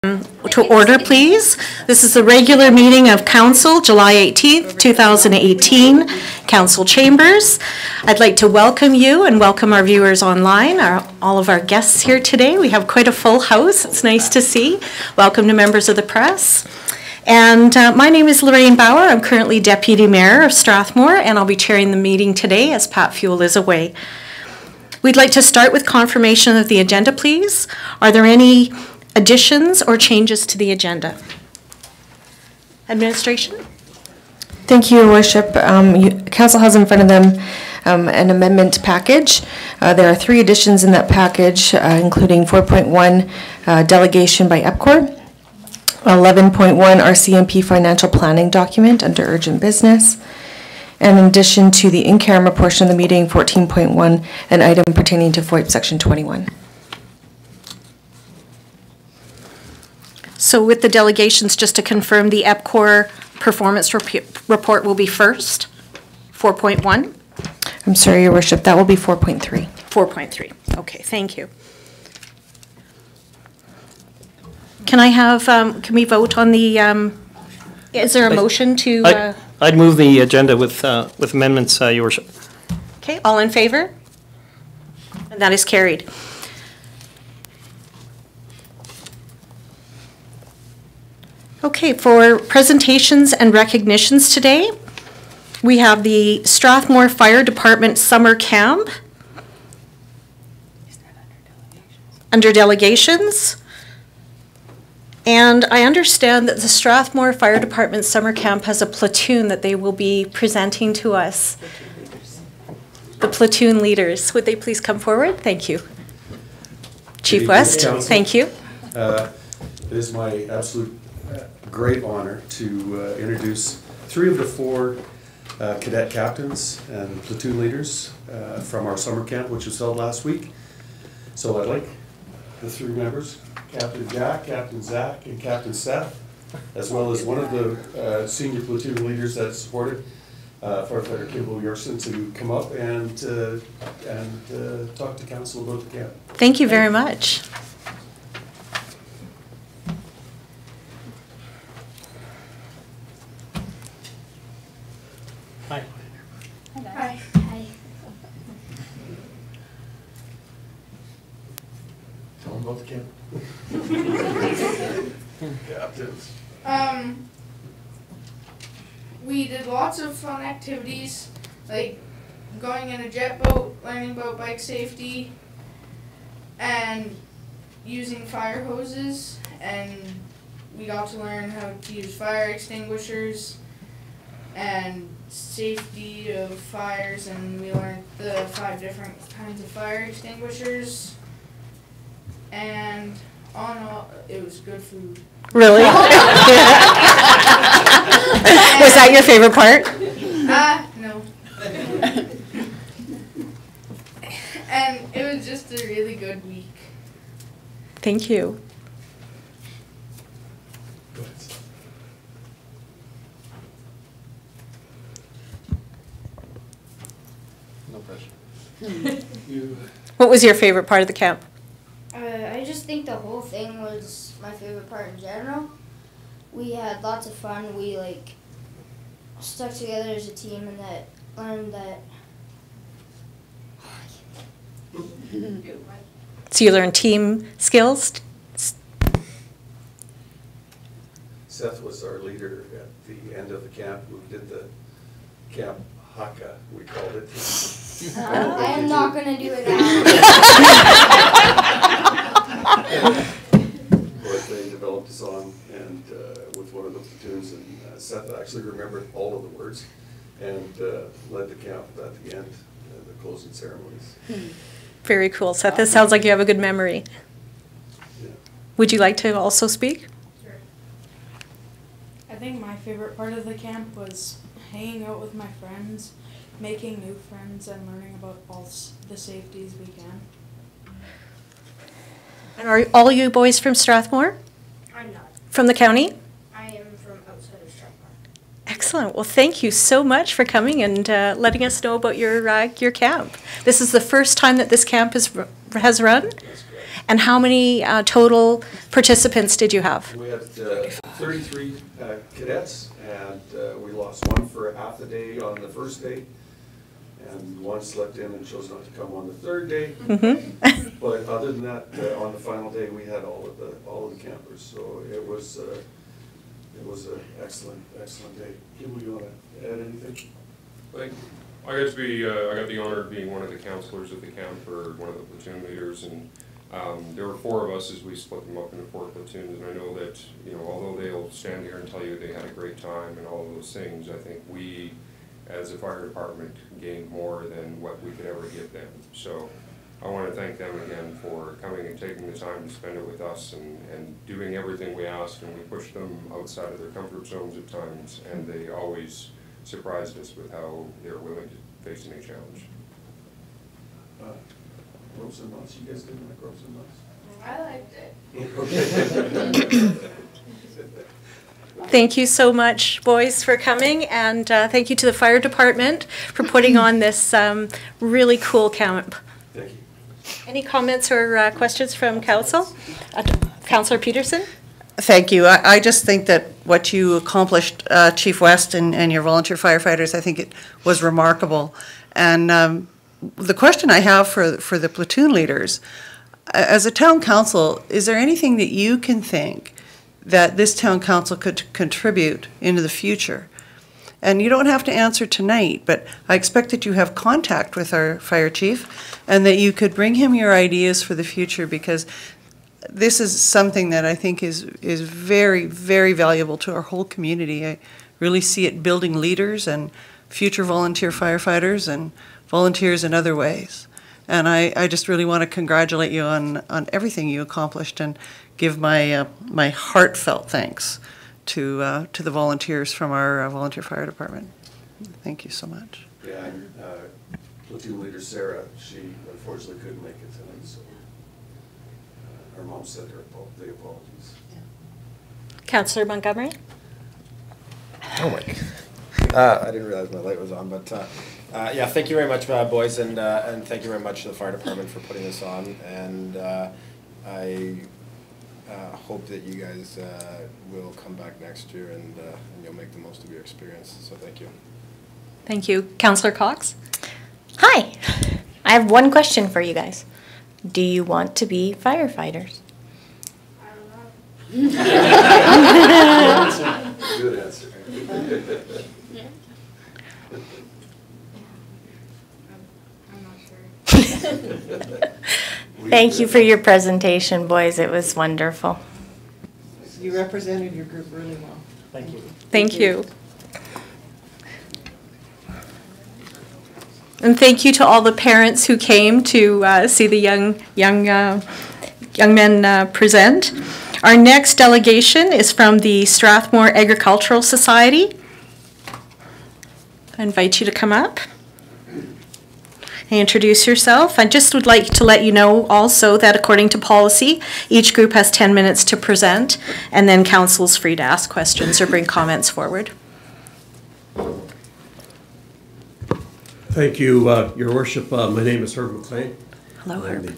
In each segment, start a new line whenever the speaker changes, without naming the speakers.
To order, please. This is the regular meeting of Council, July 18th, 2018, Council Chambers. I'd like to welcome you and welcome our viewers online, all of our guests here today. We have quite a full house. It's nice to see. Welcome to members of the press. And my name is Lorraine Bauer. I'm currently Deputy Mayor of Strathmore, and I'll be chairing the meeting today as Pat Fuel is away. We'd like to start with confirmation of the agenda, please. Are there any additions or changes to the agenda? Administration?
Thank you, Your Worship. Council has in front of them an amendment package. There are 3 additions in that package, including 4.1 delegation by EPCOR, 11.1 RCMP financial planning document under urgent business, and in addition to the in-camera portion of the meeting, 14.1, an item pertaining to FOIP Section 21.
So with the delegations, just to confirm, the EPCOR performance report will be first, 4.1?
I'm sorry, Your Worship, that will be 4.3.
4.3, okay, thank you. Can I have, can we vote on the, is there a motion to?
I'd move the agenda with amendments, Your Worship.
Okay, all in favor? And that is carried. Okay, for presentations and recognitions today, we have the Strathmore Fire Department Summer Camp. Is that under delegations? And I understand that the Strathmore Fire Department Summer Camp has a platoon that they will be presenting to us. The platoon leaders. Would they please come forward? Thank you. Chief West, thank you.
It is my absolute great honor to introduce 3 of the 4 cadet captains and platoon leaders from our summer camp, which was held last week. So I'd like the 3 members, Captain Jack, Captain Zach, and Captain Seth, as well as one of the senior platoon leaders that supported Firefighter Kimball Yerson, to come up and talk to council about the camp.
Thank you very much.
Hi.
Hi. Hi.
Tell them about the camp. Captains.
We did lots of fun activities, like going in a jet boat, learning about bike safety, and using fire hoses, and we got to learn how to use fire extinguishers and safety of fires, and we learned the 5 different kinds of fire extinguishers, and it was good food.
Really? Was that your favorite part?
No. And it was just a really good week.
Thank you.
No pressure.
What was your favorite part of the camp?
I just think the whole thing was my favorite part in general. We had lots of fun. We stuck together as a team, and that learned that.
So you learned team skills?
Seth was our leader at the end of the camp. We did the camp haka, we called it.
I am not going to do it now.
But they developed a song and with one of the platoons, and Seth actually remembered all of the words and led the camp at the end, the closing ceremonies.
Very cool. Seth, this sounds like you have a good memory.
Yeah.
Would you like to also speak?
Sure. I think my favorite part of the camp was hanging out with my friends, making new friends, and learning about all the safeties we can.
And are all you boys from Strathmore?
I'm not.
From the county?
I am from outside of Strathmore.
Excellent. Well, thank you so much for coming and letting us know about your camp. This is the first time that this camp has run? And how many total participants did you have?
We had 33 cadets, and we lost one for half the day on the first day, and one slept in and chose not to come on the third day. But other than that, on the final day, we had all of the campers. So it was an excellent day. Kim, you want to add anything?
I got the honor of being one of the counselors at the camp, or one of the platoon leaders, and there were 4 of us as we split them up into 4 platoons. And I know that, you know, although they'll stand here and tell you they had a great time and all of those things, I think we, as a fire department, gained more than what we could ever give them. So I want to thank them again for coming and taking the time to spend it with us, and doing everything we asked, and we pushed them outside of their comfort zones at times, and they always surprised us with how they're willing to face any challenge.
Ropes and knots, you guys didn't like ropes and knots?
I liked it.
Thank you so much, boys, for coming, and thank you to the fire department for putting on this really cool camp.
Thank you.
Any comments or questions from council? Councillor Peterson?
Thank you. I just think that what you accomplished, Chief West and your volunteer firefighters, I think it was remarkable. And the question I have for the platoon leaders, as a town council, is there anything that you can think that this town council could contribute into the future? And you don't have to answer tonight, but I expect that you have contact with our fire chief and that you could bring him your ideas for the future, because this is something that I think is very, very valuable to our whole community. I really see it building leaders and future volunteer firefighters and volunteers in other ways. And I just really want to congratulate you on everything you accomplished, and give my my heartfelt thanks to the volunteers from our volunteer fire department. Thank you so much.
Yeah, and platoon leader Sarah, she unfortunately couldn't make it tonight, so her mom sent her the apologies.
Councillor Montgomery?
Oh my! I didn't realize my light was on, but yeah, thank you very much, boys, and thank you very much to the fire department for putting this on. And I hope that you guys will come back next year, and you'll make the most of your experience. So thank you.
Thank you. Councillor Cox?
Hi, I have one question for you guys. Do you want to be firefighters?
I don't know.
Good answer.
I'm not sure.
Thank you for your presentation, boys. It was wonderful.
You represented your group really well.
Thank you.
Thank you. And thank you to all the parents who came to see the young men present. Our next delegation is from the Strathmore Agricultural Society. I invite you to come up and introduce yourself. I just would like to let you know also that according to policy, each group has 10 minutes to present, and then council's free to ask questions or bring comments forward.
Thank you, Your Worship. My name is Herb McLean.
Hello, Herb.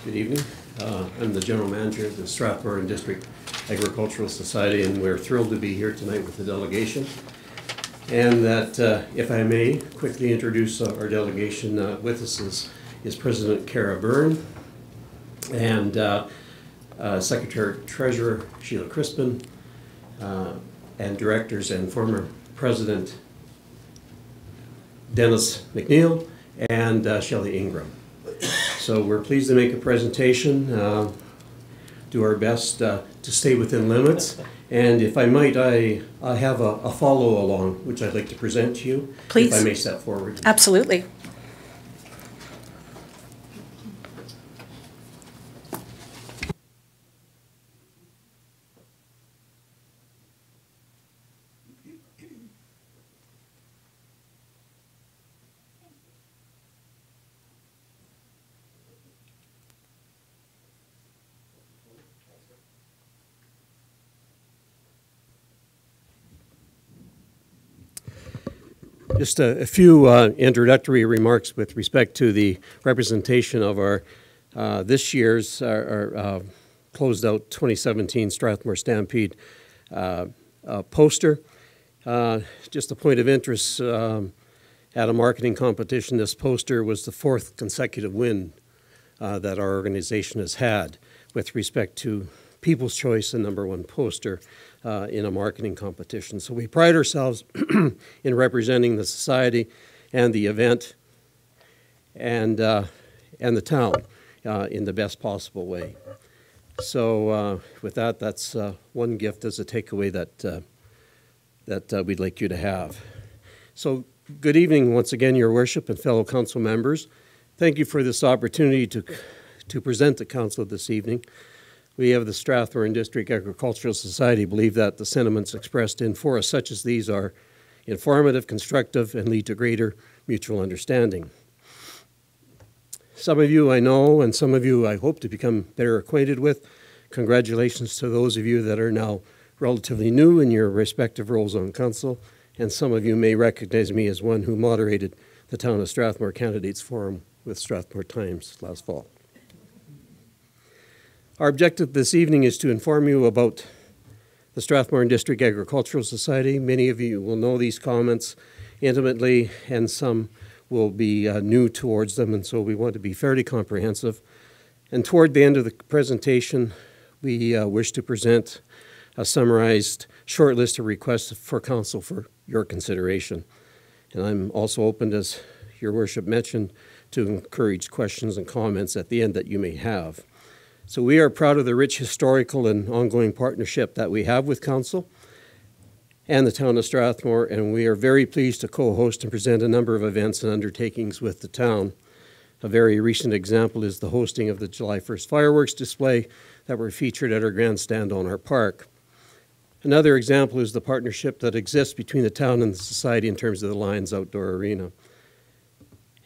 Good evening. I'm the General Manager of the Strathmore and District Agricultural Society, and we're thrilled to be here tonight with the delegation. And that, if I may, quickly introduce our delegation. With us is President Cara Byrne, and Secretary-Treasurer Sheila Crispin, and Directors and former President Dennis McNeil, and Shelley Ingram. So we're pleased to make a presentation, do our best to stay within limits. And if I might, I have a follow-along, which I'd like to present to you.
Please.
If I may step forward.
Absolutely.
Just a few introductory remarks with respect to the representation of our this year's closed out 2017 Strathmore Stampede poster. Just a point of interest, at a marketing competition, this poster was the 4th consecutive win that our organization has had with respect to People's Choice and #1 poster in a marketing competition. So we pride ourselves in representing the society and the event and the town in the best possible way. So with that, that's one gift as a takeaway that we'd like you to have. So good evening once again, Your Worship and fellow council members. Thank you for this opportunity to present to council this evening. We of the Strathmore and District Agricultural Society believe that the sentiments expressed in forums such as these are informative, constructive, and lead to greater mutual understanding. Some of you I know, and some of you I hope to become better acquainted with. Congratulations to those of you that are now relatively new in your respective roles on council, and some of you may recognize me as one who moderated the Town of Strathmore Candidates Forum with Strathmore Times last fall. Our objective this evening is to inform you about the Strathmore and District Agricultural Society. Many of you will know these comments intimately, and some will be new towards them, and so we want to be fairly comprehensive. And toward the end of the presentation, we wish to present a summarized short list of requests for council for your consideration. And I'm also open, as Your Worship mentioned, to encourage questions and comments at the end that you may have. So we are proud of the rich historical and ongoing partnership that we have with council and the town of Strathmore, and we are very pleased to co-host and present a number of events and undertakings with the town. A very recent example is the hosting of the July 1st fireworks display that were featured at our grandstand on our park. Another example is the partnership that exists between the town and the society in terms of the Lions Outdoor Arena.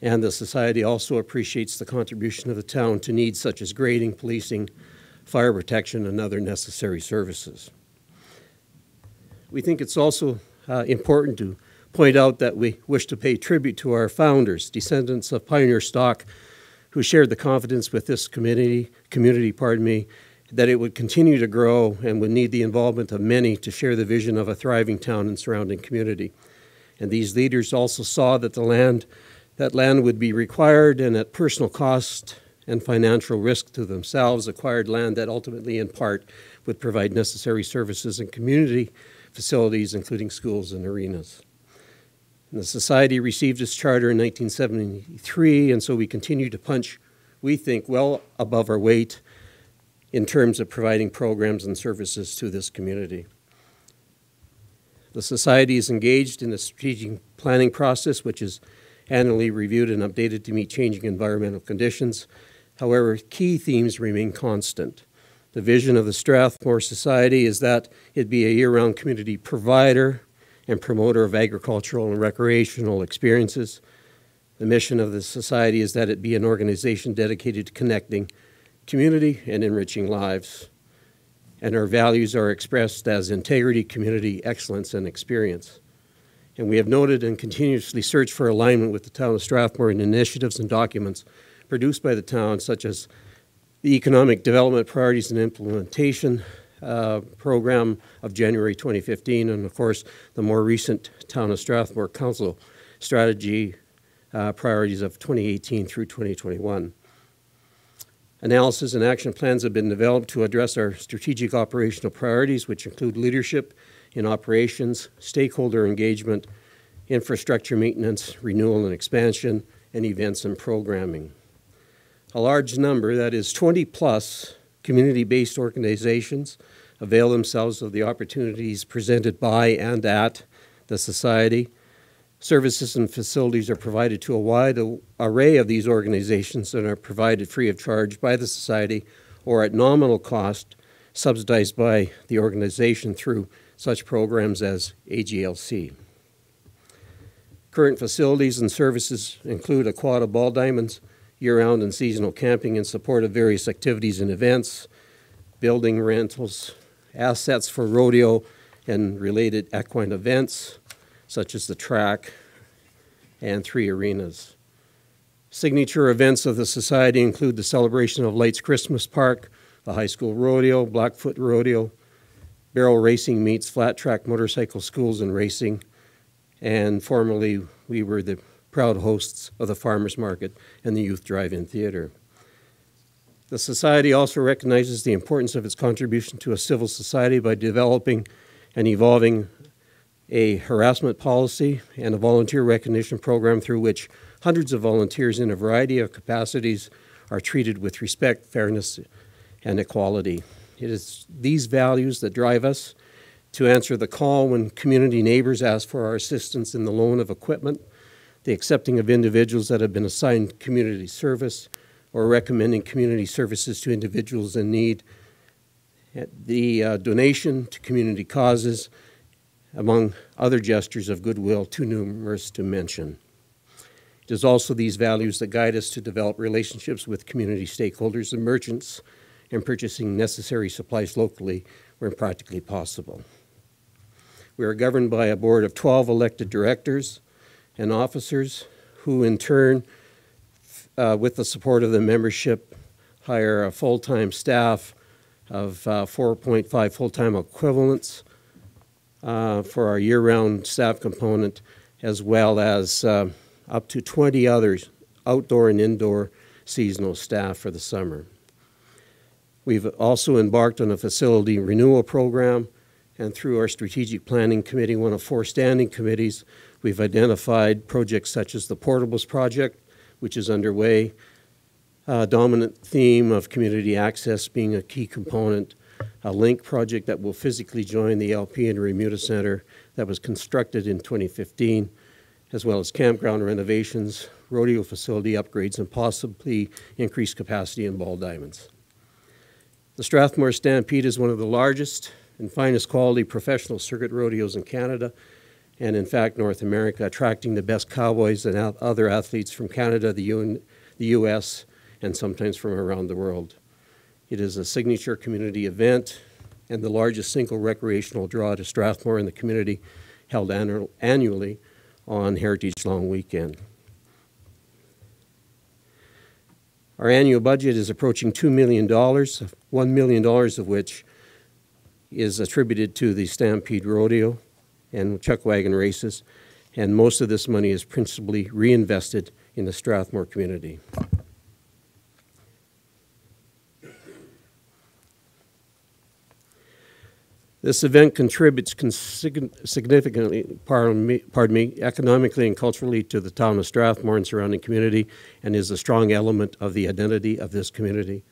And the society also appreciates the contribution of the town to needs such as grading, policing, fire protection, and other necessary services. We think it's also important to point out that we wish to pay tribute to our founders, descendants of pioneer stock, who shared the confidence with this community, that it would continue to grow and would need the involvement of many to share the vision of a thriving town and surrounding community. And these leaders also saw that that land would be required, and at personal cost and financial risk to themselves, acquired land that ultimately, in part, would provide necessary services and community facilities, including schools and arenas. And the society received its charter in 1973, and so we continue to punch, we think, well above our weight in terms of providing programs and services to this community. The society is engaged in a strategic planning process, which is annually reviewed and updated to meet changing environmental conditions. However, key themes remain constant. The vision of the Strathmore Society is that it be a year-round community provider and promoter of agricultural and recreational experiences. The mission of the society is that it be an organization dedicated to connecting community and enriching lives. And our values are expressed as integrity, community, excellence, and experience. And we have noted and continuously searched for alignment with the town of Strathmore in initiatives and documents produced by the town, such as the Economic Development Priorities and Implementation Program of January 2015, and of course, the more recent Town of Strathmore Council Strategy Priorities of 2018 through 2021. Analysis and action plans have been developed to address our strategic operational priorities, which include leadership in operations, stakeholder engagement, infrastructure maintenance, renewal and expansion, and events and programming. A large number, that is 20+ community-based organizations, avail themselves of the opportunities presented by and at the society. Services and facilities are provided to a wide array of these organizations and are provided free of charge by the society or at nominal cost, subsidized by the organization through such programs as AGLC. Current facilities and services include Aquata Ball Diamonds, year-round and seasonal camping in support of various activities and events, building rentals, assets for rodeo and related equine events, such as the track and 3 arenas. Signature events of the society include the celebration of Lights Christmas Park, the high school rodeo, Blackfoot Rodeo, barrel racing meets, flat track motorcycle schools and racing, and formerly we were the proud hosts of the Farmers Market and the Youth Drive-In Theater. The Society also recognizes the importance of its contribution to a civil society by developing and evolving a harassment policy and a volunteer recognition program through which hundreds of volunteers in a variety of capacities are treated with respect, fairness, and equality. It is these values that drive us to answer the call when community neighbors ask for our assistance in the loan of equipment, the accepting of individuals that have been assigned community service, or recommending community services to individuals in need, the donation to community causes, among other gestures of goodwill too numerous to mention. It is also these values that guide us to develop relationships with community stakeholders and merchants and purchasing necessary supplies locally where practically possible. We are governed by a board of 12 elected directors and officers who in turn, with the support of the membership, hire a full-time staff of 4.5 full-time equivalents for our year-round staff component, as well as up to 20 others, outdoor and indoor seasonal staff for the summer. We've also embarked on a facility renewal program, and through our strategic planning committee, one of 4 standing committees, we've identified projects such as the Portables Project, which is underway, a dominant theme of community access being a key component, a link project that will physically join the LP and Remuda Center that was constructed in 2015, as well as campground renovations, rodeo facility upgrades, and possibly increased capacity in ball diamonds. The Strathmore Stampede is one of the largest and finest quality professional circuit rodeos in Canada, and in fact North America, attracting the best cowboys and other athletes from Canada, the US, and sometimes from around the world. It is a signature community event and the largest single recreational draw to Strathmore in the community, held annually on Heritage Long Weekend. Our annual budget is approaching $2 million, $1 million of which is attributed to the Stampede Rodeo and chuck wagon races, and most of this money is principally reinvested in the Strathmore community. This event contributes significantly, economically and culturally to the town of Strathmore and surrounding community, and is a strong element of the identity of this community.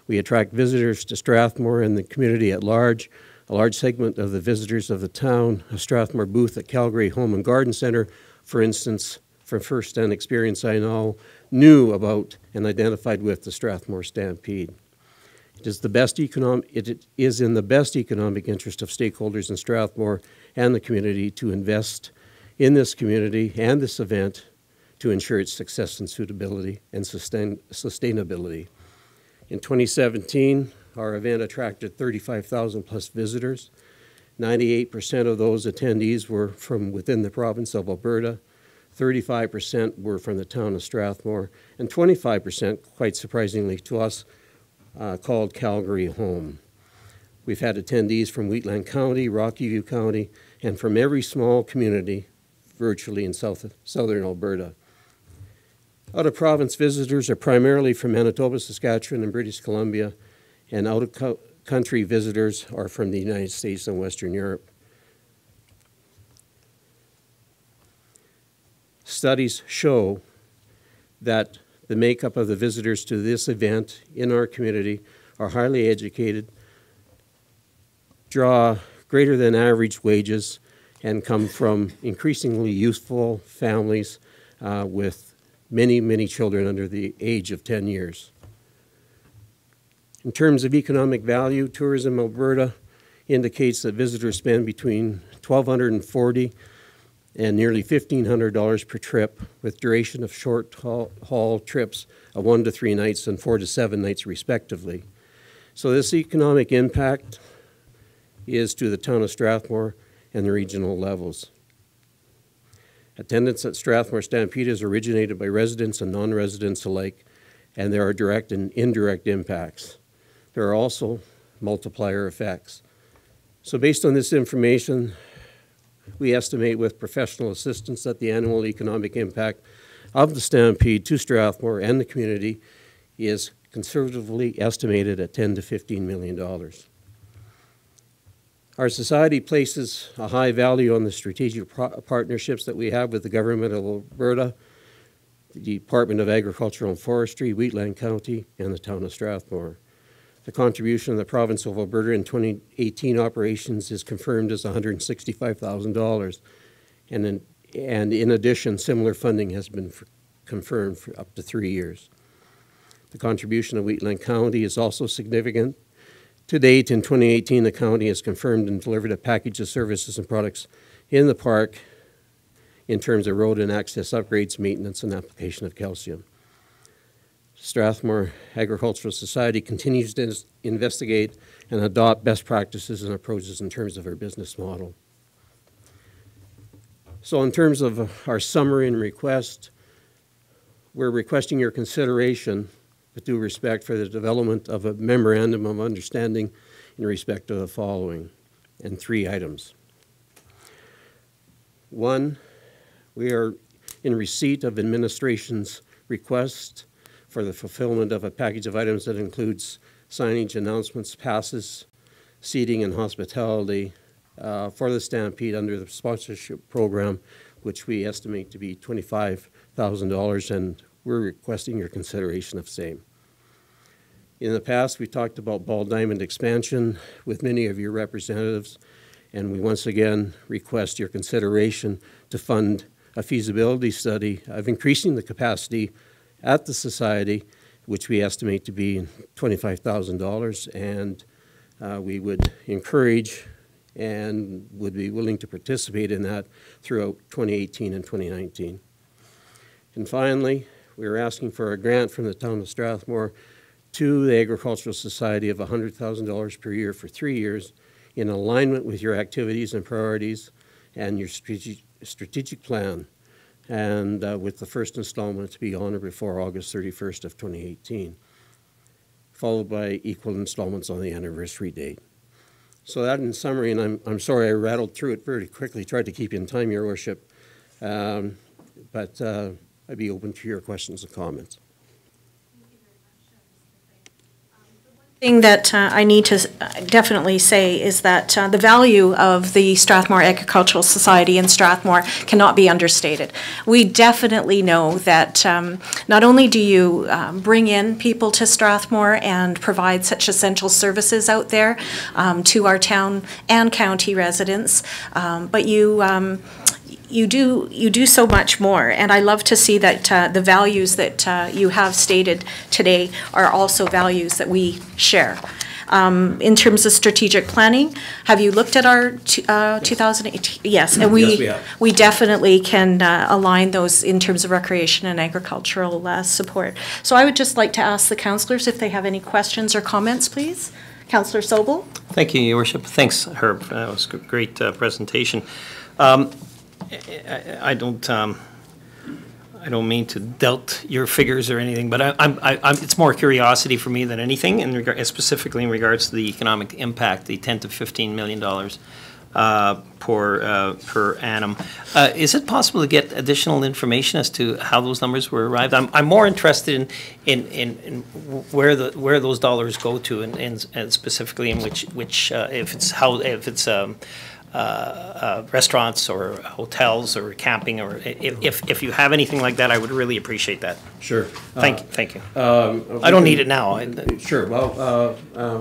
We attract visitors to Strathmore and the community at large. A large segment of the visitors of the town, a Strathmore booth at Calgary Home and Garden Center, for instance, from first-hand experience I know, knew about and identified with the Strathmore Stampede. It is in the best economic interest of stakeholders in Strathmore and the community to invest in this community and this event to ensure its success and suitability and sustainability. In 2017, our event attracted 35,000 plus visitors. 98% of those attendees were from within the province of Alberta. 35% were from the town of Strathmore, and 25%, quite surprisingly to us, called Calgary home. We've had attendees from Wheatland County, Rocky View County, and from every small community virtually in southern Alberta. Out-of-province visitors are primarily from Manitoba, Saskatchewan, and British Columbia, and out-of-country visitors are from the United States and Western Europe. Studies show that the makeup of the visitors to this event in our community are highly educated, draw greater than average wages, and come from increasingly youthful families with many, many children under the age of 10 years. In terms of economic value, Tourism Alberta indicates that visitors spend between $1,240 and nearly $1,500 per trip, with duration of short haul trips of 1 to 3 nights and 4 to 7 nights respectively. So this economic impact is to the town of Strathmore and the regional levels. Attendance at Strathmore Stampede is originated by residents and non-residents alike, and there are direct and indirect impacts. There are also multiplier effects. So based on this information, we estimate with professional assistance that the annual economic impact of the Stampede to Strathmore and the community is conservatively estimated at $10 to $15 million. Our society places a high value on the strategic partnerships that we have with the Government of Alberta, the Department of Agriculture and Forestry, Wheatland County, and the Town of Strathmore. The contribution of the Province of Alberta in 2018 operations is confirmed as $165,000, and in addition, similar funding has been confirmed for up to 3 years. The contribution of Wheatland County is also significant. To date, in 2018, the county has confirmed and delivered a package of services and products in the park in terms of road and access upgrades, maintenance, and application of calcium. Strathmore Agricultural Society continues to investigate and adopt best practices and approaches in terms of our business model. So in terms of our summary and request, we're requesting your consideration with due respect for the development of a memorandum of understanding in respect to the following, and 3 items. 1, we are in receipt of administration's request for the fulfillment of a package of items that includes signage, announcements, passes, seating, and hospitality for the Stampede under the sponsorship program, which we estimate to be $25,000, and we're requesting your consideration of same. In the past, we talked about ball diamond expansion with many of your representatives, and we once again request your consideration to fund a feasibility study of increasing the capacity at the society, which we estimate to be $25,000, and we would encourage and would be willing to participate in that throughout 2018 and 2019. And finally, we are asking for a grant from the Town of Strathmore to the Agricultural Society of $100,000 per year for 3 years in alignment with your activities and priorities and your strategic plan, and with the first installment to be honored before August 31st of 2018, followed by equal installments on the anniversary date. So that in summary, and I'm sorry I rattled through it very quickly, tried to keep you in time, Your Worship, but I'd be open to your questions and comments.
Thing that I need to definitely say is that the value of the Strathmore Agricultural Society in Strathmore cannot be understated. We definitely know that not only do you bring in people to Strathmore and provide such essential services out there to our town and county residents, but you do so much more, and I love to see that the values that you have stated today are also values that we share. In terms of strategic planning, have you looked at our 2018? Yes, and we definitely can align those in terms of recreation and agricultural support. So I would just like to ask the councillors if they have any questions or comments, please. Councillor Sobel.
Thank you, Your Worship. Thanks, Herb. That was a great presentation. I don't mean to doubt your figures or anything, but it's more curiosity for me than anything, specifically in regards to the economic impact, the $10 to $15 million per annum. Is it possible to get additional information as to how those numbers were arrived? I'm more interested in where those dollars go to, and specifically in which if it's restaurants or hotels or camping, or if you have anything like that, I would really appreciate that.
Sure.
Thank you. I don't need it now.
Sure. Well,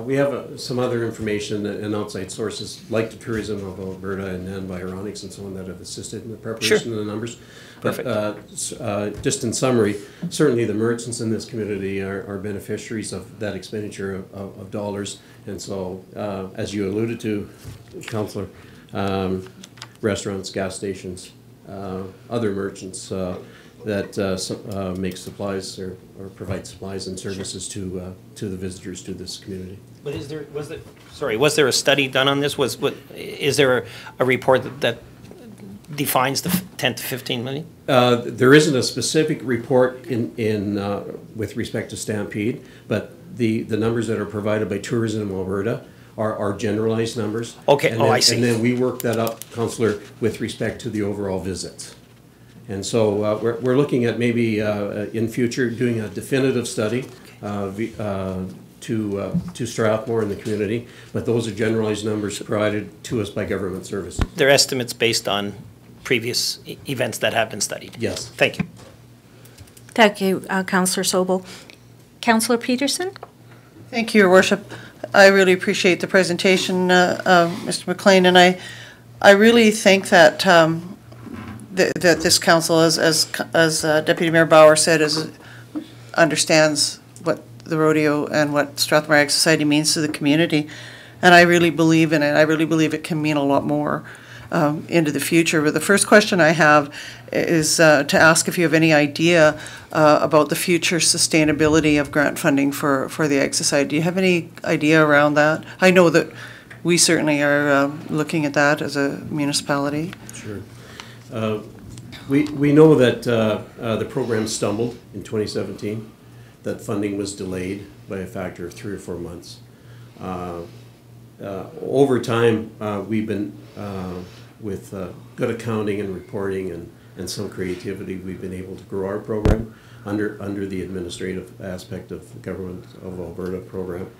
we have some other information and outside sources like the Tourism of Alberta and Environics and so on that have assisted in the preparation of the numbers.
Perfect.
But just in summary, certainly the merchants in this community are beneficiaries of that expenditure of dollars, and so as you alluded to, Councillor, restaurants, gas stations, other merchants that make supplies or provide supplies and services to the visitors to this community.
But was there a study done on this? Is there a report that defines 10 to 15 million?
There isn't a specific report with respect to Stampede, but the numbers that are provided by Tourism Alberta are generalized numbers.
Okay,
And then,
I see.
And then we work that up, Councillor, with respect to the overall visits. And so we're looking at maybe in future doing a definitive study to Strathmore and the community, but those are generalized numbers provided to us by government services.
They're estimates based on previous events that have been studied?
Yes.
Thank you.
Thank you, Councillor Sobel. Councillor Peterson?
Thank you, Your Worship. I really appreciate the presentation, Mr. McLean, and I really think that that this council, as Deputy Mayor Bauer said, understands what the rodeo and what Strathmore Ag Society means to the community, and I really believe in it. I really believe it can mean a lot more into the future. But the first question I have is to ask if you have any idea about the future sustainability of grant funding for the Ag Society. Do you have any idea around that? I know that we certainly are looking at that as a municipality.
Sure. We know that the program stumbled in 2017, that funding was delayed by a factor of 3 or 4 months. Over time, we've been, with good accounting and reporting and some creativity, we've been able to grow our program under the administrative aspect of the Government of Alberta program.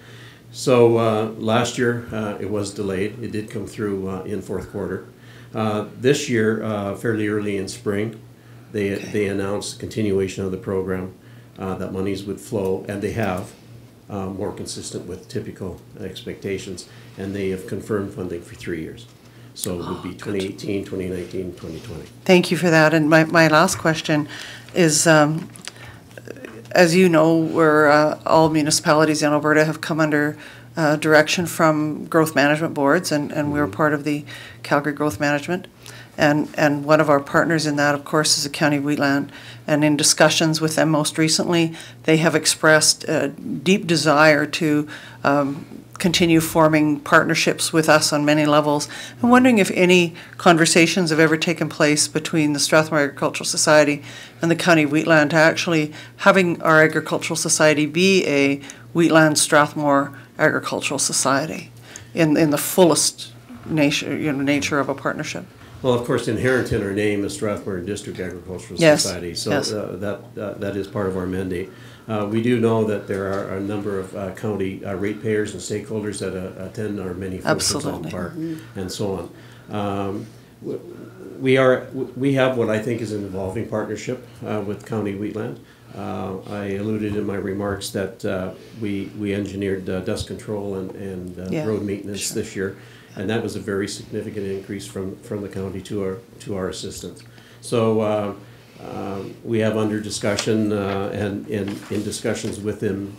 So last year it was delayed. It did come through in fourth quarter. This year, fairly early in spring, they announced continuation of the program, that monies would flow, and they have, more consistent with typical expectations, and they have confirmed funding for 3 years. So it would be 2018, 2019, 2020.
Thank you for that. And my last question is, as you know, we're, all municipalities in Alberta have come under direction from growth management boards, and we're part of the Calgary Growth Management. And one of our partners in that, of course, is the County Wheatland. And in discussions with them most recently, they have expressed a deep desire to continue forming partnerships with us on many levels. I'm wondering if any conversations have ever taken place between the Strathmore Agricultural Society and the County Wheatland to actually having our Agricultural Society be a Wheatland Strathmore Agricultural Society in the fullest nature of a partnership.
Well, of course, inherent in our name is Strathmore District Agricultural Society, so
yes.
That is part of our mandate. We do know that there are a number of county ratepayers and stakeholders that attend our many functions on the park, and so on. We have what I think is an evolving partnership with County Wheatland. I alluded in my remarks that we engineered dust control and road maintenance this year. And that was a very significant increase from the county to our assistance. So we have under discussion and in discussions with them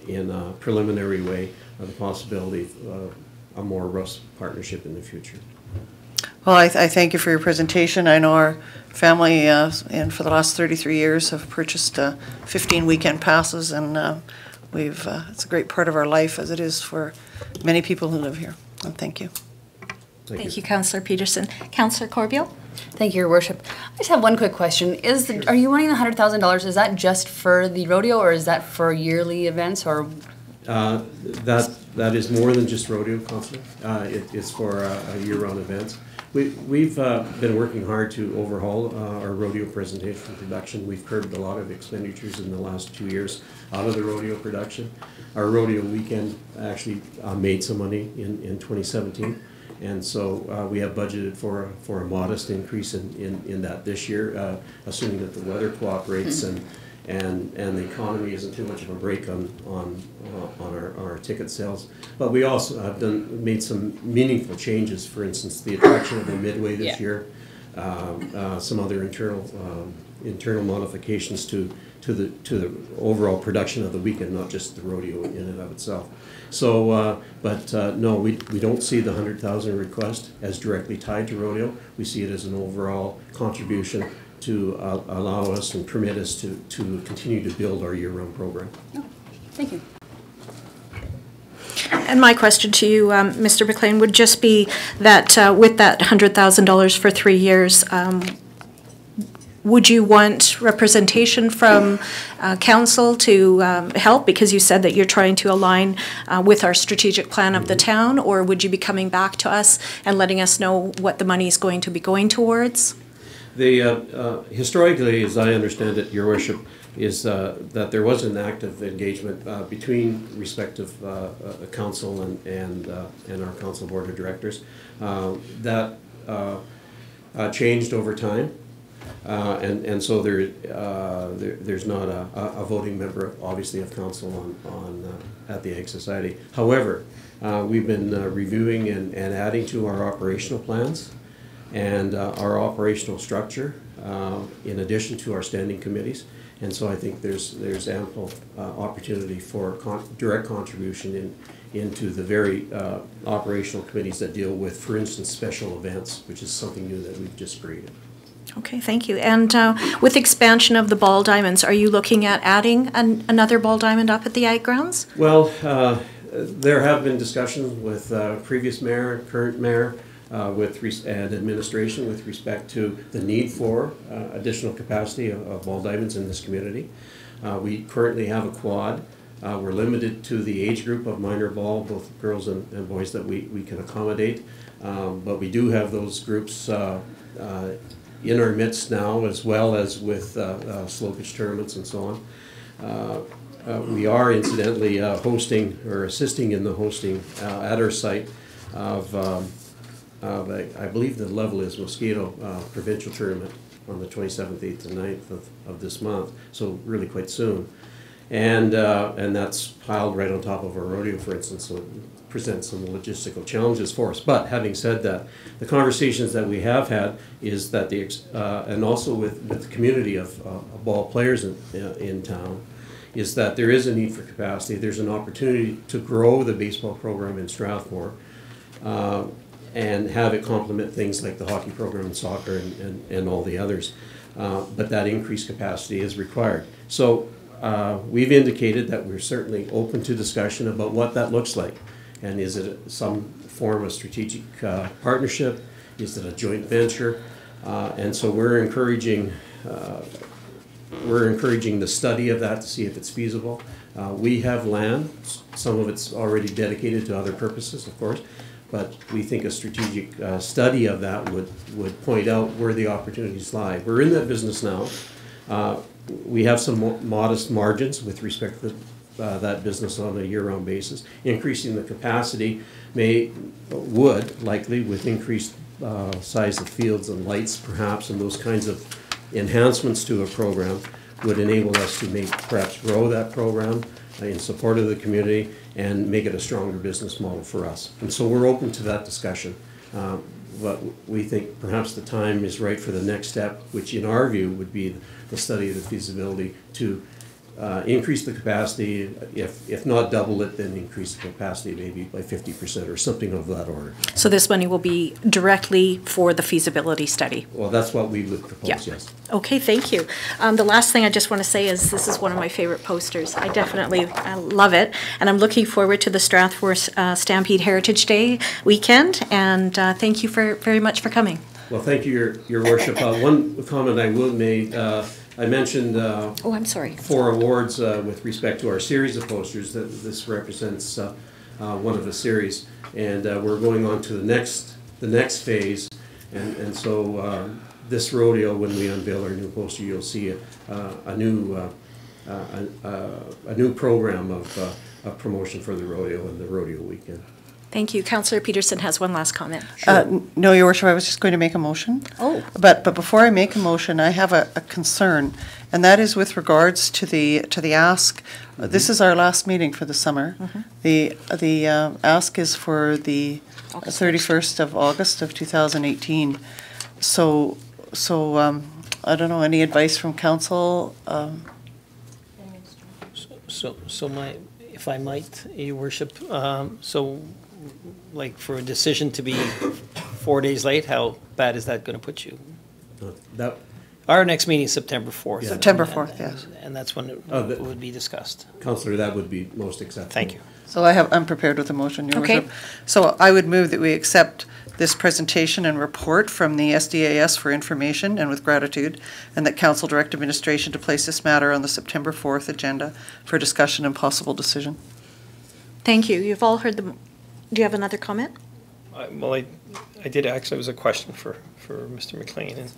in a preliminary way of the possibility of a more robust partnership in the future.
Well, I thank you for your presentation. I know our family, and for the last 33 years, have purchased 15 weekend passes, and it's a great part of our life, as it is for many people who live here. And thank you.
Thank you, Councillor Peterson. Councillor Corbeil?
Thank you, Your Worship. I just have one quick question. Are you wanting the $100,000? Is that just for the rodeo, or is that for yearly events, or?
That is more than just rodeo, Councillor. It's for a year-round events. We've been working hard to overhaul our rodeo presentation production. We've curbed a lot of expenditures in the last 2 years out of the rodeo production. Our rodeo weekend actually made some money in 2017, and so we have budgeted for a modest increase in that this year, assuming that the weather cooperates and the economy isn't too much of a break on our ticket sales. But we also have made some meaningful changes. For instance, the attraction of the Midway this year, some other internal modifications to the overall production of the weekend, not just the rodeo in and of itself. So, no, we don't see the 100,000 request as directly tied to rodeo. We see it as an overall contribution to allow us and permit us to continue to build our year-round program.
Oh, thank you.
And my question to you, Mr. McLean, would just be that with that $100,000 for 3 years, would you want representation from council to help? Because you said that you're trying to align with our strategic plan of the town, or would you be coming back to us and letting us know what the money is going to be going towards?
Historically, as I understand it, Your Worship, is that there was an active engagement between respective council and our council board of directors. That changed over time, and so there's not a voting member, obviously, of council at the Ag Society. However, we've been reviewing and adding to our operational plans and our operational structure, in addition to our standing committees. And so I think there's ample opportunity for direct contribution into the very operational committees that deal with, for instance, special events, which is something new that we've just created.
Okay, thank you. And with expansion of the ball diamonds, are you looking at adding another ball diamond up at the Ag Grounds?
Well, there have been discussions with previous mayor, current mayor, and administration with respect to the need for additional capacity of ball diamonds in this community. We currently have a quad. We're limited to the age group of minor ball, both girls and boys, that we can accommodate. But we do have those groups in our midst now, as well as with slow pitch tournaments and so on. We are incidentally hosting or assisting in the hosting at our site of I believe the level is Mosquito Provincial Tournament on the 27th, 8th, and 9th of this month, so really quite soon. And that's piled right on top of our rodeo, for instance, so it presents some logistical challenges for us. But having said that, the conversations that we have had is that and also with the community of ball players in town, is that there is a need for capacity. There's an opportunity to grow the baseball program in Strathmore, and have it complement things like the hockey program and soccer and all the others. But that increased capacity is required. So we've indicated that we're certainly open to discussion about what that looks like. And is it some form of strategic partnership? Is it a joint venture? And so we're encouraging the study of that to see if it's feasible. We have land. Some of it's already dedicated to other purposes, of course. But we think a strategic study of that would point out where the opportunities lie. We're in that business now. We have some modest margins with respect to that business on a year-round basis. Increasing the capacity would likely, with increased size of fields and lights perhaps, and those kinds of enhancements to a program, would enable us to perhaps grow that program in support of the community and make it a stronger business model for us. And so we're open to that discussion. But we think perhaps the time is right for the next step, which in our view would be the study of the feasibility to increase the capacity, if not double it, then increase the capacity maybe by 50% or something of that order.
So this money will be directly for the feasibility study?
Well, that's what we would propose, yes.
Okay, thank you. The last thing I just want to say is this is one of my favorite posters. I definitely love it, and I'm looking forward to the Strathmore Stampede Heritage Day weekend, and thank you very much for coming.
Well, thank you, Your Worship. One comment I will make. I mentioned
oh, I'm sorry.
4 awards with respect to our series of posters. That this represents one of a series, and we're going on to the next phase. And so this rodeo, when we unveil our new poster, you'll see a new program of promotion for the rodeo and the rodeo weekend.
Thank you. Councillor Peterson has one last comment.
No, Your Worship, I was just going to make a motion.
Oh.
But before I make a motion, I have a concern, and that is with regards to the ask. This is our last meeting for the summer. The ask is for the 31st of August of 2018. So I don't know, any advice from council?
If I might, Your Worship, like for a decision to be 4 days late, how bad is that going to put you? Our next meeting is September 4th.
Yeah. September 4th, yes.
And that's when it would be discussed.
Councillor, that would be most acceptable.
Thank you.
So I'm prepared with a motion, Your Worship. So I would move that we accept this presentation and report from the SDAS for information and with gratitude, and that council direct administration to place this matter on the September 4th agenda for discussion and possible decision.
Thank you. You've all heard the, do you have another comment?
Well, I did actually, it was a question for Mr. McLean,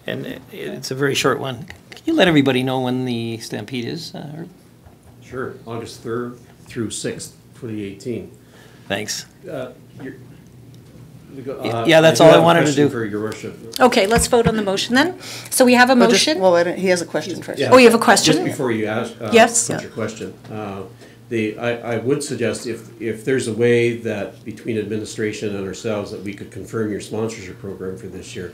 and it's a very short one. Can you let everybody know when the Stampede is?
Sure, August 3rd through 6th, 2018.
Thanks.
Yeah,
that's all I wanted to do.
For your worship.
Okay, let's vote on the motion then. So we have a motion.
He has a question first.
Yeah,
Oh, you have a question?
Just before you ask,
Yes.
put your question. I would suggest if there's a way that between administration and ourselves that we could confirm your sponsorship program for this year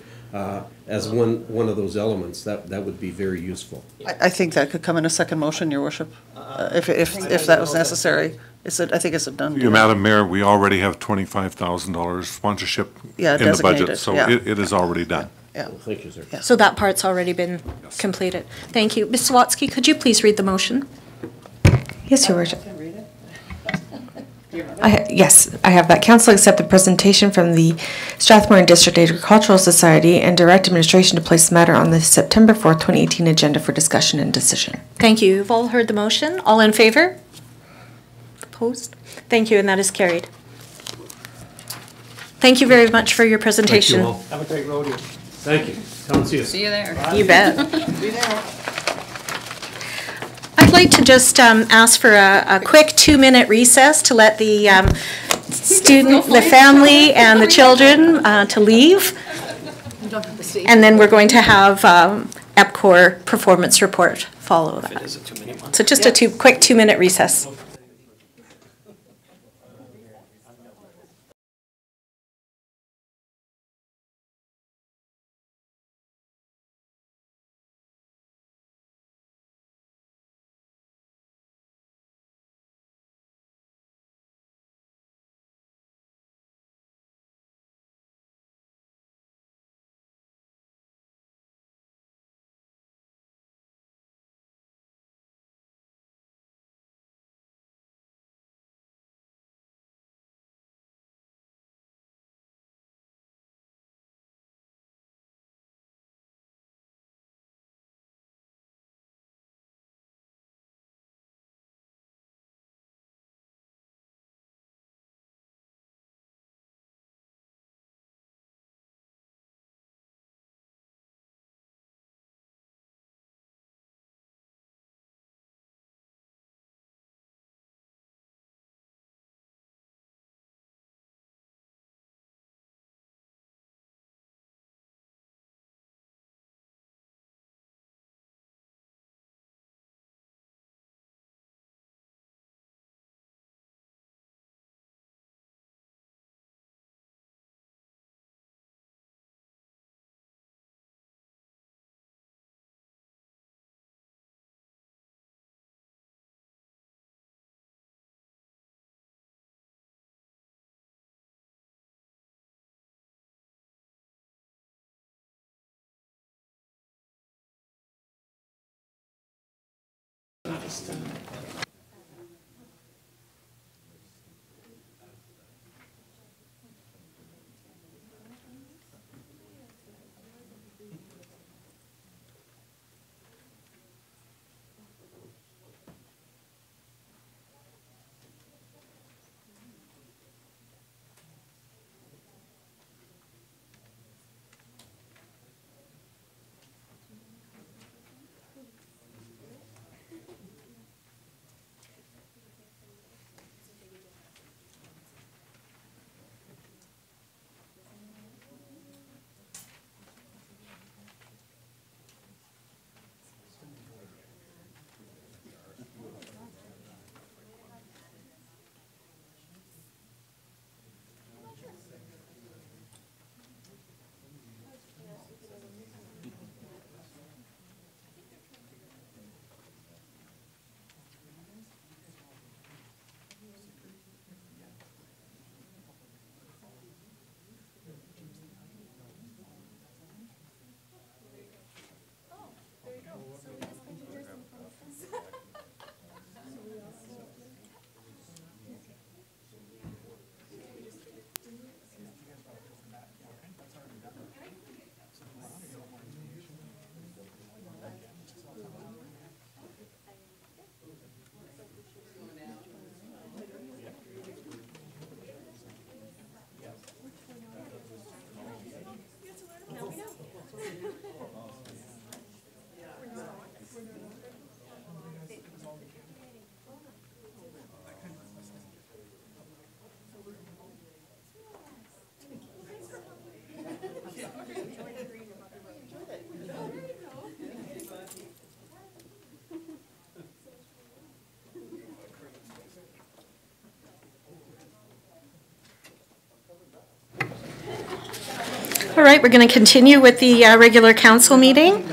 as one of those elements, that would be very useful.
I think that could come in a second motion, your worship, if that was necessary. I think it's a done deal.
Madam Mayor, we already have $25,000 sponsorship in the budget, so it is already done.
Yeah.
Well, thank you, sir.
Yeah.
So that part's already been completed. Thank you. Ms. Sawatsky, could you please read the motion?
Yes, Your Worship. Yes, I have that. Council accept the presentation from the Strathmore and District Agricultural Society and direct administration to place the matter on the September 4th, 2018 agenda for discussion and decision.
Thank you. You've all heard the motion. All in favor? Opposed? Thank you, and that is carried. Thank you very much for your presentation.
Thank you all.
Have a great rodeo.
Thank you. Come see us.
See you there.
You bet. I'd like to just ask for a quick 2-minute recess to let the the family and the children to leave. And then we're going to have EPCOR performance report follow that.
It is a 2-minute one.
So just a quick 2-minute recess. All right, we're going to continue with the regular council meeting.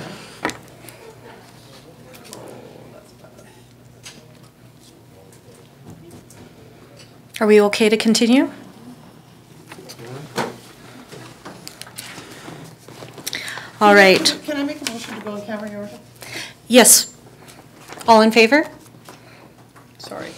Are we okay to continue? All right.
Can I make a motion to go in camera, Your Worship?
Yes. All in favor?
Sorry.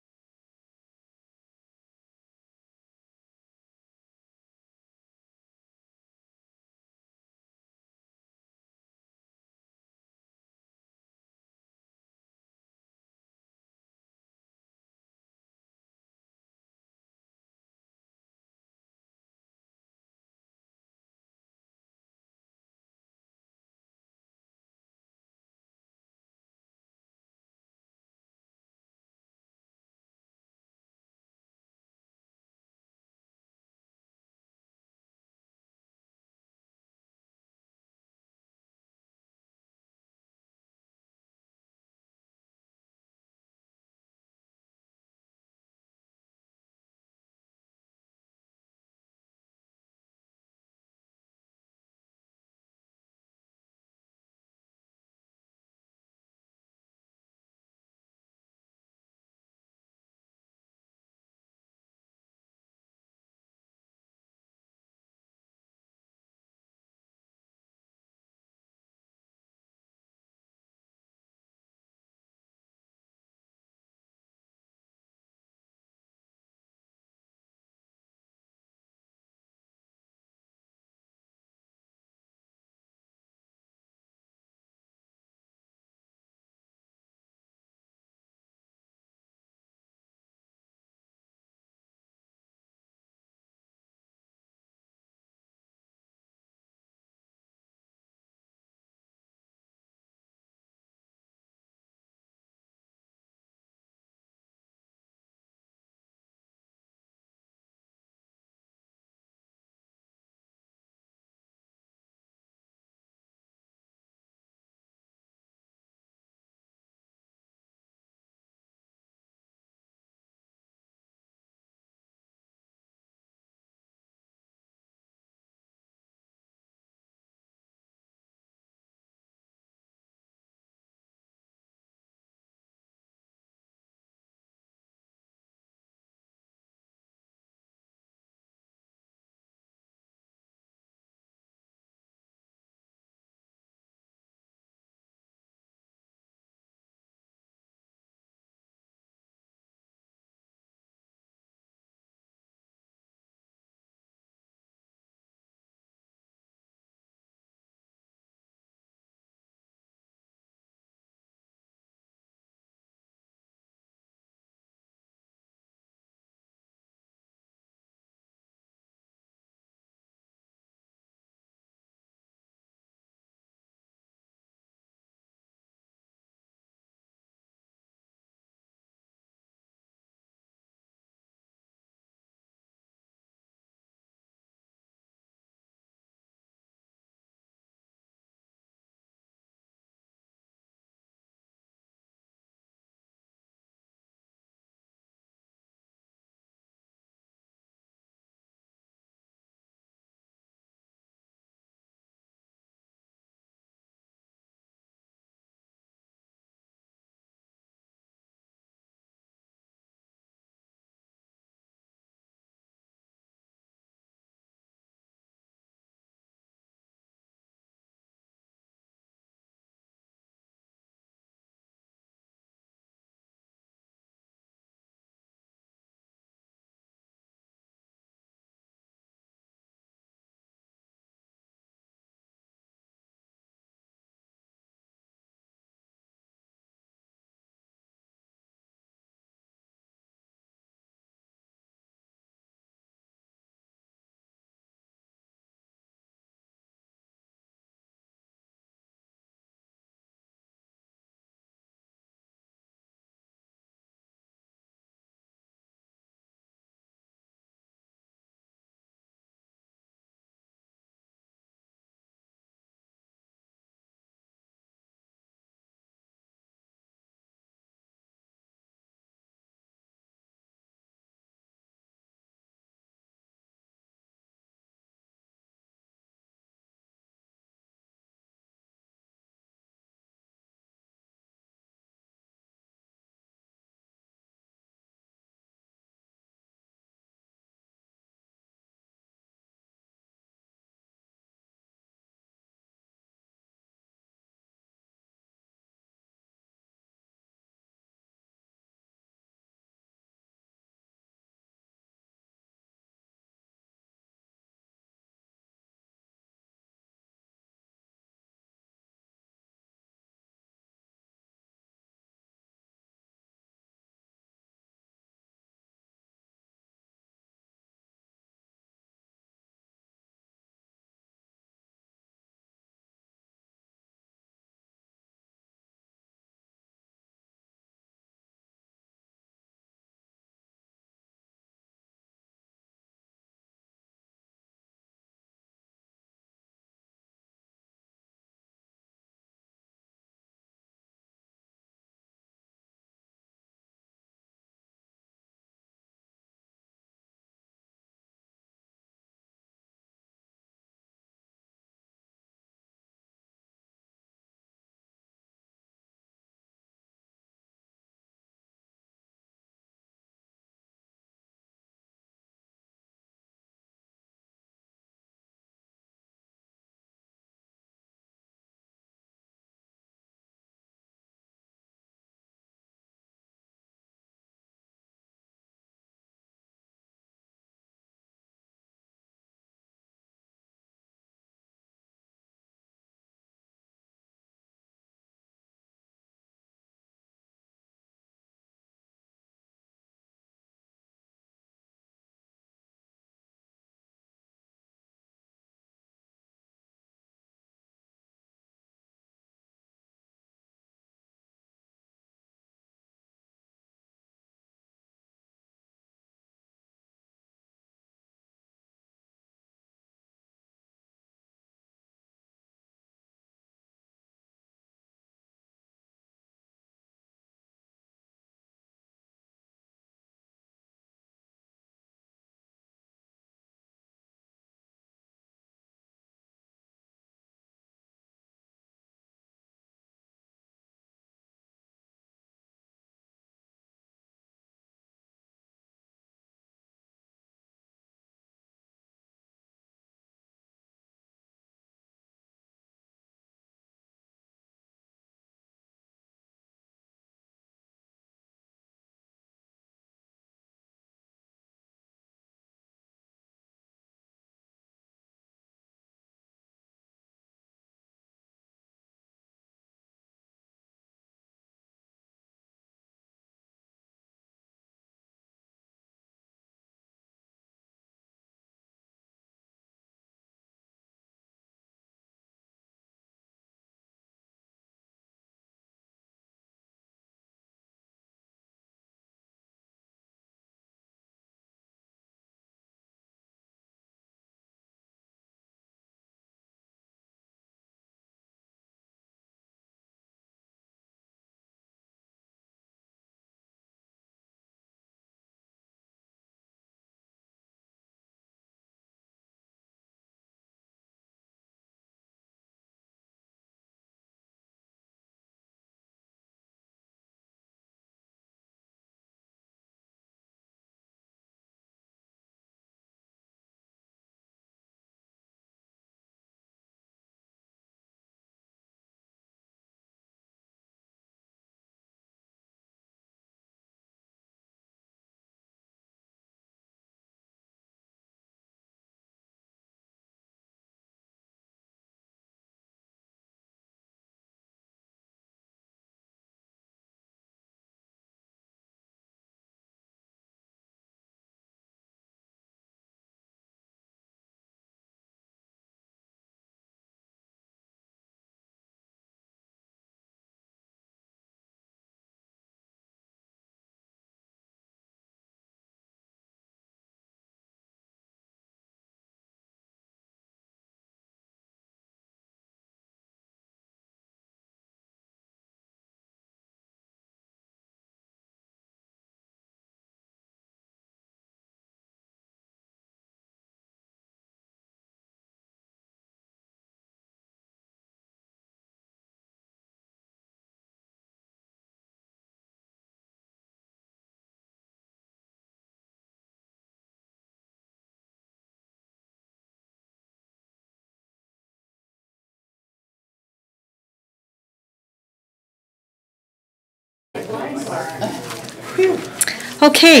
Okay.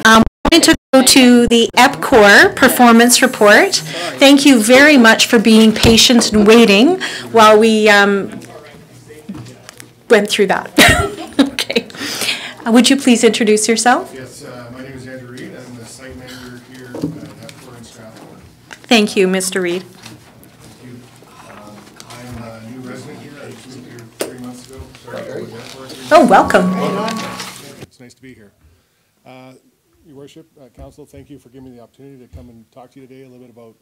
I'm going to go to the EPCOR performance report. Thank you very much for being patient and waiting while we went through that. Okay. Would you please introduce yourself?
Yes, my name is Andrew Reed. I'm the site manager here at EPCOR in Strathmore.
Thank you, Mr. Reed.
Thank you. I'm a new resident here. I just moved here 3 months ago. Sorry,
oh, welcome.
It's nice to be here. Your Worship, Council, thank you for giving me the opportunity to come and talk to you today a little bit about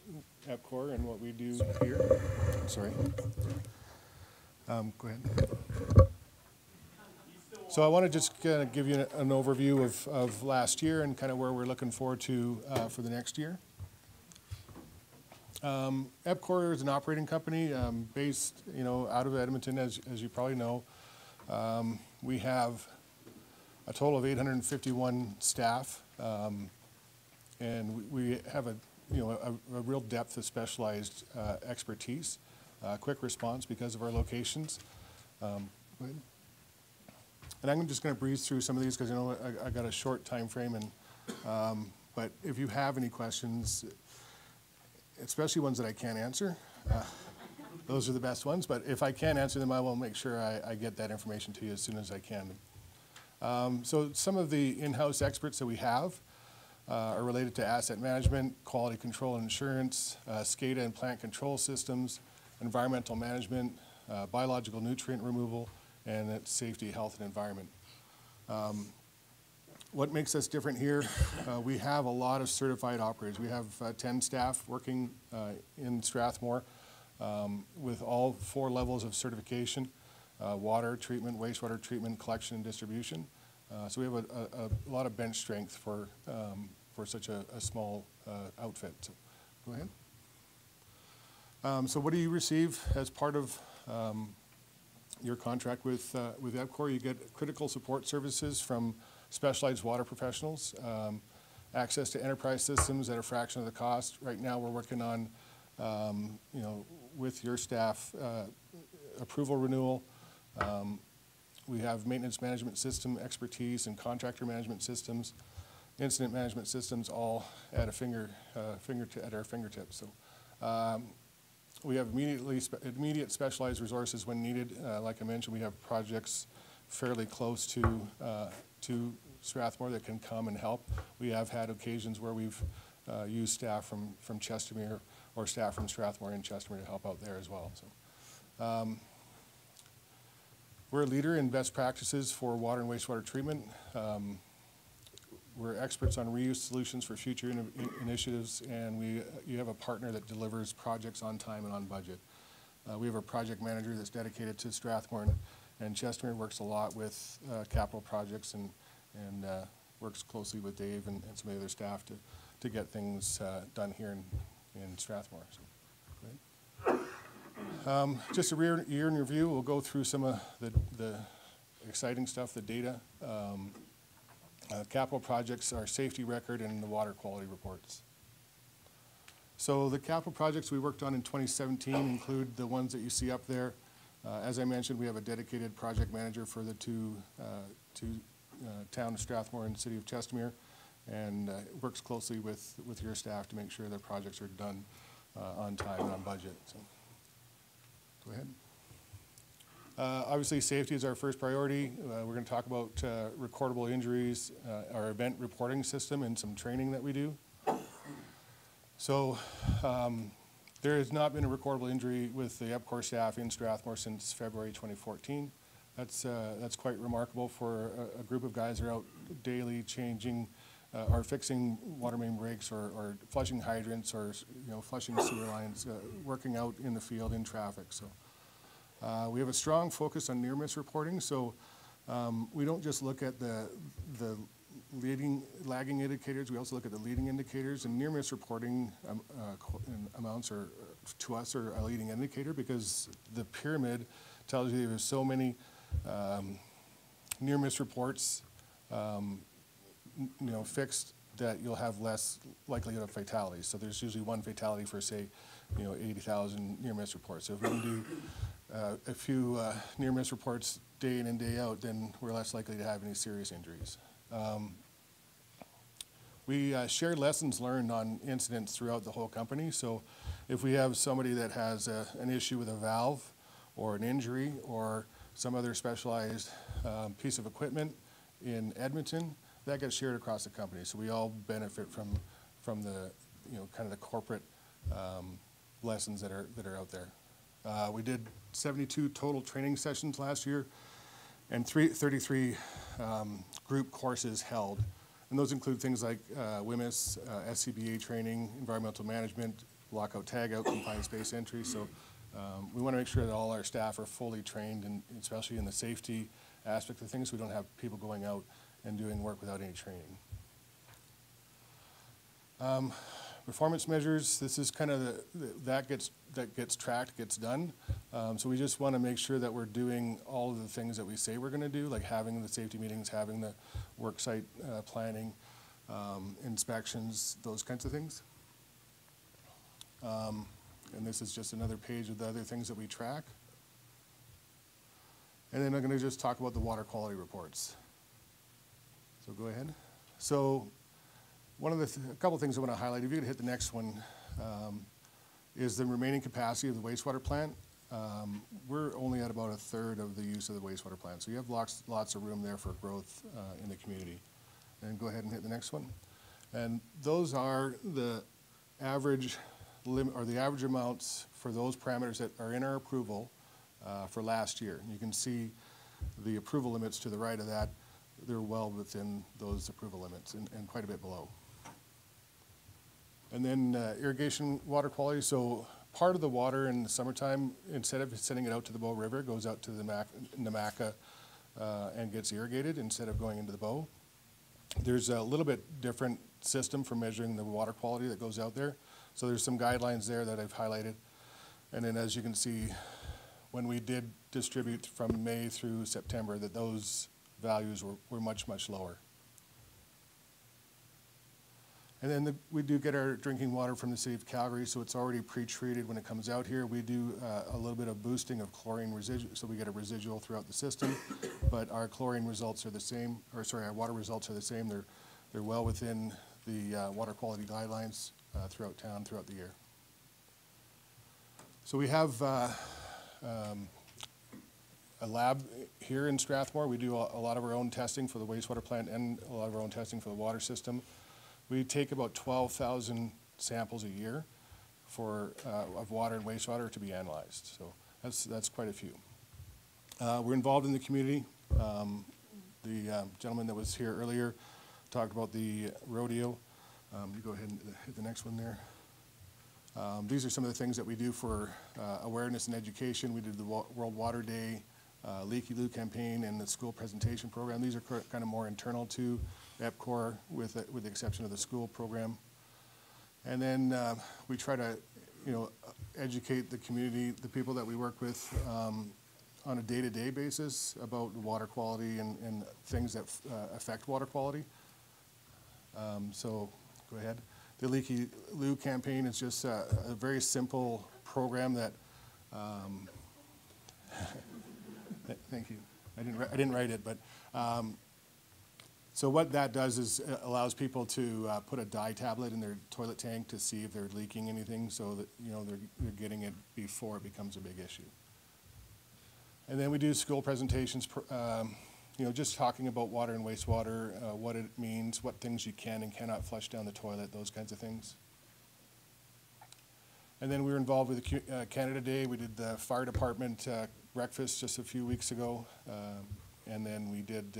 EPCOR and what we do here. Sorry. Go ahead. So I want to just kind of give you an overview of last year and kind of where we're looking forward to for the next year. EPCOR is an operating company based, out of Edmonton, as you probably know. We have a total of 851 staff, and we have a real depth of specialized expertise, quick response because of our locations. And I'm just going to breeze through some of these because I got a short time frame, and but if you have any questions, especially ones that I can't answer, those are the best ones. But if I can't answer them, I will make sure I get that information to you as soon as I can. So some of the in-house experts that we have are related to asset management, quality control and insurance, SCADA and plant control systems, environmental management, biological nutrient removal, and it's safety, health, and environment. What makes us different here, we have a lot of certified operators. We have 10 staff working in Strathmore with all 4 levels of certification, water treatment, wastewater treatment, collection, and distribution. So we have a lot of bench strength for such a small outfit. So go ahead. So what do you receive as part of your contract with EPCOR? You get critical support services from specialized water professionals, access to enterprise systems at a fraction of the cost. Right now we're working on, with your staff, approval renewal. We have maintenance management system expertise and contractor management systems, incident management systems, all at at our fingertips. So we have immediate specialized resources when needed. Like I mentioned, we have projects fairly close to Strathmore that can come and help. We have had occasions where we've used staff from Chestermere or staff from Strathmore and Chestermere to help out there as well. So we're a leader in best practices for water and wastewater treatment. We're experts on reuse solutions for future initiatives, and you have a partner that delivers projects on time and on budget. We have a project manager that's dedicated to Strathmore, and Chestermere works a lot with capital projects and works closely with Dave and some of the other staff to get things done here in Strathmore. So, just a year in review, we'll go through some of the exciting stuff, the data. Capital projects, our safety record, and the water quality reports. So the capital projects we worked on in 2017 include the ones that you see up there. As I mentioned, we have a dedicated project manager for the two town of Strathmore and city of Chestermere, and works closely with your staff to make sure their projects are done on time and on budget. So, go ahead. Obviously, safety is our first priority. We're going to talk about recordable injuries, our event reporting system, and some training that we do. So there has not been a recordable injury with the EPCOR staff in Strathmore since February 2014. That's quite remarkable for a group of guys that are out daily changing or fixing water main breaks or flushing hydrants or flushing sewer lines, working out in the field in traffic. So. We have a strong focus on near-miss reporting, so we don't just look at the lagging indicators, we also look at the leading indicators, and near-miss reporting amounts to us are a leading indicator because the pyramid tells you there's so many near-miss reports fixed that you'll have less likelihood of fatalities. So there's usually one fatality for, say, 80,000 near-miss reports. So if we can do a few near-miss reports day in and day out, then we're less likely to have any serious injuries. We share lessons learned on incidents throughout the whole company. So if we have somebody that has an issue with a valve or an injury or some other specialized piece of equipment in Edmonton, that gets shared across the company. So we all benefit from the, kind of the corporate lessons that are out there. We did 72 total training sessions last year and 33 group courses held. And those include things like WMIS, SCBA training, environmental management, lockout, tagout, confined space entry. So we want to make sure that all our staff are fully trained, and especially in the safety aspect of things. We don't have people going out and doing work without any training. Performance measures, this is kind of that gets tracked, gets done. So we just want to make sure that we're doing all of the things that we say we're going to do, like having the safety meetings, having the work site planning, inspections, those kinds of things. And this is just another page of the other things that we track. And then I'm going to just talk about the water quality reports. So go ahead. So a couple things I want to highlight, if you could hit the next one, is the remaining capacity of the wastewater plant. We're only at about 1/3 of the use of the wastewater plant. So you have lots of room there for growth in the community. And go ahead and hit the next one. And those are the average the average amounts for those parameters that are in our approval for last year. You can see the approval limits to the right of that. They're well within those approval limits and quite a bit below. And then irrigation water quality. So part of the water in the summertime, instead of sending it out to the Bow River, goes out to the Namaca and gets irrigated instead of going into the Bow. There's a little bit different system for measuring the water quality that goes out there. So there's some guidelines there that I've highlighted. And then as you can see, when we did distribute from May through September, that those values were much, much lower. And then we do get our drinking water from the city of Calgary, so it's already pre-treated when it comes out here. We do a little bit of boosting of chlorine residual, so we get a residual throughout the system, but our chlorine results are the same, or sorry, our water results are the same. They're well within the water quality guidelines throughout town, throughout the year. So we have a lab here in Strathmore. We do a lot of our own testing for the wastewater plant and a lot of our own testing for the water system. We take about 12,000 samples a year of water and wastewater to be analyzed. So that's quite a few. We're involved in the community. The gentleman that was here earlier talked about the rodeo. You go ahead and hit the next one there. These are some of the things that we do for awareness and education. We did the World Water Day, Leaky Loo campaign, and the school presentation program. These are kind of more internal to EPCOR, with the exception of the school program. And then we try to, educate the community, the people that we work with, on a day-to-day basis about water quality and things that affect water quality. So go ahead. The Leaky Loo campaign is just a very simple program that. Thank you. I didn't write it, but so what that does is it allows people to put a dye tablet in their toilet tank to see if they're leaking anything, so that they're getting it before it becomes a big issue. And then we do school presentations, just talking about water and wastewater, what it means, what things you can and cannot flush down the toilet, those kinds of things. And then we were involved with the Canada Day. We did the fire department breakfast just a few weeks ago, and then we did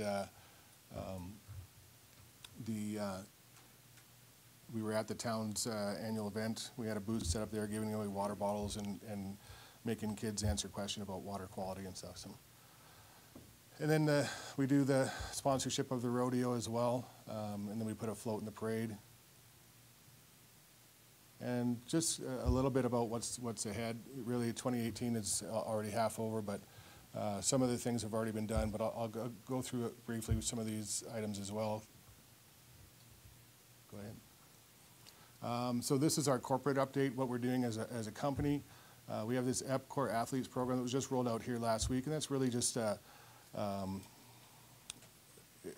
we were at the town's annual event. We had a booth set up there giving away water bottles and making kids answer questions about water quality and stuff. So. And then we do the sponsorship of the rodeo as well, and then we put a float in the parade. And just a little bit about what's ahead. Really, 2018 is already half over, but some of the things have already been done. But I'll go through it briefly with some of these items as well. Go ahead. So this is our corporate update, what we're doing as a company. We have this EPCOR Athletes program that was just rolled out here last week, and that's really just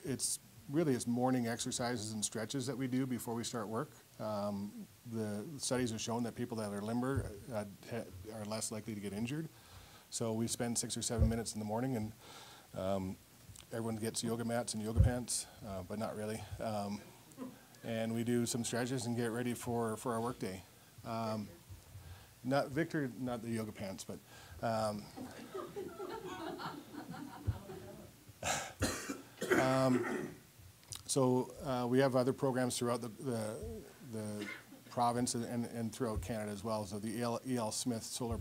It's morning exercises and stretches that we do before we start work. The studies have shown that people that are limber are less likely to get injured. So we spend 6 or 7 minutes in the morning, and everyone gets yoga mats and yoga pants, but not really. And we do some stretches and get ready for our work day. Not Victor, not the yoga pants, but so we have other programs throughout the province and throughout Canada as well. So the E.L. Smith solar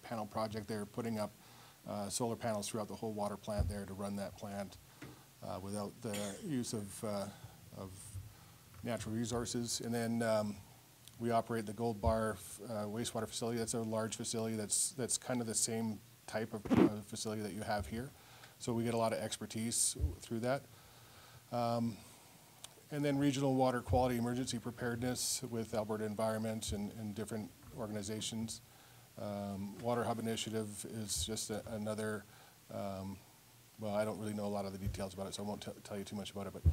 panel project, they're putting up solar panels throughout the whole water plant there to run that plant without the use of natural resources. And then we operate the Gold Bar wastewater facility. That's a large facility that's kind of the same type of facility that you have here. So we get a lot of expertise through that. And then regional water quality emergency preparedness with Alberta Environment and different organizations. Water Hub Initiative is just another, well, I don't really know a lot of the details about it, so I won't tell you too much about it. But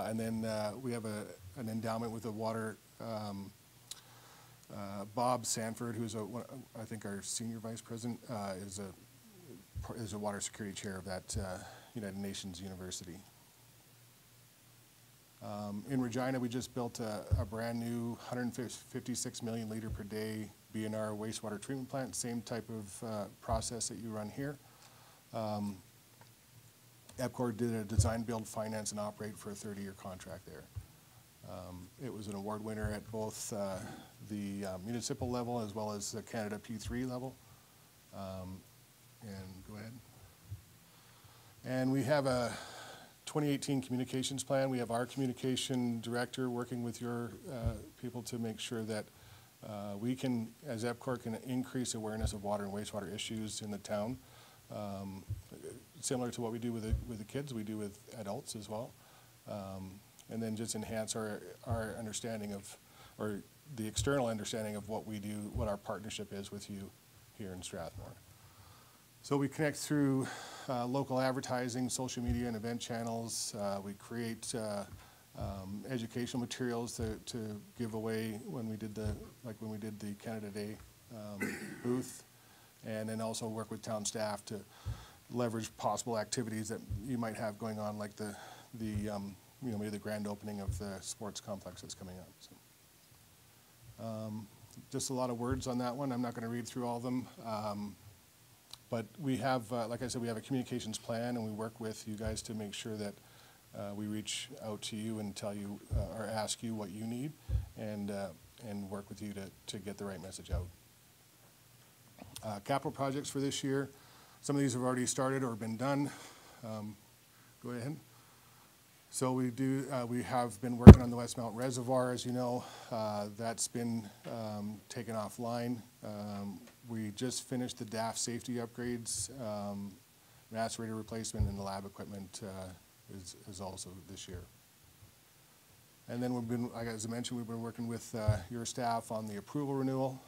and then we have an endowment with the water. Bob Sanford, who's I think our senior vice president, is a water security chair of that United Nations University. In Regina, we just built a brand new 156 million liter per day BNR wastewater treatment plant, same type of process that you run here. EPCOR did a design, build, finance, and operate for a 30-year contract there. It was an award winner at both the municipal level as well as the Canada P3 level. And go ahead. And we have a 2018 communications plan. We have our communication director working with your people to make sure that we can, as EPCOR, can increase awareness of water and wastewater issues in the town. Similar to what we do with the kids, we do with adults as well. And then just enhance our understanding of, or the external understanding of what we do, what our partnership is with you here in Strathmore. So we connect through local advertising, social media, and event channels. We create educational materials to give away when we did the Canada Day booth, and then also work with town staff to leverage possible activities that you might have going on, like maybe the grand opening of the sports complex that's coming up. So, just a lot of words on that one. I'm not going to read through all of them. But we have, like I said, we have a communications plan, and we work with you guys to make sure that we reach out to you and tell you or ask you what you need, and work with you to get the right message out. Capital projects for this year. Some of these have already started or been done. Go ahead. So we have been working on the Westmount Reservoir, as you know. That's been taken offline. We just finished the DAF safety upgrades, macerator replacement, and the lab equipment is also this year. And then we've been, as I mentioned, we've been working with your staff on the approval renewal.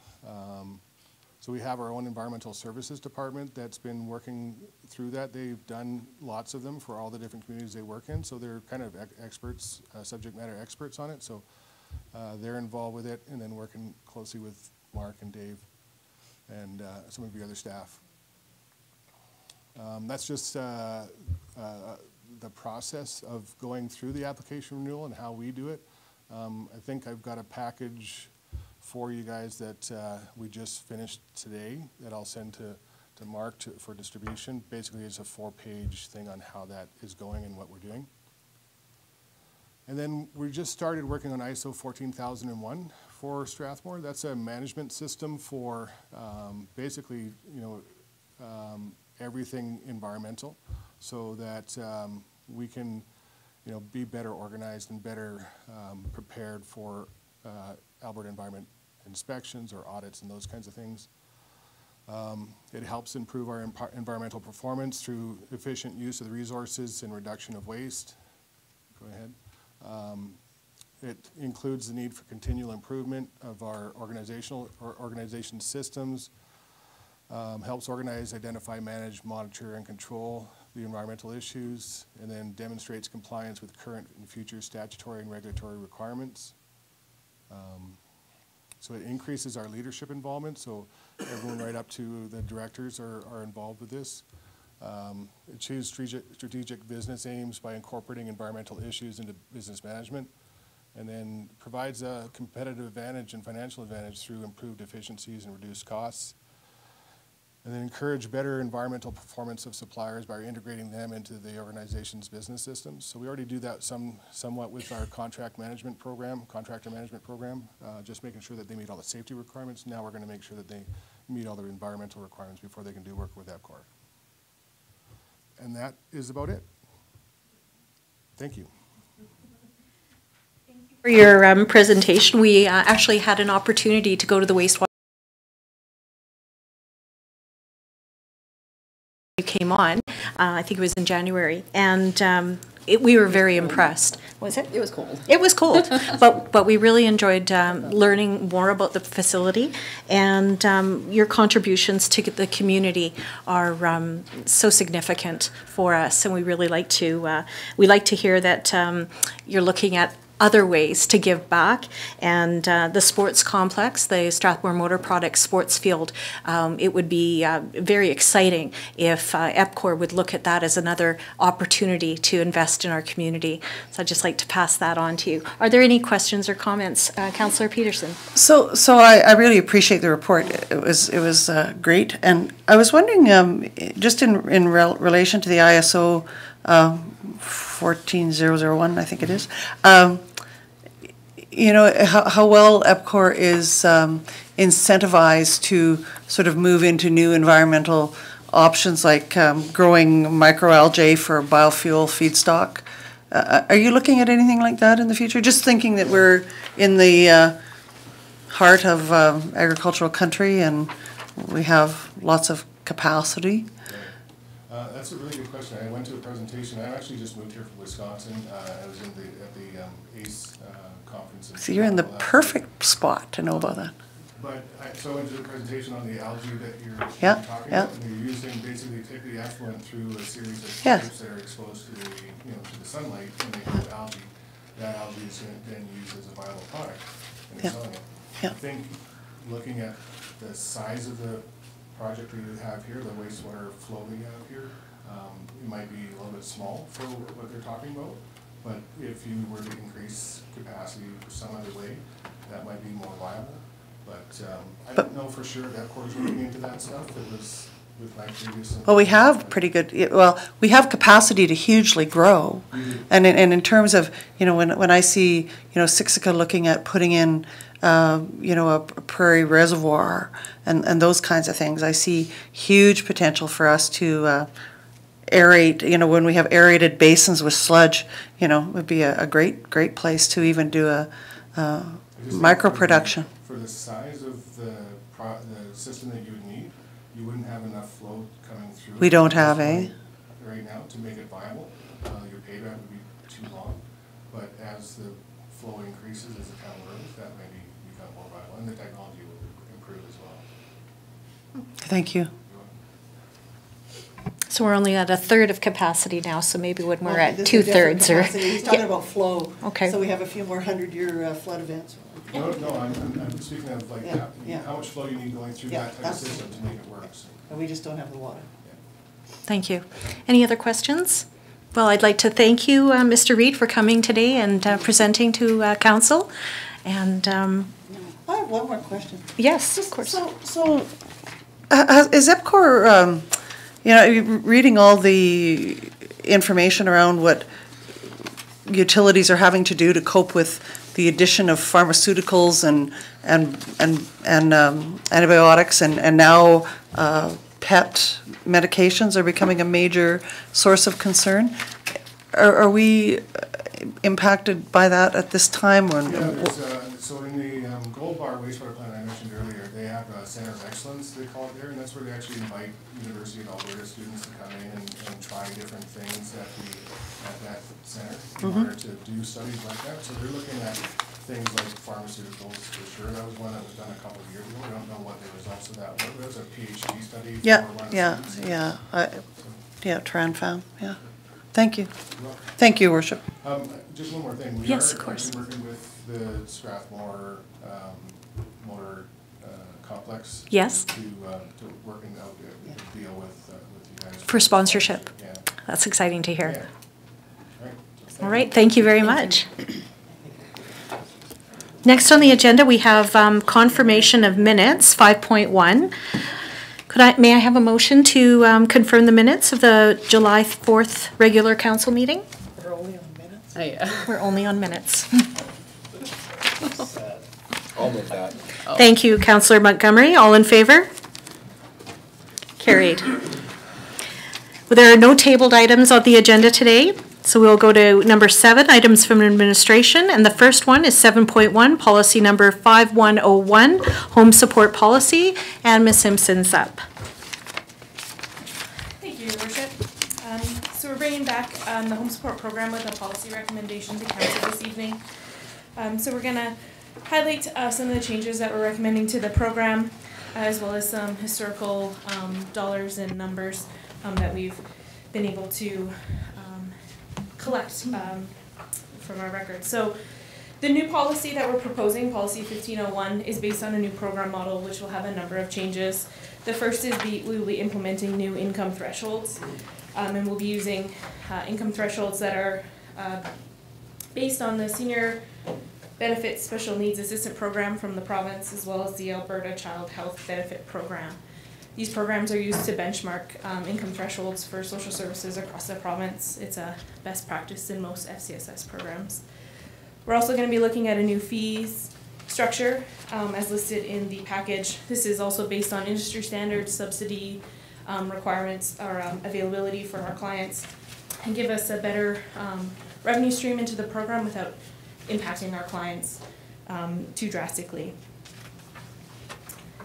So we have our own environmental services department that's been working through that. They've done lots of them for all the different communities they work in, so they're kind of experts, subject matter experts on it. So they're involved with it, and then working closely with Mark and Dave and some of your other staff. That's just the process of going through the application renewal and how we do it. I think I've got a package for you guys that we just finished today that I'll send to Mark for distribution. Basically, it's a 4-page thing on how that is going and what we're doing. And then we just started working on ISO 14001 for Strathmore. That's a management system for basically, everything environmental, so that we can, be better organized and better prepared for Alberta Environment inspections or audits and those kinds of things. It helps improve our environmental performance through efficient use of the resources and reduction of waste. Go ahead. It includes the need for continual improvement of our organization systems, helps organize, identify, manage, monitor, and control the environmental issues, and then demonstrates compliance with current and future statutory and regulatory requirements. So it increases our leadership involvement, so everyone right up to the directors are involved with this. It achieves strategic business aims by incorporating environmental issues into business management, and then provides a competitive advantage and financial advantage through improved efficiencies and reduced costs. And then encourage better environmental performance of suppliers by integrating them into the organization's business systems. So we already do that somewhat with our contractor management program, just making sure that they meet all the safety requirements. Now we're going to make sure that they meet all their environmental requirements before they can do work with EPCOR. And that is about it. Thank you.
For your presentation, we actually had an opportunity to go to the wastewater. You came on, I think it was in January, and we were very impressed. Was it?
It was cold.
It was cold, but we really enjoyed learning more about the facility, and your contributions to the community are so significant for us, and we really like to hear that you're looking at other ways to give back, and the sports complex, the Strathmore Motor Products sports field, it would be very exciting if EPCOR would look at that as another opportunity to invest in our community. So I'd just like to pass that on to you. Are there any questions or comments? Councillor Peterson.
So I really appreciate the report. It was great, and I was wondering, just in relation to the ISO 14001, I think it is. You know, how well EPCOR is incentivized to sort of move into new environmental options like growing microalgae for biofuel feedstock. Are you looking at anything like that in the future? Just thinking that we're in the heart of agricultural country and we have lots of capacity.
That's a really good question. I went to a presentation. I actually just moved here from Wisconsin. I was at the ACE conference.
So you're in the perfect spot to know about that.
But so I went to a presentation on the algae that you're talking about, and they're using basically take the effluent through a series of pipes that are exposed to the to the sunlight, and they grow algae. That algae is then used as a viable product, and they're selling it. I think looking at the size of the project we have here, the wastewater flow we have here, it might be a little bit small for what they're talking about, but if you were to increase capacity some other way, that might be more viable. But I don't know for sure if EPCOR is looking into that stuff. It was with my previous...
Well, we have pretty good, we have capacity to hugely grow. And in terms of, when I see, Sixica looking at putting in, a prairie reservoir and those kinds of things, I see huge potential for us to aerate, when we have aerated basins with sludge, would be a great place to even do a micro production.
For the size of the system that you would need, you wouldn't have enough flow coming through.
We don't have,
right now to make it viable. Your payback would be too long, but as the flow increases, as the town grows, that may become more viable, and the technology will improve as well.
Thank you.
So we're only at a third of capacity now, so maybe when we're at 2/3 or...
He's talking about flow.
Okay.
So we have a few more 100-year flood events.
No, I'm speaking of like how much flow you need going through that type of system to make it work. So.
And we just don't have the water.
Thank you. Any other questions? Well, I'd like to thank you, Mr. Reid, for coming today and presenting to Council. And
I have one more question.
Yes, of course.
So is EPCOR, reading all the information around what utilities are having to do to cope with the addition of pharmaceuticals and antibiotics and now PET medications are becoming a major source of concern. Are we impacted by that at this time? Or
so in the Gold Bar wastewater plant I mentioned earlier, they have a Center of Excellence, they call it there, and that's where they actually invite University of Alberta students to come in and try different things at that center in order to do studies like that. So they're looking at things like pharmaceuticals for sure. That was one that was done a couple of years ago. I don't know what the results of that were. It was a PhD study for one of the students.
Yeah, Transfam, yeah. Thank you. Thank you, Worship.
Just one more thing. We
Yes,
are
of course.
actually working with the Strathmore motor complex.
Yes.
To working out a deal with you guys.
For sponsorship.
Yeah.
That's exciting to hear.
Yeah.
All right, thank you very much. Next on the agenda, we have confirmation of minutes, 5.1. May I have a motion to confirm the minutes of the July 4th regular council meeting?
We're only on minutes?
We're only on minutes.
I'll move that.
Thank you, Councillor Montgomery. All in favor? Carried. Well, there are no tabled items on the agenda today, so we'll go to number 7, items from administration, and the first one is 7.1, policy number 5101, home support policy, and Ms. Simpson's up.
Thank you, Your Worship. So we're bringing back the home support program with a policy recommendation to council this evening. So we're going to highlight some of the changes that we're recommending to the program, as well as some historical dollars and numbers that we've been able to collect from our records. So the new policy that we're proposing, policy 1501, is based on a new program model which will have a number of changes. The first is we will be implementing new income thresholds, and we'll be using income thresholds that are based on the Senior Benefits Special Needs Assistant Program from the province, as well as the Alberta Child Health Benefit Program. These programs are used to benchmark income thresholds for social services across the province. It's a best practice in most FCSS programs. We're also going to be looking at a new fees structure as listed in the package. This is also based on industry standards, subsidy requirements, or availability for our clients, and give us a better revenue stream into the program without impacting our clients too drastically.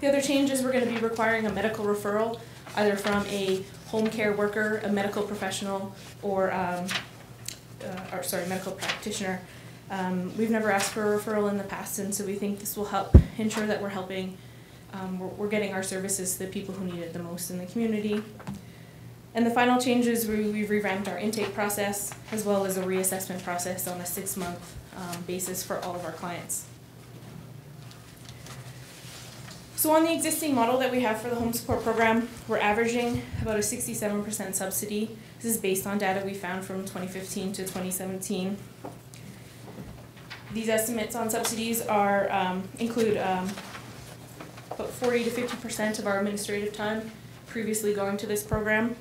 The other change is we're going to be requiring a medical referral, either from a home care worker, a medical professional, or medical practitioner. We've never asked for a referral in the past, and so we think this will help ensure that we're helping, we're getting our services to the people who need it the most in the community. And the final change is we've revamped our intake process, as well as a reassessment process on a 6-month basis for all of our clients. So on the existing model that we have for the home support program, we're averaging about a 67% subsidy. This is based on data we found from 2015 to 2017. These estimates on subsidies are include about 40 to 50% of our administrative time previously going to this program.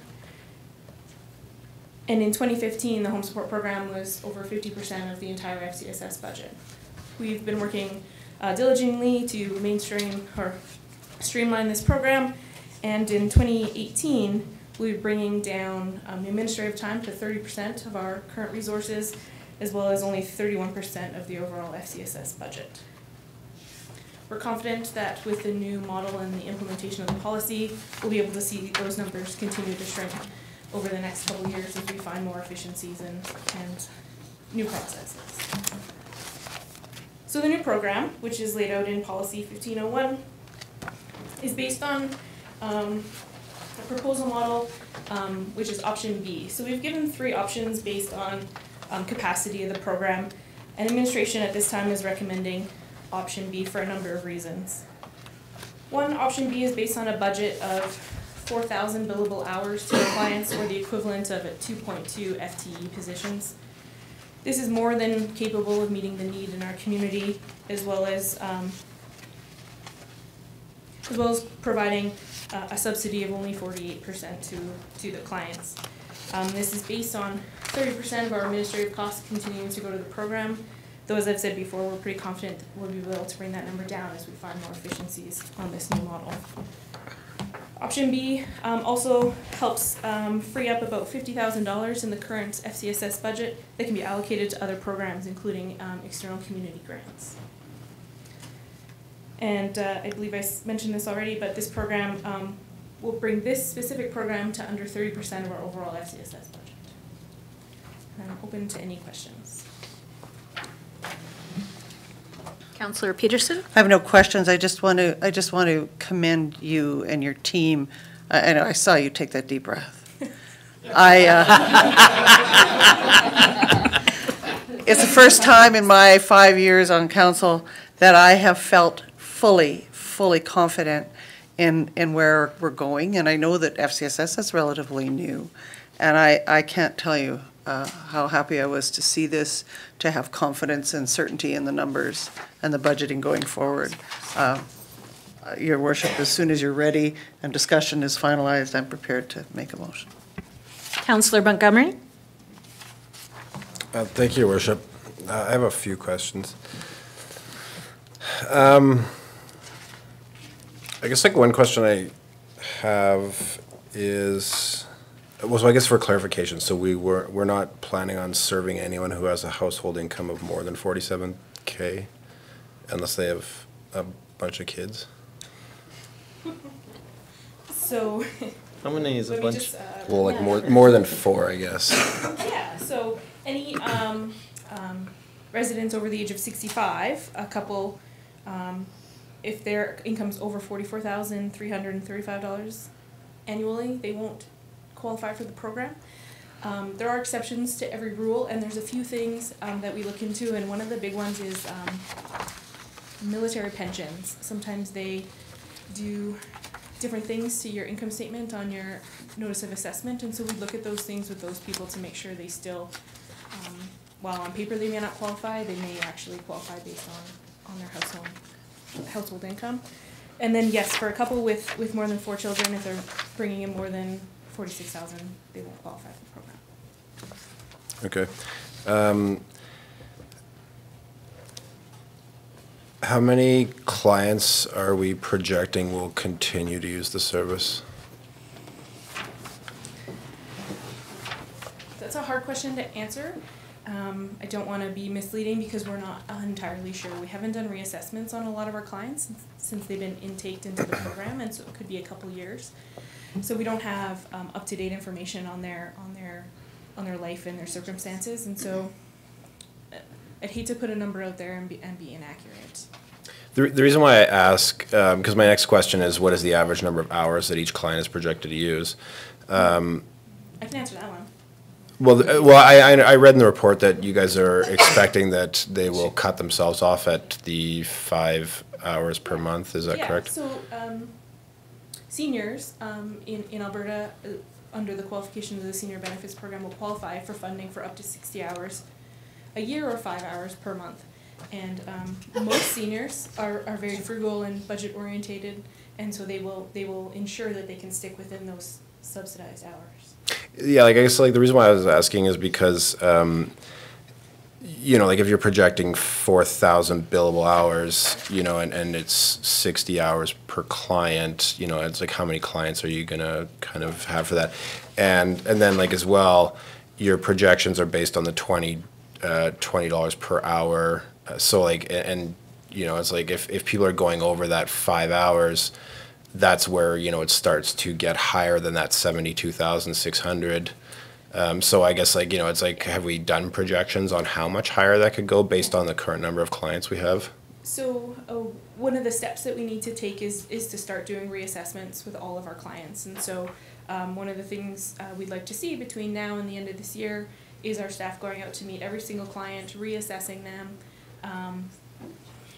And in 2015, the home support program was over 50% of the entire FCSS budget. We've been working diligently to mainstream or streamline this program, and in 2018, we're bringing down administrative time to 30% of our current resources, as well as only 31% of the overall FCSS budget. We're confident that with the new model and the implementation of the policy, we'll be able to see those numbers continue to shrink over the next couple of years as we find more efficiencies and new processes. So the new program, which is laid out in policy 1501, is based on a proposal model, which is option B. So we've given 3 options based on capacity of the program, and administration at this time is recommending option B for a number of reasons. One, option B is based on a budget of 4,000 billable hours to our clients, or the equivalent of 2.2 FTE positions. This is more than capable of meeting the need in our community, as well as providing a subsidy of only 48% to the clients. This is based on 30% of our administrative costs continuing to go to the program. Though, as I've said before, we're pretty confident we'll be able to bring that number down as we find more efficiencies on this new model. Option B also helps free up about $50,000 in the current FCSS budget that can be allocated to other programs, including external community grants. And I believe I mentioned this already, but this program will bring this specific program to under 30% of our overall FCSS budget. And I'm open to any questions.
Councillor Peterson?
I have no questions. I just want to commend you and your team. I know I saw you take that deep breath. It's the first time in my 5 years on council that I have felt fully confident in where we're going. And I know that FCSS is relatively new. And I can't tell you how happy I was to see this, to have confidence and certainty in the numbers and the budgeting going forward. Your worship, as soon as you're ready and discussion is finalized, I'm prepared to make a motion.
Councillor Montgomery.
Thank you, Worship. I have a few questions. I guess like one question I have is, well, so I guess for clarification, so we're not planning on serving anyone who has a household income of more than 47K unless they have a bunch of kids?
So.
How many is a bunch?
Just,
well, like more than 4, I guess.
Yeah, so any residents over the age of 65, a couple, if their income's over $44,335 annually, they won't qualify for the program. There are exceptions to every rule, and there's a few things that we look into, and one of the big ones is military pensions. Sometimes they do different things to your income statement on your notice of assessment, and so we look at those things with those people to make sure they still, while on paper they may not qualify, they may actually qualify based on their household income. And then yes, for a couple with more than 4 children, if they're bringing in more than 46,000, they won't qualify for the program.
Okay. How many clients are we projecting will continue to use the service?
That's a hard question to answer. I don't want to be misleading because we're not entirely sure. We haven't done reassessments on a lot of our clients since they've been intaked into the program, and so it could be a couple years. So we don't have up-to-date information on their life and their circumstances, and so I'd hate to put a number out there and be inaccurate.
The reason why I ask, because my next question is, what is the average number of hours that each client is projected to use?
I can answer that one.
Well, I read in the report that you guys are expecting that they will cut themselves off at the 5 hours per month. Is that correct?
So seniors in Alberta, under the qualifications of the Senior Benefits Program, will qualify for funding for up to 60 hours a year or 5 hours per month. And most seniors are very frugal and budget orientated, and so they will ensure that they can stick within those subsidized hours.
Yeah, like I guess like the reason why I was asking is because you know, like if you're projecting 4,000 billable hours, you know, and it's 60 hours per client, you know, it's like how many clients are you gonna kind of have for that? And then like as well, your projections are based on the $20 per hour. So like, and you know, it's like if people are going over that 5 hours, that's where, you know, it starts to get higher than that 72,600. So I guess like, you know, it's like, have we done projections on how much higher that could go based on the current number of clients we have?
So one of the steps that we need to take is to start doing reassessments with all of our clients. And so one of the things we'd like to see between now and the end of this year is our staff going out to meet every single client, reassessing them,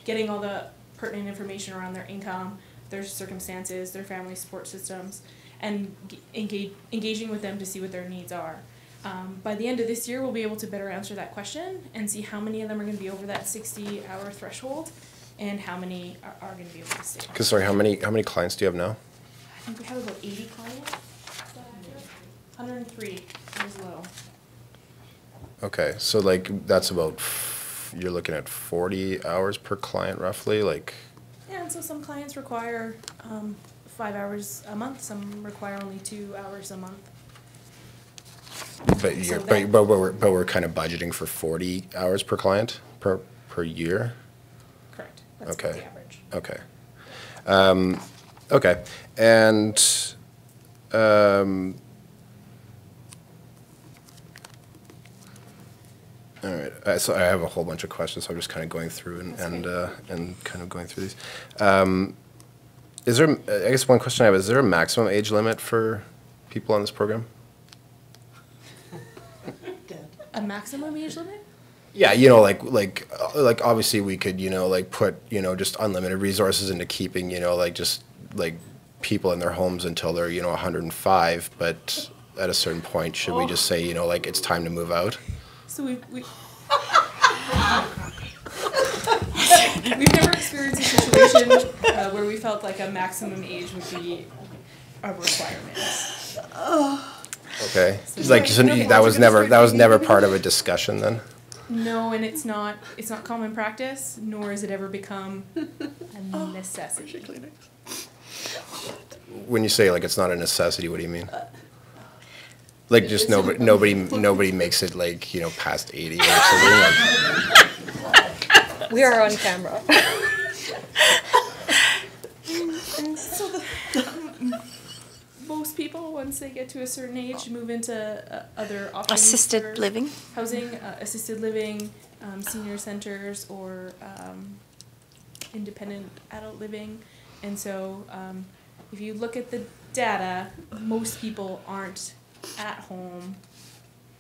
getting all the pertinent information around their income, their circumstances, their family support systems, and engaging with them to see what their needs are. By the end of this year, we'll be able to better answer that question and see how many of them are going to be over that 60-hour threshold and how many are going to be able to stay.
Because sorry, how many clients do you have now?
I think we have about 80 clients. 103 is low.
Okay, so like that's about, you're looking at 40 hours per client roughly, like?
Yeah, and so some clients require 5 hours a month, some require only 2 hours a month.
But we're kind of budgeting for 40 hours per client per year?
Correct. That's
okay.
the average.
Okay. Okay. And all right. So I have a whole bunch of questions, so I'm just kind of going through and kind of going through these. Is there, I guess one question I have, is there a maximum age limit for people on this program?
A maximum age limit?
Yeah, like obviously we could, like put, just unlimited resources into keeping, like just like people in their homes until they're, 105, but at a certain point, should we just say, like it's time to move out?
So we've never experienced a situation where we felt like a maximum age would be a requirement.
Okay, that was never part of a discussion then?
No, and it's not common practice, nor has it ever become a necessity.
When you say like it's not a necessity, what do you mean? Like just nobody makes it like, past 80 or something.
We are on camera.
So most people, once they get to a certain age, move into other options.
Assisted living?
Housing, assisted living, senior centers, or independent adult living. And so if you look at the data, most people aren't at home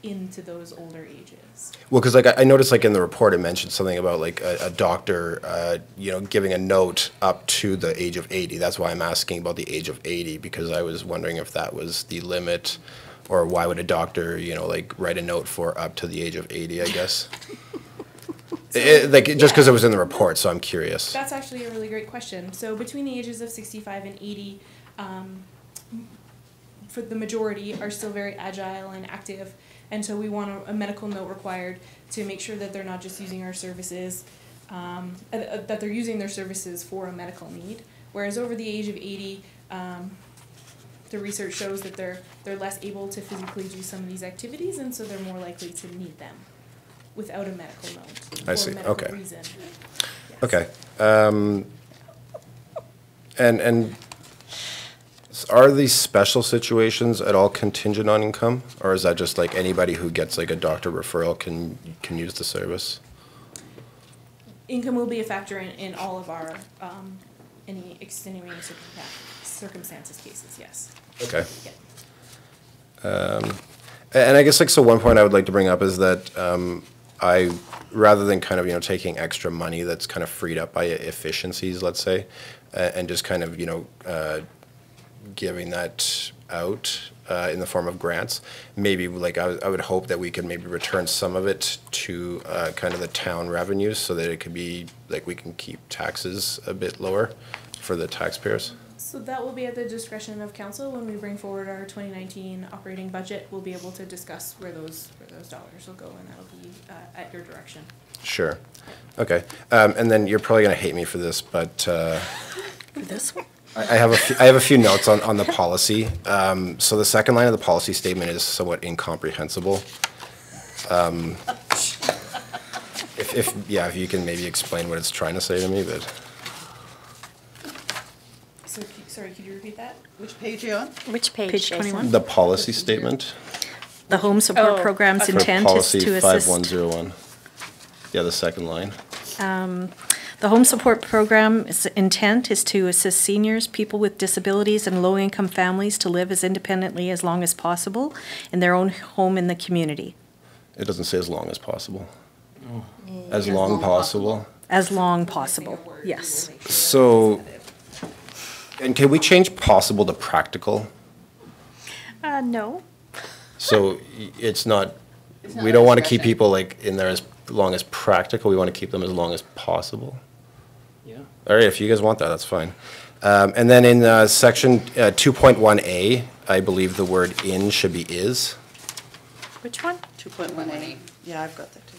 into those older ages.
Well, because like I noticed like in the report it mentioned something about like a doctor, giving a note up to the age of 80. That's why I'm asking about the age of 80, because I was wondering if that was the limit, or why would a doctor, like write a note for up to the age of 80, I guess. Just because it was in the report, so I'm curious.
That's actually a really great question. So between the ages of 65 and 80, for the majority, are still very agile and active. And so we want a medical note required to make sure that they're not just using our services, that they're using their services for a medical need. Whereas over the age of 80, the research shows that they're less able to physically do some of these activities, and so they're more likely to need them without a medical note.
I see.
For a medical
Okay.
reason. Yes.
Okay. And are these special situations at all contingent on income, or is that just like anybody who gets like a doctor referral can use the service?
Income will be a factor in all of our any extenuating circumstances cases. Yes.
Okay.
Yeah.
And I guess like so one point I would like to bring up is that I, rather than kind of taking extra money that's kind of freed up by efficiencies, let's say, and just kind of giving that out in the form of grants, maybe like I would hope that we could maybe return some of it to kind of the town revenues, so that it could be like we can keep taxes a bit lower for the taxpayers.
So that will be at the discretion of council. When we bring forward our 2019 operating budget, we'll be able to discuss where those dollars will go, and that'll be at your direction.
Sure. Okay. And then you're probably going to hate me for this, but
For this one?
I have a few notes on the policy. So the second line of the policy statement is somewhat incomprehensible. If you can maybe explain what it's trying to say to me, but.
So, sorry, could you repeat that?
Which page are you on?
Which page?
Page 21.
The policy statement
The home support
Oh,
program's
okay.
for
intent is
policy
to assist.
5101. Yeah, the second line.
The home support program's intent is to assist seniors, people with disabilities, and low-income families to live as independently as long as possible in their own home in the community.
It doesn't say as long as possible. As long possible.
As long possible, yes.
So, and can we change possible to practical?
No.
So it's not, we don't want to keep people like in there as long as practical, we want to keep them as long as possible.
Yeah.
All right, if you guys want that, that's fine. And then in section 2.1A, I believe the word in should be is.
Which one?
2.18. Yeah, I've got that too.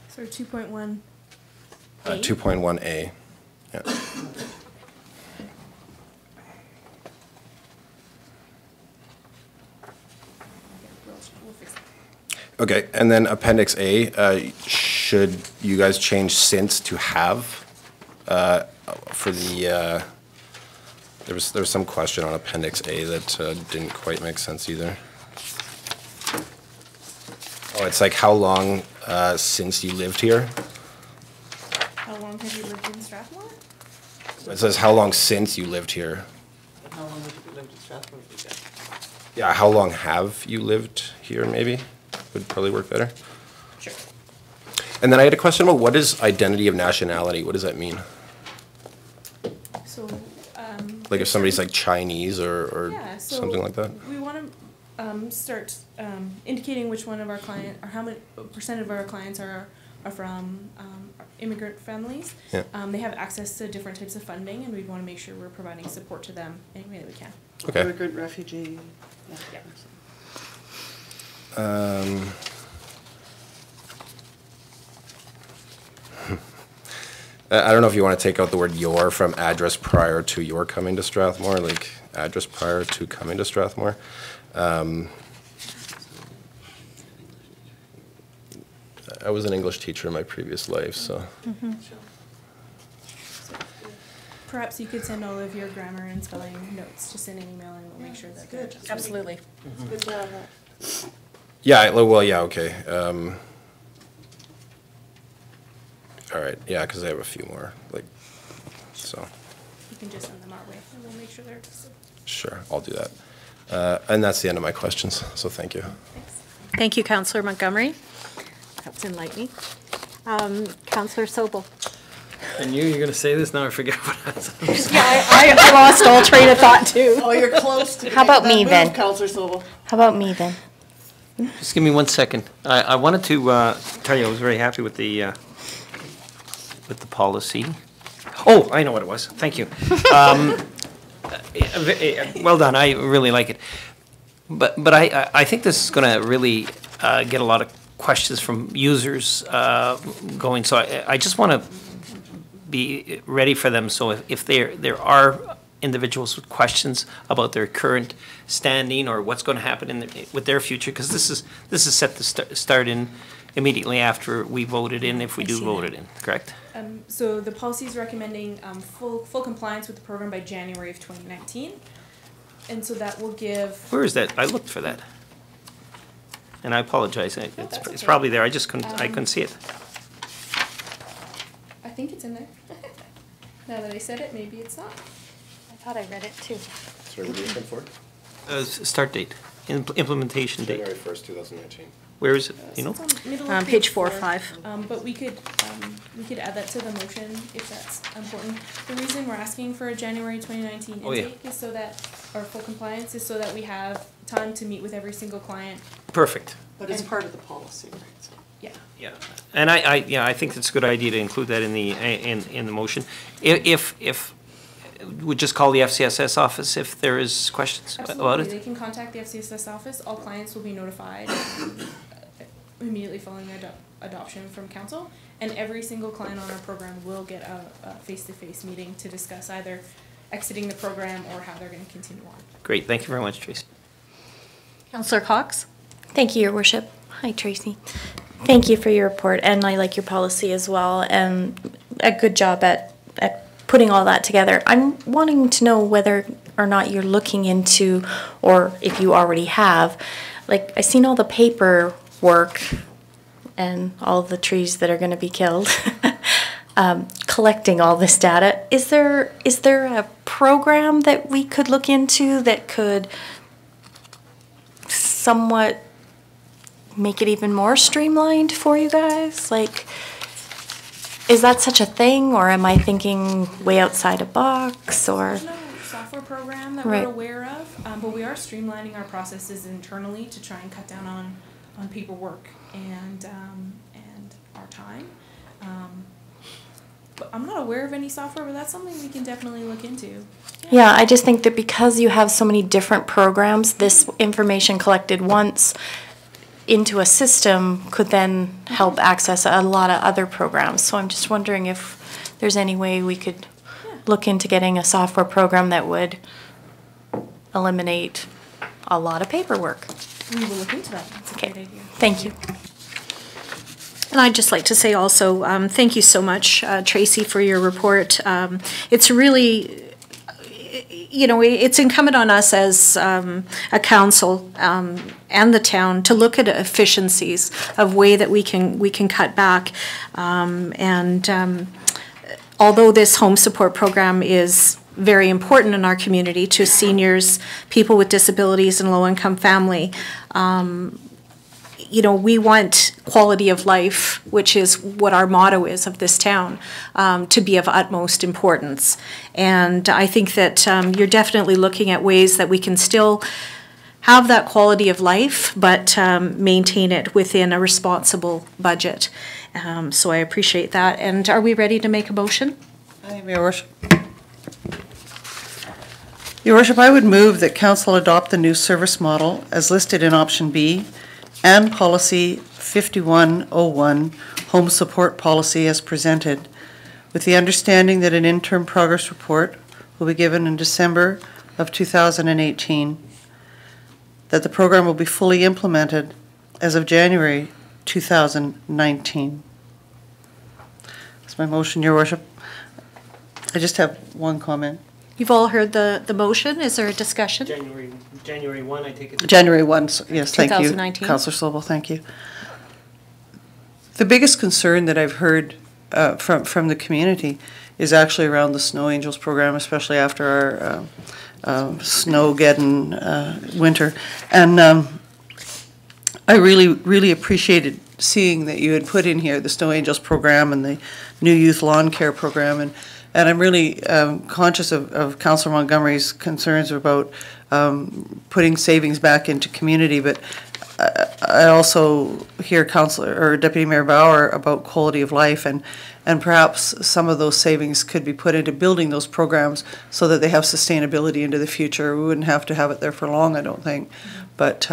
So 2.1.
2.1A. Yeah.
We'll fix it.
Okay, and then Appendix A, should you guys change since to have for the, there was some question on Appendix A that didn't quite make sense either. Oh, it's like how long since you lived here?
How long have you lived in Strathmore?
It says how long since you lived here.
How long have you lived in Strathmore?
Yeah, how long have you lived here, maybe? Would probably work better.
Sure.
And then I had a question about what is identity of nationality? What does that mean?
So,
Like if somebody's like Chinese or
yeah, so
something like that?
we want to start indicating which one of our client, or how many percent of our clients are from immigrant families.
Yeah.
They have access to different types of funding, and we want to make sure we're providing support to them any way that we can.
Okay.
Immigrant, refugee.
Yeah.
I don't know if you want to take out the word your from address prior to your coming to Strathmore, like address prior to coming to Strathmore. I was an English teacher in my previous life, so.
So perhaps you could send all of your grammar and spelling notes just in an email, and we'll make sure that they're just
Absolutely. Good to have that.
Yeah, well, yeah, okay. All right, yeah, because I have a few more, like, so.
You can just send them our way, and we'll make sure they're just.
Sure, I'll do that. And that's the end of my questions, so thank you.
Thank you, Councillor Montgomery. That was enlightening. Councillor Sobel.
I knew you were going to say this, now I forget what I was.
Yeah, I lost all train of thought, too.
Oh, you're close to
How about
making
me,
that move,
then?
Councillor Sobel.
How about me then?
Just give me 1 second. I wanted to tell you I was very happy with the policy. Oh, I know what it was. Thank you. Well done. I really like it. But I think this is going to really get a lot of questions from users going. So I just want to be ready for them. So if there are individuals with questions about their current standing or what's going to happen with their future, because this is set to start in immediately after we voted in, if we do vote it in, correct?
So the policy is recommending full compliance with the program by January of 2019, and so that will give.
Where is that? I looked for that, and I apologize. It's probably there. I just couldn't see it.
I think it's in there. Now that I said it, maybe it's not.
I thought I read it too.
Sorry, what are you looking for?
Start date, implementation date.
January 1st, 2019.
Where is it? You know?
It's on middle of
Page 4 or 5.
But we could add that to the motion if that's important. The reason we're asking for a January 2019 intake is so that, or full compliance, is so that we have time to meet with every single client.
Perfect.
But it's part of the policy, right? So.
Yeah.
Yeah, and I think it's a good idea to include that in the motion. If we just call the FCSS office if there is questions about
Absolutely.
it.
They can contact the FCSS office. All clients will be notified immediately following adoption from council, and every single client on our program will get a face-to-face meeting to discuss either exiting the program or how they're going to continue on.
Great, thank you very much, Tracy.
Councillor Cox.
Thank you, Your Worship. Hi, Tracy. Thank you for your report, and I like your policy as well, and a good job at putting all that together. I'm wanting to know whether or not you're looking into, or if you already have, like, I've seen all the paperwork and all of the trees that are going to be killed, collecting all this data. Is there a program that we could look into that could somewhat make it even more streamlined for you guys? Like, is that such a thing, or am I thinking way outside a box, or?
There's no software program that
Right.
we're aware of, but we are streamlining our processes internally to try and cut down on paperwork and our time. But I'm not aware of any software, but that's something we can definitely look into.
Yeah, I just think that because you have so many different programs, this information collected once into a system could then help access a lot of other programs. So I'm just wondering if there's any way we could look into getting a software program that would eliminate a lot of paperwork.
We will look into that. That's a
Okay,
great idea.
thank you.
And I'd just like to say also, thank you so much, Tracy, for your report. It's really, it's incumbent on us as a council and the town to look at efficiencies of way that we can cut back. although this home support program is very important in our community to seniors, people with disabilities, and low-income family, you know, we want quality of life, which is what our motto is of this town, to be of utmost importance. And I think that you're definitely looking at ways that we can still have that quality of life, but maintain it within a responsible budget. So I appreciate that. And are we ready to make a motion?
Your Worship. Your Worship, I would move that Council adopt the new service model as listed in option B and policy 5101, home support policy as presented, with the understanding that an interim progress report will be given in December of 2018, that the program will be fully implemented as of January 2019. That's my motion, Your Worship. I just have one comment.
You've all heard the motion. Is there a discussion?
January 1, I take it?
January 1, yes, thank you.
2019.
Councillor Sobel, thank you. The biggest concern that I've heard from the community is actually around the Snow Angels program, especially after our snow-geddon winter. And I really appreciated seeing that you had put in here the Snow Angels program and the new youth lawn care program. And I'm really conscious of Councillor Montgomery's concerns about putting savings back into community, but I also hear Deputy Mayor Bauer about quality of life, and perhaps some of those savings could be put into building those programs so that they have sustainability into the future. We wouldn't have to have it there for long, I don't think, but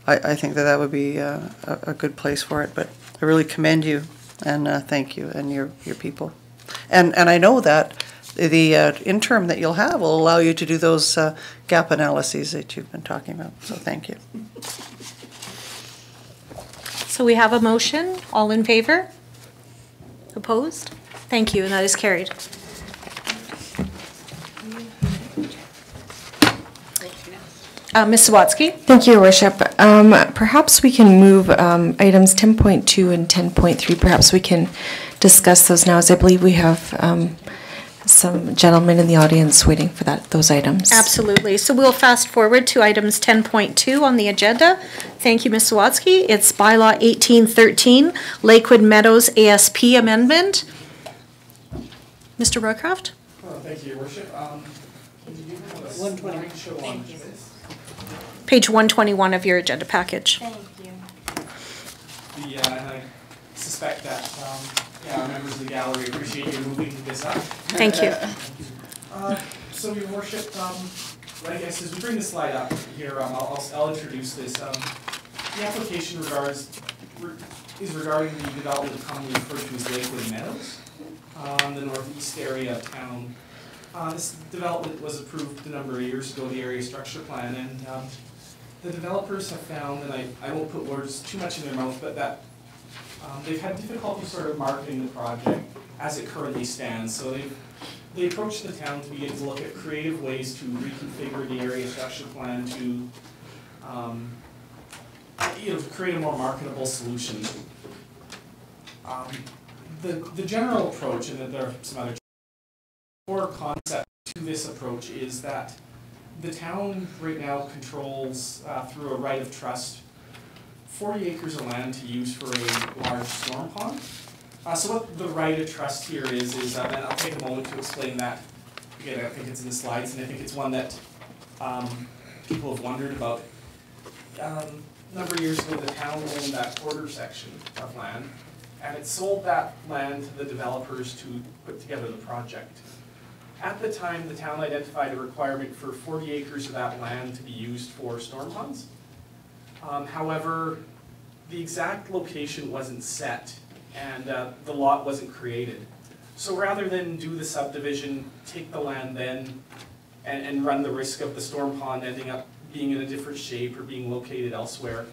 I think that would be a good place for it. But I really commend you and thank you and your people. And I know that the interim that you'll have will allow you to do those gap analyses that you've been talking about. So thank you.
So we have a motion. All in favor? Opposed? Thank you, and that is carried. Ms. Sawatsky?
Thank you, Your Worship. Perhaps we can move items 10.2 and 10.3. Perhaps we can discuss those now, as I believe we have some gentlemen in the audience waiting for those items.
Absolutely. So we'll fast forward to items 10.2 on the agenda. Thank you, Ms. Sawatsky. It's bylaw 1813, Lakewood Meadows ASP amendment. Mr. Roycroft?
Thank you, Your Worship.
120. Page 121 of your agenda package.
Thank you. And I suspect that members of the gallery appreciate you moving this up.
Thank you.
So, Your Worship, I guess as we bring the slide up here, I'll introduce this. The application is regarding the development commonly referred to as Lakewood Meadows, the northeast area of town. This development was approved a number of years ago, the area structure plan, and the developers have found, and I won't put words too much in their mouth, but that they've had difficulty sort of marketing the project as it currently stands. So they approached the town to begin to look at creative ways to reconfigure the area structure plan to create a more marketable solution. The general approach, and there are some other core concept to this approach, is that the town right now controls, through a right of trust, 40 acres of land to use for a large storm pond. So what the right of trust here is and I'll take a moment to explain that. Again, I think it's in the slides, and I think it's one that people have wondered about. A number of years ago, the town owned that quarter section of land, and it sold that land to the developers to put together the project. At the time, the town identified a requirement for 40 acres of that land to be used for storm ponds. However, the exact location wasn't set, and the lot wasn't created. So rather than do the subdivision, take the land then, and run the risk of the storm pond ending up being in a different shape or being located elsewhere,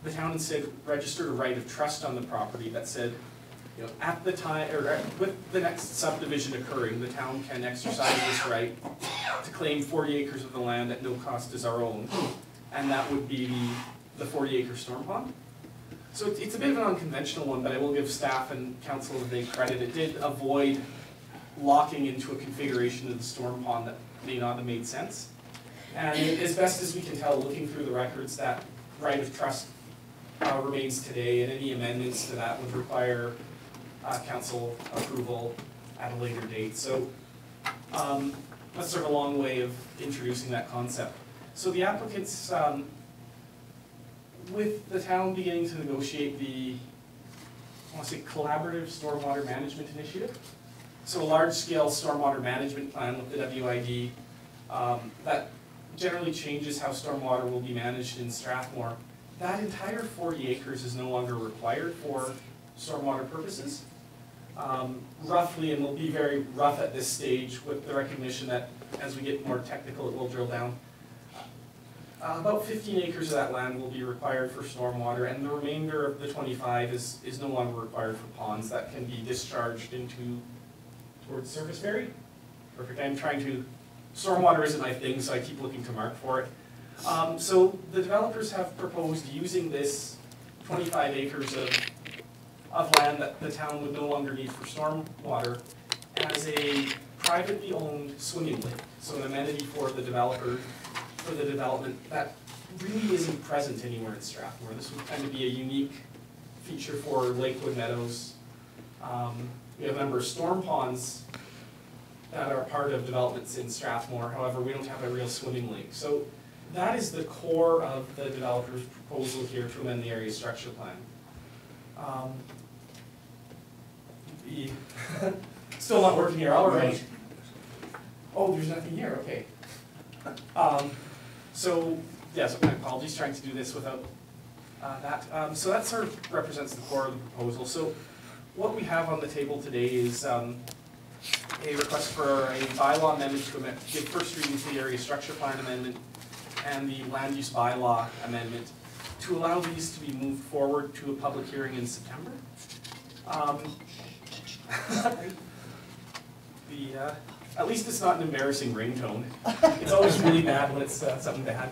the town instead registered a right of trust on the property that said, at the time, or with the next subdivision occurring, the town can exercise this right to claim 40 acres of the land at no cost as our own, and that would be the 40-acre storm pond. So it's a bit of an unconventional one, but I will give staff and council a big credit. It did avoid locking into a configuration of the storm pond that may not have made sense. And as best as we can tell, looking through the records, that right of trust remains today, and any amendments to that would require council approval at a later date. So that's sort of a long way of introducing that concept. So the applicants, with the town beginning to negotiate the, I want to say, collaborative stormwater management initiative. So a large-scale stormwater management plan with the WID that generally changes how stormwater will be managed in Strathmore. That entire 40 acres is no longer required for stormwater purposes. Roughly, and we'll be very rough at this stage with the recognition that as we get more technical it will drill down, about 15 acres of that land will be required for stormwater, and the remainder of the 25 is no longer required for ponds that can be discharged towards surface buried. Perfect. I'm trying to, stormwater isn't my thing, so I keep looking to Mark for it. So the developers have proposed using this 25 acres of land that the town would no longer need for stormwater as a privately owned swimming lake. So an amenity for the developer, for the development that really isn't present anywhere in Strathmore. This would kind of be a unique feature for Lakewood Meadows. We have a number of storm ponds that are part of developments in Strathmore. However, we don't have a real swimming lake. So that is the core of the developer's proposal here to amend the area structure plan. Still not working here, all right. Oh, there's nothing here, okay. So, yeah, so my apologies, trying to do this without that. So that sort of represents the core of the proposal. So what we have on the table today is a request for a bylaw amendment to give first reading to the area structure plan amendment and the land use bylaw amendment to allow these to be moved forward to a public hearing in September. At least it's not an embarrassing ringtone. It's always really bad when it's something bad.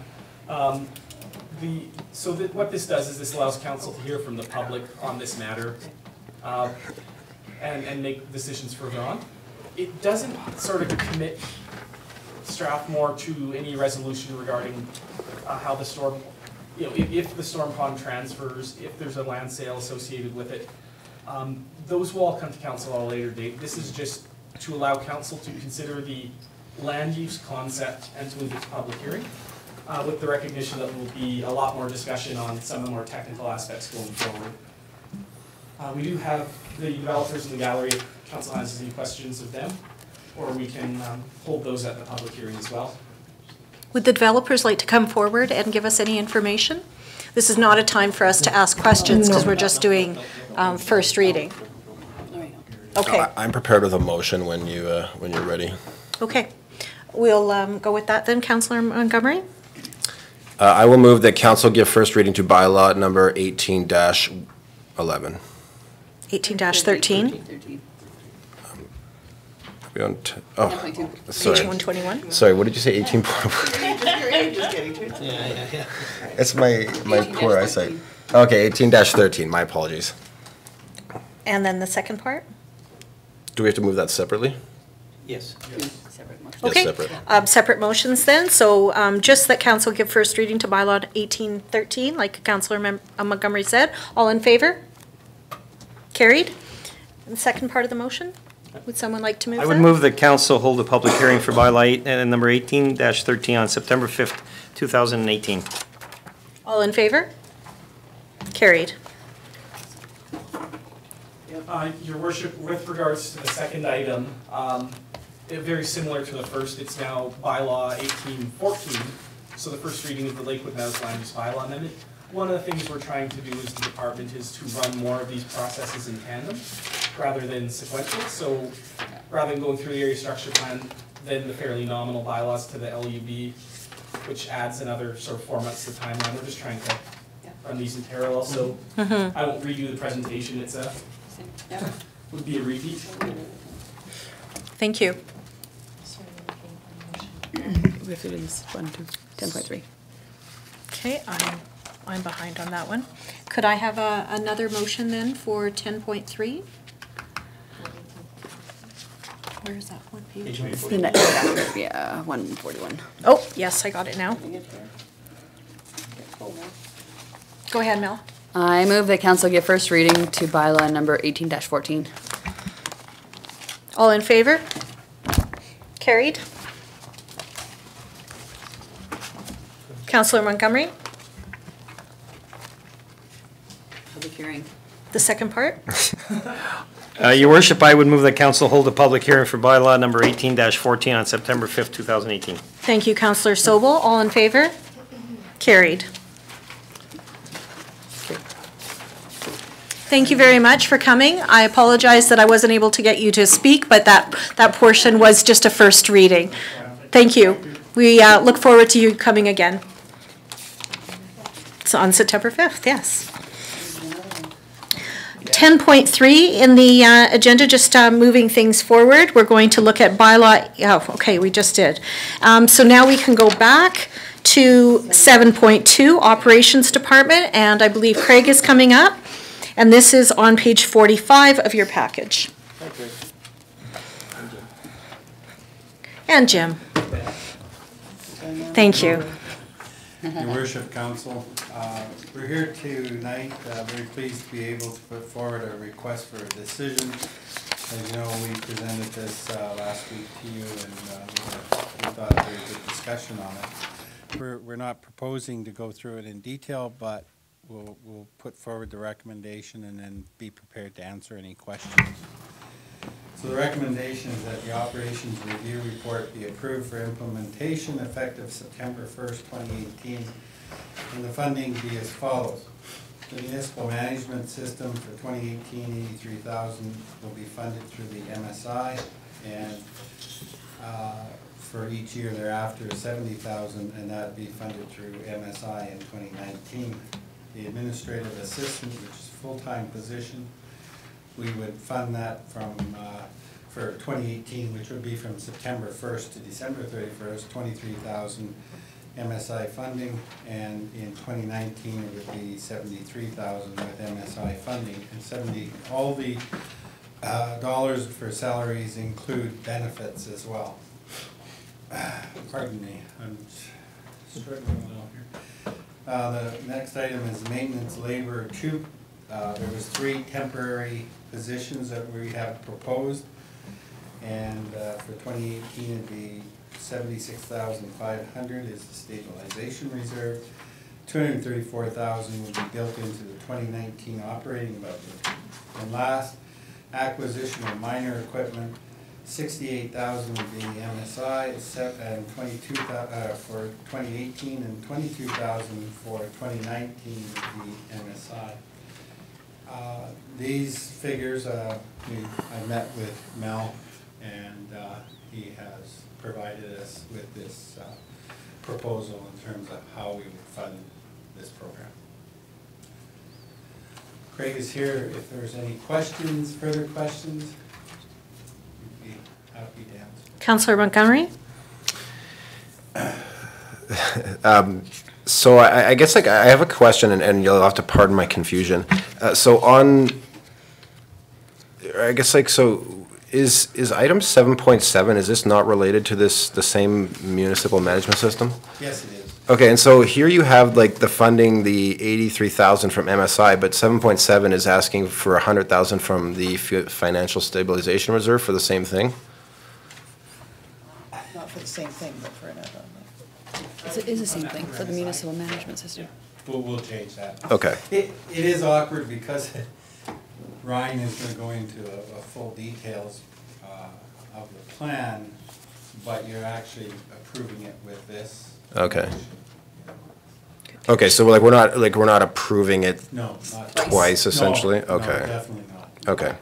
What this does is this allows council to hear from the public on this matter and make decisions further on. It doesn't sort of commit Strathmore to any resolution regarding how the storm, if the storm pond transfers, if there's a land sale associated with it. Those will all come to council at a later date. This is just to allow council to consider the land use concept and to move it to public hearing, with the recognition that there will be a lot more discussion on some of the more technical aspects going forward. We do have the developers in the gallery if council has any questions of them, or we can hold those at the public hearing as well.
Would the developers like to come forward and give us any information? This is not a time for us to ask questions because we're just doing first reading. Okay.
I'm prepared with a motion when you're ready.
Okay. We'll go with that then, Councillor Montgomery.
I will move that council give first reading to bylaw number 18-11.
18-13.
We don't, oh, sorry.
Page 121.
Sorry, what did you say, 18?
Yeah.
It's my poor eyesight. Okay, 18-13, my apologies.
And then the second part?
Do we have to move that separately?
Yes.
Okay,
separate.
Separate motions then. So just that council give first reading to bylaw 1813, like Councillor Montgomery said. All in favor? Carried. And the second part of the motion? Would someone like to move that?
I would move that council hold a public hearing for bylaw number 18-13 on September 5th, 2018.
All in favor? Carried.
Your worship, with regards to the second item, very similar to the first, it's now bylaw 1814, so the first reading of the Lakewood Meadows Land Use Bylaw Amendment. One of the things we're trying to do as the department is to run more of these processes in tandem rather than sequential. So rather than going through the area structure plan, then the fairly nominal bylaws to the LUB, which adds another sort of 4 months to the timeline. We're just trying to run these in parallel. So I won't redo the presentation. It's would be a repeat.
Thank you.
We have to do this 1 to 10.3.
Okay, I'm behind on that one. Could I have another motion then for 10.3? Where is that one page?
The next, yeah, 141.
Oh, yes, I got it now. Go ahead, Mel.
I move that council give first reading to bylaw number 18-14.
All in favor? Carried. Councillor Montgomery,
Public hearing.
the second part.
Your worship, I would move that council hold a public hearing for bylaw number 18-14 on September 5th, 2018.
Thank you, Councillor Sobel. All in favor? Carried. Thank you very much for coming. I apologize that I wasn't able to get you to speak, but that portion was just a first reading. Thank you. We look forward to you coming again. So on September 5th, yes. 10.3 in the agenda, just moving things forward. We're going to look at bylaw, oh, okay, we just did. So now we can go back to 7.2, Operations Department, and I believe Craig is coming up. And this is on page 45 of your package. And Jim. Thank you.
Your Worship, Council, we're here tonight, very pleased to be able to put forward a request for a decision. As you know, we presented this last week to you, and we thought a very good discussion on it. We're not proposing to go through it in detail, but we'll put forward the recommendation and then be prepared to answer any questions. So the recommendation is that the Operations Review Report be approved for implementation effective September 1st, 2018, and the funding be as follows. The Municipal Management System for 2018, $83,000 will be funded through the MSI, and for each year thereafter, $70,000, and that will be funded through MSI in 2019. The Administrative Assistant, which is a full-time position, we would fund that from for 2018, which would be from September 1st to December 31st, $23,000 MSI funding, and in 2019 it would be $73,000 with MSI funding, and all the dollars for salaries include benefits as well. Pardon me, I'm struggling a little here. The next item is maintenance labor 2. There was 3 temporary positions that we have proposed, and for 2018 it'd be $76,500 is the stabilization reserve. $234,000 would be built into the 2019 operating budget. And last, acquisition of minor equipment, $68,000 would be MSI, and $22,000 for 2018, and $22,000 for 2019 would be MSI. These figures, I met with Mel, and he has provided us with this proposal in terms of how we would fund this program. Craig is here if there's any questions, further questions. We'd be happy to answer.
Councillor Montgomery?
So I guess like I have a question, and you'll have to pardon my confusion. So on, I guess like, so is item 7.7, is this not related to the same municipal management system?
Yes, it is.
Okay, and so here you have like the funding, the 83,000 from MSI, but 7.7 is asking for 100,000 from the financial stabilization reserve for the same thing?
Not for the same thing, but for another.
It is the same thing for the municipal management system.
We'll change that.
Okay.
It is awkward because Ryan is going to go into a full details of the plan, but you're actually approving it with this.
Okay. Okay, so like we're not approving it
No, not
twice essentially?
No,
okay.
No, definitely not.
Okay.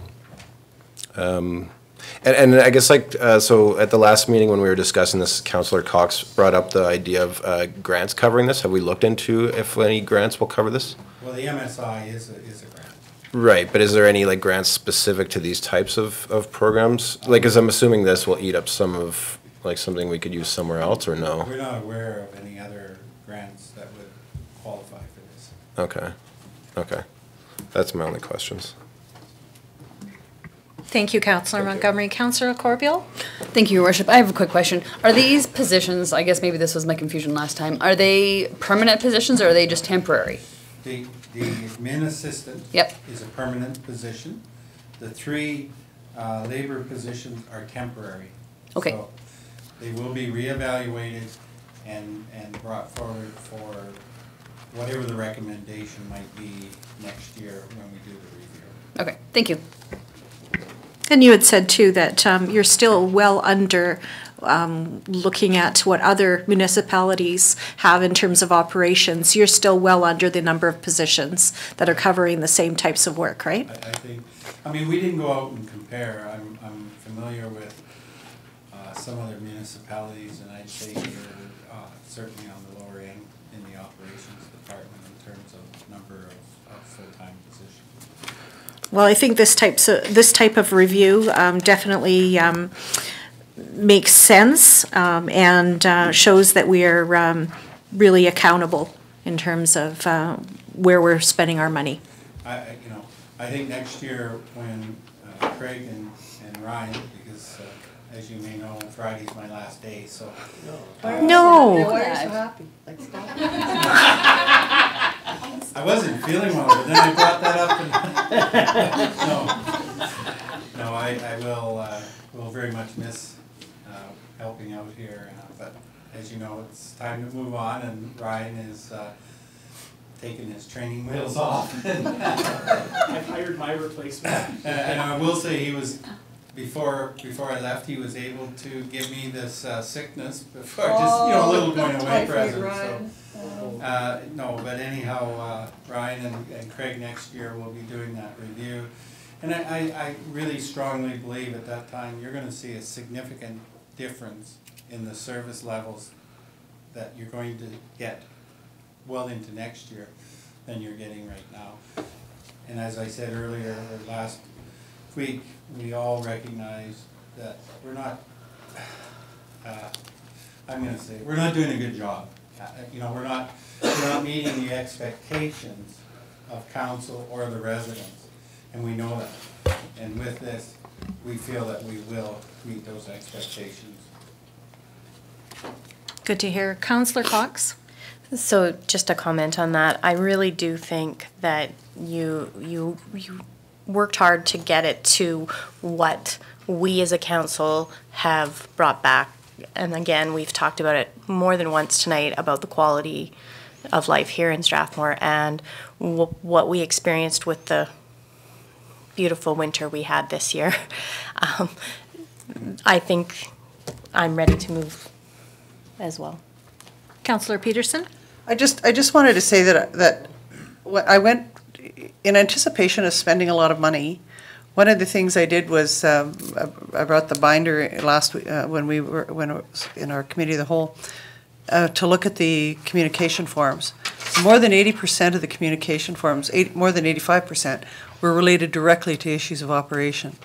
And I guess like, so at the last meeting when we were discussing this, Councillor Cox brought up the idea of grants covering this. Have we looked into if any grants will cover this?
Well, the MSI is a grant.
Right, but is there any like grants specific to these types of programs? Like, as I'm assuming this will eat up some of, like something we could use somewhere else, or no?
We're not aware of any other grants that would qualify for this.
Okay, okay. That's my only questions.
Thank you, Councillor Montgomery. Councillor Corbeil?
Thank you, Your Worship. I have a quick question. Are these positions, I guess maybe this was my confusion last time, are they permanent positions or are they just temporary?
The admin assistant is a permanent position. The 3 labor positions are temporary.
Okay.
So they will be reevaluated and brought forward for whatever the recommendation might be next year when we do the review.
Okay, thank you.
And you had said too that you're still well under looking at what other municipalities have in terms of operations. You're still well under the number of positions that are covering the same types of work, right?
I think, I mean, we didn't go out and compare. I'm familiar with some other municipalities, and I'd say you're certainly on the lower end in the operations department in terms of number of full-time positions.
Well, I think this type of review definitely makes sense and shows that we are really accountable in terms of where we're spending our money.
I think next year when Craig and Ryan, because as you may know, Friday's my last day, so.
No.
Why are you so happy? Like, stop.
I wasn't feeling well, but then I brought that up and no, I will very much miss helping out here, but as you know, it's time to move on, and Ryan is taking his training wheels off.
I've hired my replacement.
And I will say he was, before I left, he was able to give me this sickness before, just, a little going away present. So, no, but anyhow, Ryan and Craig next year will be doing that review. And I really strongly believe at that time you're going to see a significant difference in the service levels that you're going to get well into next year than you're getting right now. And as I said earlier, or last week, we all recognize that we're not, I'm going to say, we're not doing a good job. We're not meeting the expectations of council or the residents, and we know that. And with this, we feel that we will meet those expectations.
Good to hear. Councillor Cox?
So just a comment on that. I really do think that you worked hard to get it to what we as a council have brought back. And again, we've talked about it more than once tonight about the quality of life here in Strathmore and what we experienced with the beautiful winter we had this year. I think I'm ready to move as well.
Councillor Peterson?
I just wanted to say that I went in anticipation of spending a lot of money. One of the things I did was I brought the binder last week when it was in our committee of the whole to look at the communication forms. More than 80% of the communication forms, more than 85%, were related directly to issues of operation.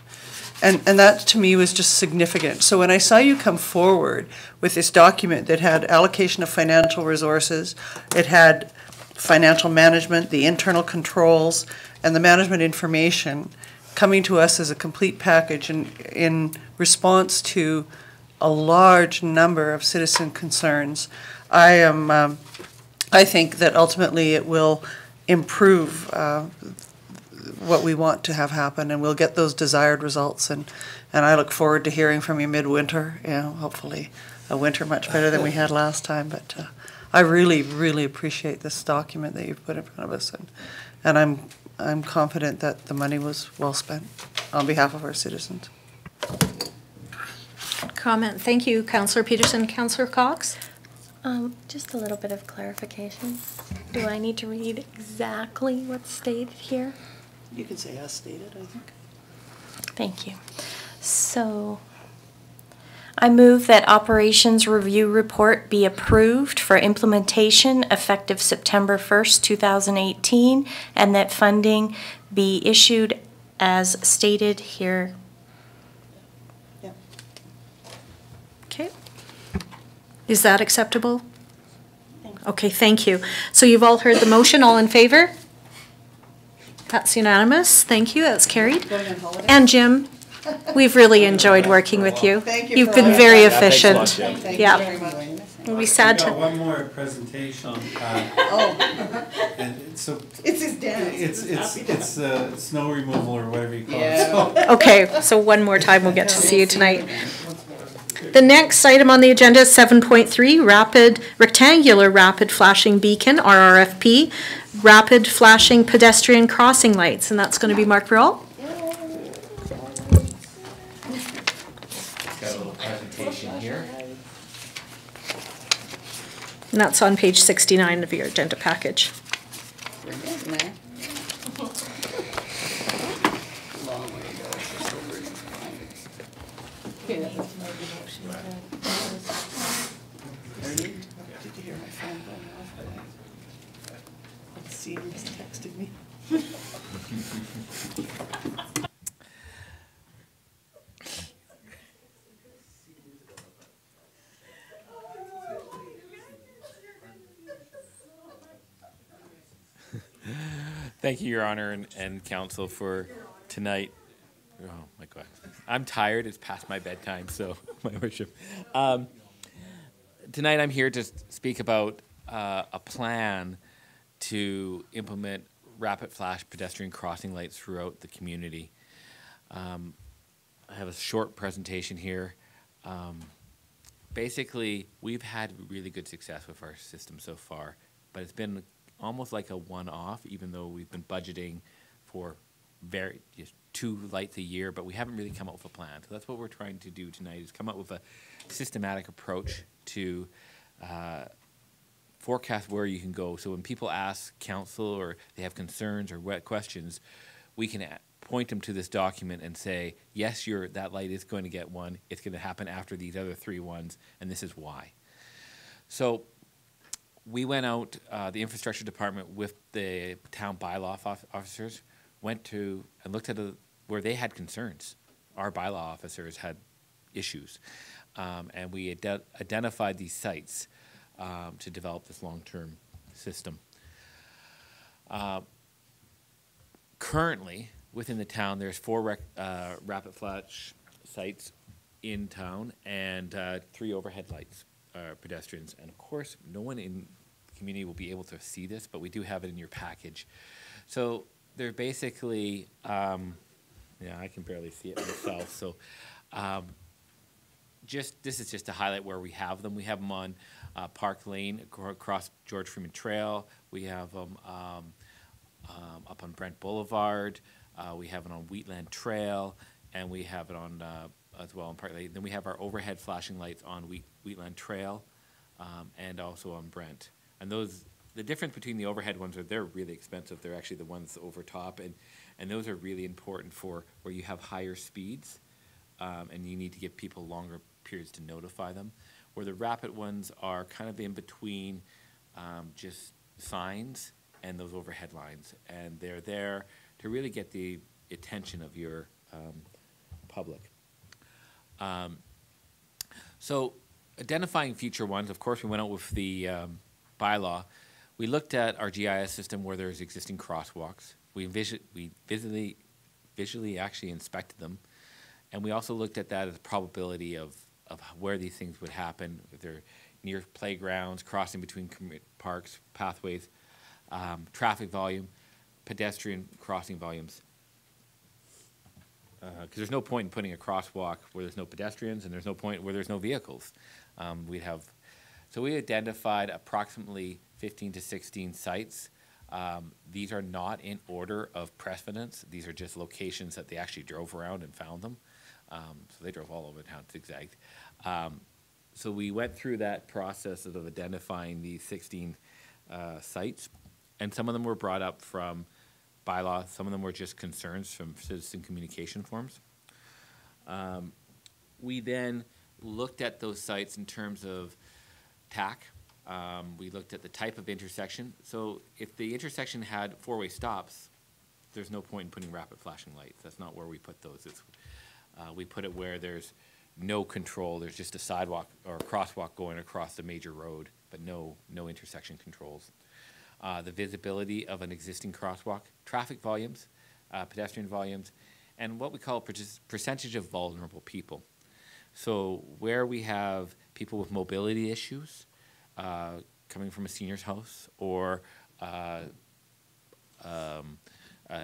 And that to me was just significant. So when I saw you come forward with this document that had allocation of financial resources, it had financial management, the internal controls, and the management information coming to us as a complete package in response to a large number of citizen concerns, I think that ultimately it will improve what we want to have happen, and we'll get those desired results. And I look forward to hearing from you midwinter. Hopefully a winter much better than we had last time. But I really, really appreciate this document that you've put in front of us, and I'm confident that the money was well spent on behalf of our citizens.
Comment. Thank you, Councillor Peterson. Councillor Cox?
Just a little bit of clarification. Do I need to read exactly what's stated here?
You can say as stated, I think.
Thank you. So, I move that Operations Review Report be approved for implementation effective September 1st, 2018, and that funding be issued as stated here.
Yeah.
Okay. Is that acceptable? Okay, thank you. So you've all heard the motion. All in favor? That's unanimous. Thank you. That's carried. And Jim, We've really enjoyed working with you.
Thank you
You've
for
been
all your
very
help.
efficient.
Thank
Yeah.
you very much.
We'll be sad
We've got
to.
one more presentation. And so.
It's his dance.
It's snow removal or whatever you call
Yeah.
it. So-
Okay, so one more time we'll get to see you tonight. The next item on the agenda is 7.3, rectangular rapid flashing beacon, RRFP, rapid flashing pedestrian crossing lights, and that's going to be Mark Burrell.
Got a little presentation here.
And that's on page 69 of your agenda package.
We're getting there. Long way to go. Just over 85. Okay, that was my motion. Did you hear my phone going off? Let's see, he just texted me.
Thank you, Your Honor and Council, for tonight. Oh, my God. I'm tired. It's past my bedtime, so, my worship. Tonight I'm here to speak about a plan to implement rapid flash pedestrian crossing lights throughout the community. I have a short presentation here. Basically, we've had really good success with our system so far, but it's been almost like a one-off, even though we've been budgeting for just 2 lights a year, but we haven't really come up with a plan. So that's what we're trying to do tonight, is come up with a systematic approach to forecast where you can go. So when people ask council or they have concerns or questions, we can point them to this document and say, yes, that light is going to get one. It's going to happen after these other 3 ones, and this is why. So we went out, the infrastructure department with the town bylaw officers, went to and looked at where they had concerns. Our bylaw officers had issues. And we identified these sites to develop this long-term system. Currently, within the town, there's 4 rapid flash sites in town and 3 overhead lights, pedestrians. And of course, no one in the community will be able to see this, but we do have it in your package. So they're basically, yeah, I can barely see it myself. So this is just to highlight where we have them. We have them on Park Lane across George Freeman Trail. We have them up on Brent Boulevard. We have it on Wheatland Trail, and we have it on as well on Park Lane. Then we have our overhead flashing lights on Wheatland Trail and also on Brent. And the difference between the overhead ones are they're really expensive. They're actually the ones over top, and those are really important for where you have higher speeds and you need to give people longer periods to notify them. Where the rapid ones are kind of in between just signs and those overhead lines, and they're there to really get the attention of your public. So identifying future ones, of course, we went out with the bylaw. We looked at our GIS system where there's existing crosswalks. We visually actually inspected them, and we also looked at that as a probability of where these things would happen, if they're near playgrounds, crossing between parks, pathways, traffic volume, pedestrian crossing volumes. Because there's no point in putting a crosswalk where there's no pedestrians, and there's no point where there's no vehicles. So we identified approximately 15 to 16 sites. These are not in order of precedence. These are just locations that they actually drove around and found them. So they drove all over town, zigzagged. So we went through that process of identifying these 16 sites, and some of them were brought up from bylaw. Some of them were just concerns from citizen communication forms. We then looked at those sites in terms of TAC. We looked at the type of intersection. So if the intersection had 4-way stops, there's no point in putting rapid flashing lights. That's not where we put those. We put it where there's no control. There's just a sidewalk or a crosswalk going across the major road, but no intersection controls. The visibility of an existing crosswalk, traffic volumes, pedestrian volumes, and what we call percentage of vulnerable people. So where we have people with mobility issues coming from a senior's house or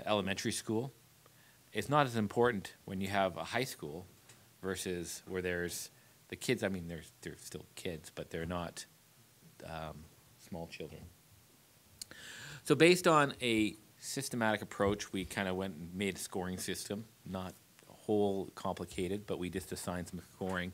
elementary school, it's not as important when you have a high school versus where there's the kids. I mean, they're still kids, but they're not small children. So based on a systematic approach, we kind of went and made a scoring system, not a whole complicated, but we just assigned some scoring.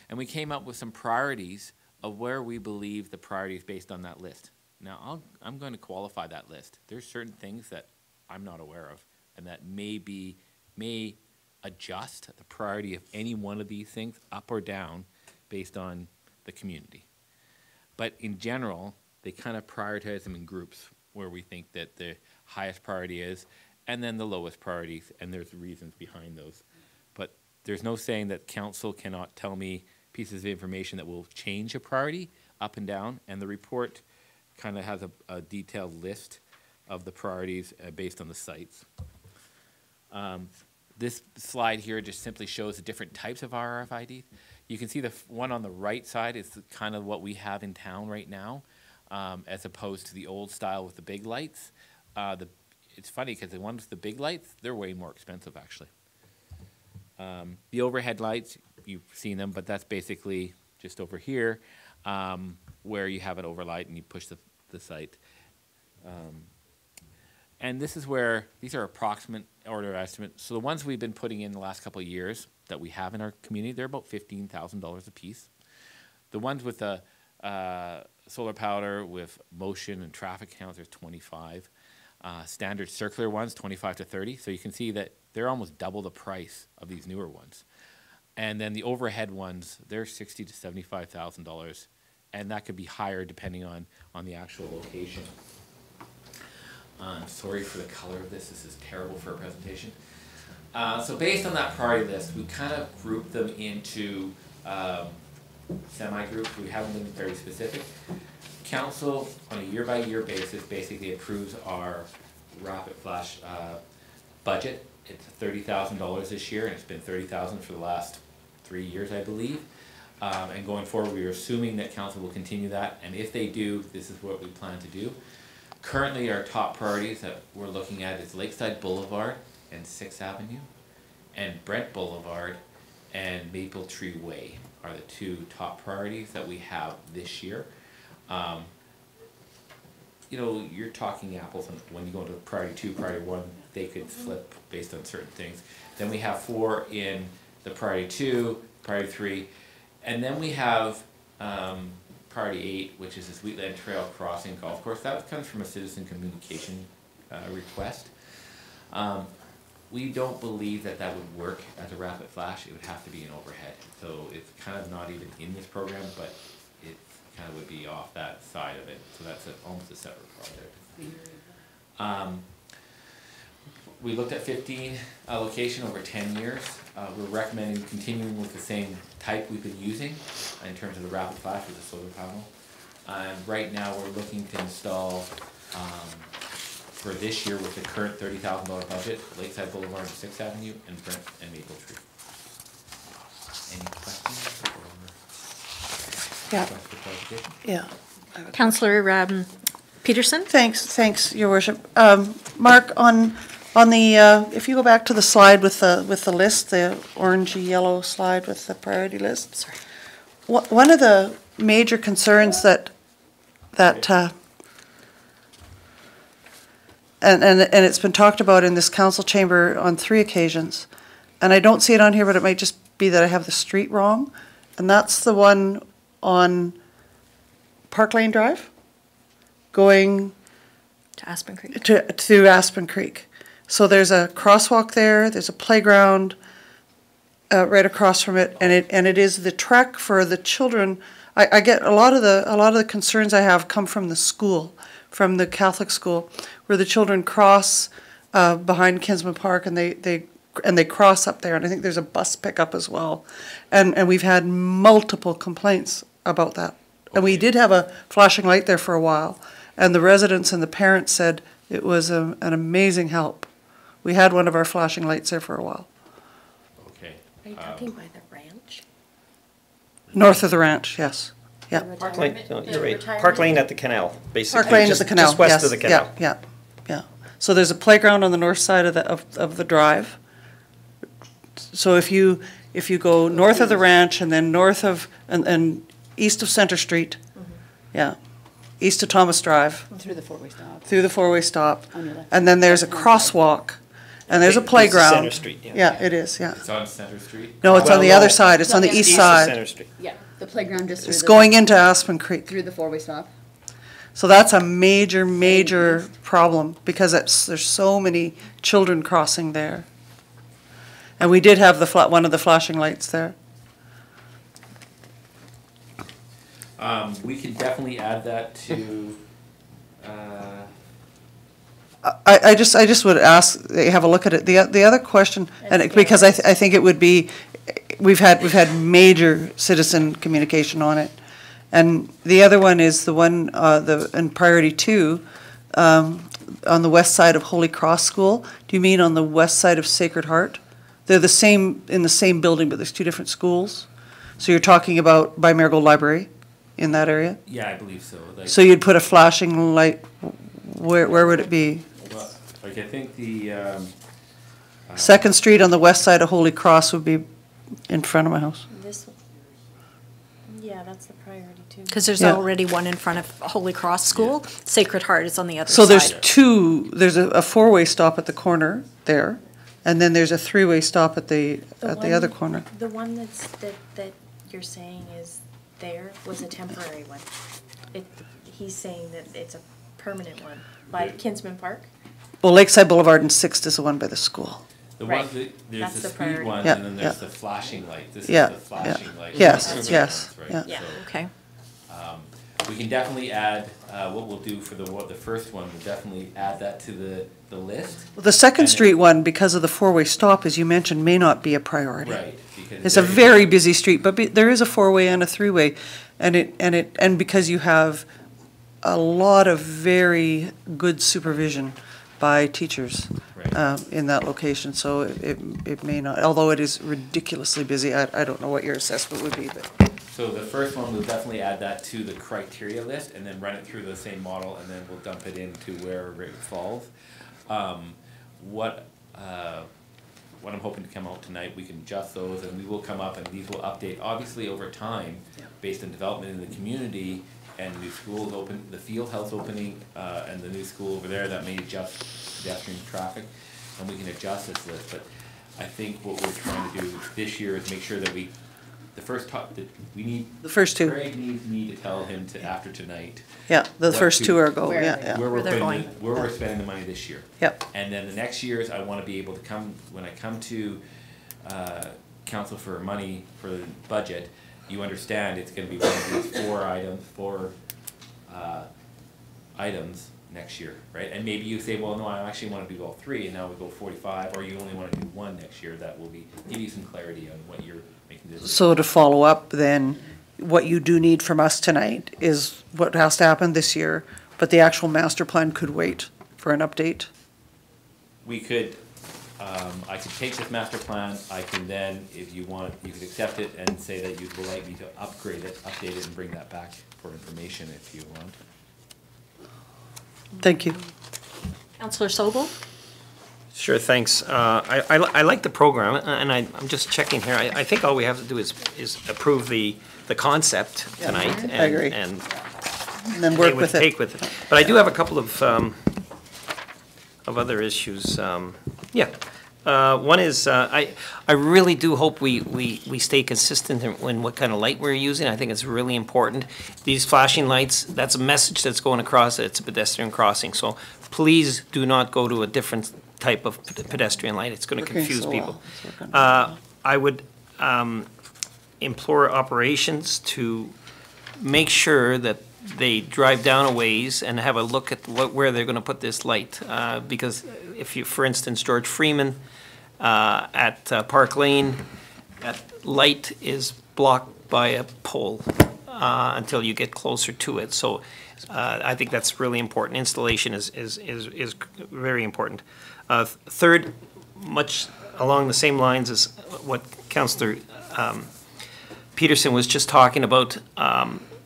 And we came up with some priorities of where we believe the priorities based on that list. Now, I'm going to qualify that list. There's certain things that I'm not aware of and that may adjust the priority of any one of these things up or down based on the community. But in general, they kind of prioritize them in groups where we think that the highest priority is, and then the lowest priorities, and there's reasons behind those. But there's no saying that council cannot tell me pieces of information that will change a priority up and down, and the report kind of has a detailed list of the priorities based on the sites. This slide here just simply shows the different types of RFIDs. You can see the one on the right side is kind of what we have in town right now, as opposed to the old style with the big lights. It's funny because the ones with the big lights, they're way more expensive actually. The overhead lights, you've seen them, but that's basically just over here where you have an overlight and you push the site. And this is where, these are approximate order estimates. So the ones we've been putting in the last couple of years that we have in our community, they're about $15,000 a piece. The ones with the solar powder with motion and traffic counts, there's 25. Standard circular ones, 25 to 30. So you can see that they're almost double the price of these newer ones. And then the overhead ones, they're $60,000 to $75,000, and that could be higher depending on the actual location. Sorry for the color of this. This is terrible for a presentation. So based on that priority list, we kind of grouped them into semi-groups. We haven't been very specific. Council, on a year-by-year basis, basically approves our rapid flash budget. It's $30,000 this year, and it's been $30,000 for the last 3 years, I believe. And going forward, we are assuming that council will continue that, and if they do, this is what we plan to do. Currently, our top priorities that we're looking at is Lakeside Boulevard and 6th Avenue, and Brent Boulevard and Maple Tree Way are the two top priorities that we have this year. You know, you're talking apples when you go into priority 2, priority 1, they could flip based on certain things. Then we have 4 in the priority 2, priority 3, and then we have priority 8, which is this Wheatland Trail Crossing Golf Course. That comes from a citizen communication request. We don't believe that that would work as a rapid flash. It would have to be an overhead. So it's kind of not even in this program, but it kind of would be off that side of it. So that's almost a separate project. We looked at 15 allocation over 10 years. We're recommending continuing with the same type we've been using in terms of the rapid flash with the solar panel. Right now we're looking to install for this year with the current $30,000 budget, Lakeside Boulevard and 6th Avenue and Brent and Maple Tree. Any questions?
Yeah.
Councillor Peterson?
Thanks, Your Worship. Mark, on the if you go back to the slide with the list, the orangey yellow slide with the priority list.
Sorry.
One of the major concerns that and it's been talked about in this council chamber on 3 occasions, and I don't see it on here, but it might just be that I have the street wrong, and that's the one on Park Lane Drive, going
to Aspen Creek.
To Aspen Creek. So there's a crosswalk there. There's a playground right across from it, and it is the trek for the children. I get a lot of the concerns I have come from the school, from the Catholic school, where the children cross behind Kinsman Park, and they cross up there, and I think there's a bus pickup as well, and we've had multiple complaints about that. Okay. And we did have a flashing light there for a while, and the residents and the parents said it was an amazing help We had one of our flashing lights there for a while.
Okay.
Are you talking by the ranch?
North of the ranch, yes. Yeah.
Park Lane, no, you're right. Park Lane at the canal, basically.
Park Lane at
Just-
the canal,
Just west
yes,
of the canal.
Yeah, yeah. So there's a playground on the north side of the drive. So if you go north of the ranch and then north of, and east of Center Street, yeah, east of Thomas Drive.
Through the four-way stop.
Through the four-way stop.
On your left.
And then there's a crosswalk, and there's a
This is
playground.
Center Street, yeah.
Yeah, it is, yeah.
It's on Center Street?
No, it's on the
Well,
other
no.
side, it's on the east
of
side.
Center Street.
Yeah, the playground just through
It's
the.
going into Aspen Creek.
Through the four-way stop.
So that's a major, major problem, because there's so many children crossing there. And we did have one of the flashing lights there.
We can definitely add that to,
I just would ask, that you have a look at it. The other question, because I think it would be, we've had major citizen communication on it. And the other one is the one, in priority 2, on the west side of Holy Cross School. Do you mean on the west side of Sacred Heart? They're the same, in the same building, but there's 2 different schools. So you're talking about by Marigold Library in that area?
yeah, I believe so. Like,
So you'd put a flashing light, where would it be?
well, like, I think the,
Second Street on the west side of Holy Cross would be in front of my house.
This, yeah, that's the priority too.
Because there's
Yeah.
already one in front of Holy Cross School. Sacred Heart is on the other side.
So there's 2, there's a 4-way stop at the corner there, and then there's a 3-way stop at the other corner.
The one that you're saying is there was a temporary one. He's saying that it's a permanent one by Kinsman Park.
Well, Lakeside Boulevard and 6th is the one by the school.
the
Right.
ones that, there's
That's
the
the
speed
priority.
ones,
Yeah,
and then there's
yeah.
the flashing light. This
Yeah,
is the flashing light.
Yes,
Those are the
yes,
ones, right?
yeah.
Yeah,
So,
okay.
We can definitely add, what we'll do for the first one, we'll definitely add that to the list.
Well, the Second
And
Street one, because of the 4-way stop, as you mentioned, may not be a priority.
Right, because
It's a
there is-
very busy street, but there is a 4-way and a 3-way, and because you have a lot of very good supervision by teachers
Right.
in that location, so it may not, although it is ridiculously busy. I don't know what your assessment would be, but.
So the first one, we'll definitely add that to the criteria list and then run it through the same model and then we'll dump it into wherever it falls. What I'm hoping to come out tonight, we can adjust those and we will come up and these will update, obviously over time, based on development in the community and new schools open, the field house opening, and the new school over there, that may adjust pedestrian traffic, and we can adjust this list, but I think what we're trying to do this year is make sure that the first two. Craig needs me to tell him to, after tonight.
Yeah, the
what
first
to-
2 are go, yeah.
Where we're
they're
putting,
going.
where we're spending the money this year.
Yep.
And then the next years, I wanna be able to come, when I come to, council for money for the budget, you understand it's gonna be one of these 4 items next year, right? And maybe you say, well, no, I actually wanna do all 3, and now we go 45, or you only wanna do 1 next year, that will give you some clarity on what you're making decisions.
So to follow up, then, what you do need from us tonight is what has to happen this year, but the actual master plan could wait for an update.
We could, I could take this master plan, I can then, if you want, you could accept it and say that you would like me to upgrade it, update it, and bring that back for information if you want.
Thank you.
Councillor Sobel?
Sure, thanks. I like the program, and I'm just checking here. I think all we have to do is approve the concept tonight.
I agree.
And
then work with it.
take with it. But I do have a couple of other issues. One is, I really do hope we stay consistent in what kind of light we're using. I think it's really important. These flashing lights, that's a message that's going across, that it's a pedestrian crossing. So please do not go to a different type of pedestrian light. It's going to
Working
confuse
so
people.
well.
I would implore operations to make sure that they drive down a ways and have a look at where they're going to put this light. Because if you, for instance, George Freeman at Park Lane, that light is blocked by a pole until you get closer to it. So I think that's really important. Installation is very important. Third, much along the same lines as what Councillor Peterson was just talking about,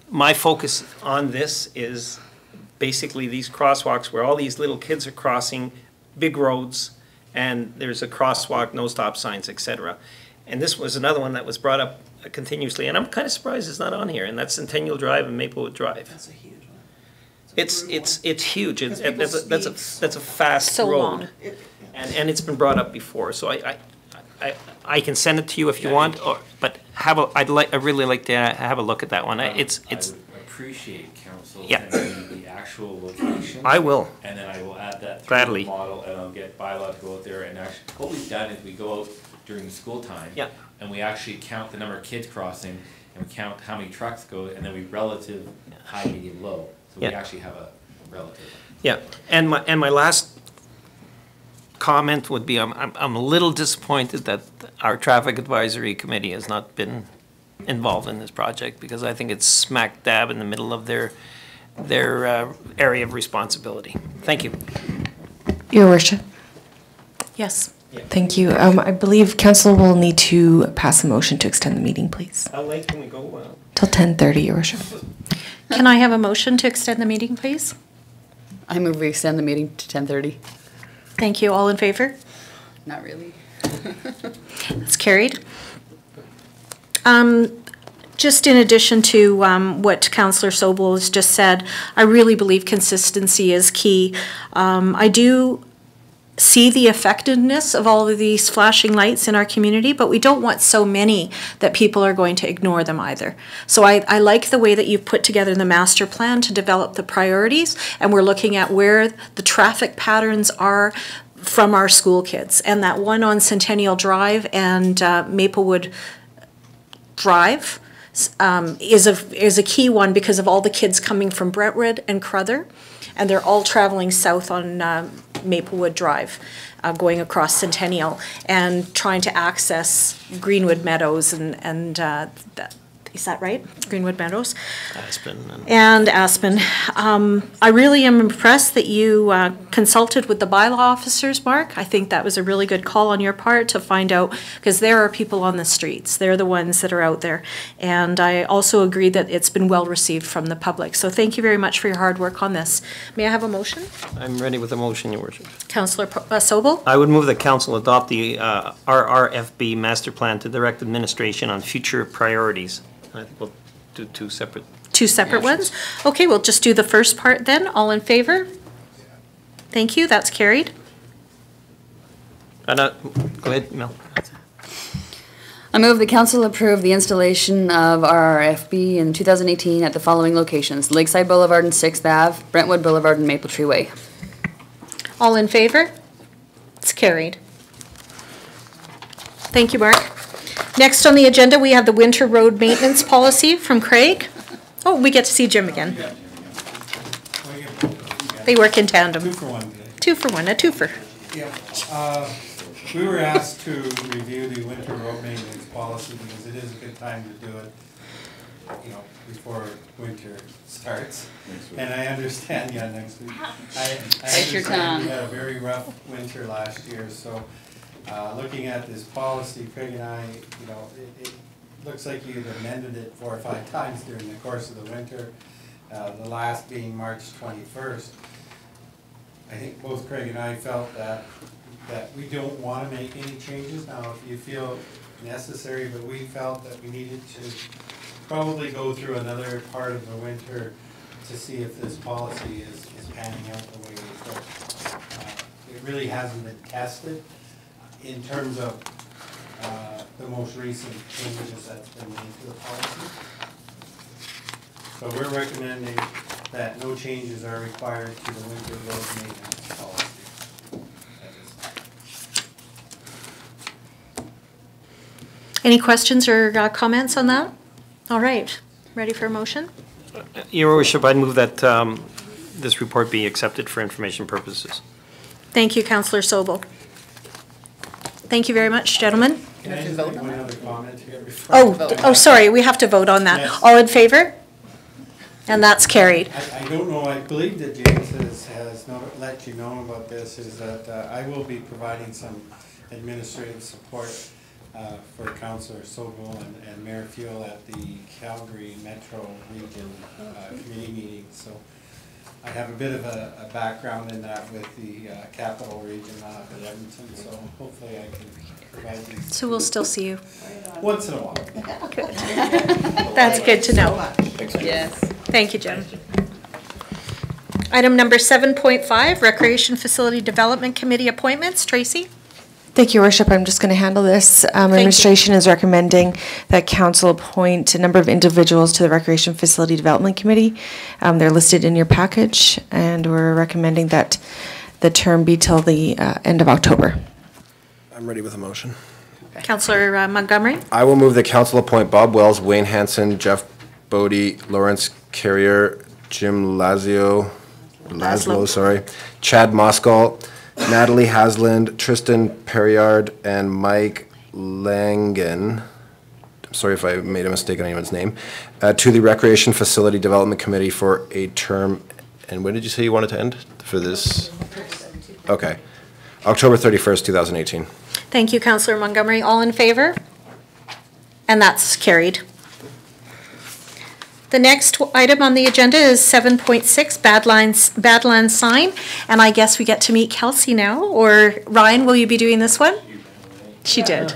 my focus on this is basically these crosswalks where all these little kids are crossing big roads and there's a crosswalk, no stop signs, etc. And this was another one that was brought up continuously, and I'm kind of surprised it's not on here, and that's Centennial Drive and Maplewood Drive.
That's a huge one.
It's huge. That's a fast
So
road.
long.
And it's been brought up before, so I can send it to you if you want, but I'd really like to have a look at that one.
I would appreciate council
Yeah.
sending me the actual location.
I will.
And then I will add that to
Gladly.
the model, and I'll get bylaw to go out there and actually, what we've done is we go out during school time.
Yeah.
And we actually count the number of kids crossing, and we count how many trucks go, and then we relative high, medium, low. So we
Yeah.
actually have a relative.
Yeah, and my last comment would be, I'm a little disappointed that our traffic advisory committee has not been involved in this project, because I think it's smack dab in the middle of their area of responsibility. Thank you.
Your Worship.
Yes.
Thank you. I believe council will need to pass a motion to extend the meeting, please.
How late can we go?
Till 10:30, Your Worship.
Can I have a motion to extend the meeting, please?
I move we extend the meeting to 10:30.
Thank you. All in favor?
Not really.
It's carried. Just in addition to what Councillor Sobel has just said, I really believe consistency is key. I do see the effectiveness of all of these flashing lights in our community, but we don't want so many that people are going to ignore them either. So I like the way that you've put together the master plan to develop the priorities, and we're looking at where the traffic patterns are from our school kids. And that one on Centennial Drive and Maplewood Drive is a key one because of all the kids coming from Brentwood and Crother, and they're all traveling south on Maplewood Drive, going across Centennial and trying to access Greenwood Meadows and is that right? Greenwood Meadows?
Aspen.
And Aspen. I really am impressed that you consulted with the bylaw officers, Mark. I think that was a really good call on your part to find out, because there are people on the streets. They're the ones that are out there. And I also agree that it's been well received from the public. So thank you very much for your hard work on this. May I have a motion?
I'm ready with a motion, Your Worship.
Councillor Sobel?
I would move that council adopt the RRFB master plan to direct administration on future priorities. I think we'll do two separate.
Two separate ones? Okay, we'll just do the first part then. All in favor? Thank you, that's carried.
Go ahead, Mel.
I move the council approve the installation of RRFB in 2018 at the following locations: Lakeside Boulevard and 6th Ave, Brentwood Boulevard and Maple Tree Way.
All in favor? It's carried. Thank you, Mark. Next on the agenda, we have the winter road maintenance policy from Craig. Oh, we get to see Jim again. They work in tandem.
2 for 1 today.
2 for 1, a twofer.
Yeah. We were asked to review the winter road maintenance policy because it is a good time to do it, before winter starts. And I understand, next week. I understand we had a very rough winter last year, so looking at this policy, Craig and I, it looks like you've amended it 4 or 5 times during the course of the winter, the last being March 21st. I think both Craig and I felt that we don't want to make any changes. Now, if you feel necessary, but we felt that we needed to probably go through another part of the winter to see if this policy is panning out the way we thought. It really hasn't been tested in terms of the most recent changes that's been made to the policy. So we're recommending that no changes are required to the winter road maintenance policy.
Any questions or comments on that? All right, ready for a motion?
Your Worship, I'd move that this report be accepted for information purposes.
Thank you, Councillor Sobel. Thank you very much, gentlemen.
Can I just make one other comment here before?
Oh, sorry, we have to vote on that.
Yes.
All in favor? And that's carried.
I don't know, I believe that James has let you know about this, is that I will be providing some administrative support for Councillor Sobel and Mayor Fuel at the Calgary Metro Region committee meeting. So I have a bit of a background in that with the capital region of Edmonton, so hopefully I can provide these.
So we'll still see you.
Once in a while.
Good. That's good to know.
Yes.
Thank you, Jim. Item number 7.5, Recreation Facility Development Committee appointments. Tracy?
Thank you, Your Worship. I'm just going to handle this. Administration is recommending that council appoint a number of individuals to the Recreation Facility Development Committee. They're listed in your package, and we're recommending that the term be till the end of October.
I'm ready with a motion.
Councillor Montgomery?
I will move that council appoint Bob Wells, Wayne Hanson, Jeff Bodie, Lawrence Carrier, Jim Laszlo, Chad Moskal, Natalie Hasland, Tristan Perriard, and Mike Langen, I'm sorry if I made a mistake on anyone's name, to the Recreation Facility Development Committee for a term, and when did you say you wanted to end for this? Okay, October 31st, 2018.
Thank you, Councillor Montgomery. All in favor? And that's carried. The next item on the agenda is 7.6, Badlands sign. And I guess we get to meet Kelsey now. Or Ryan, will you be doing this one? She did.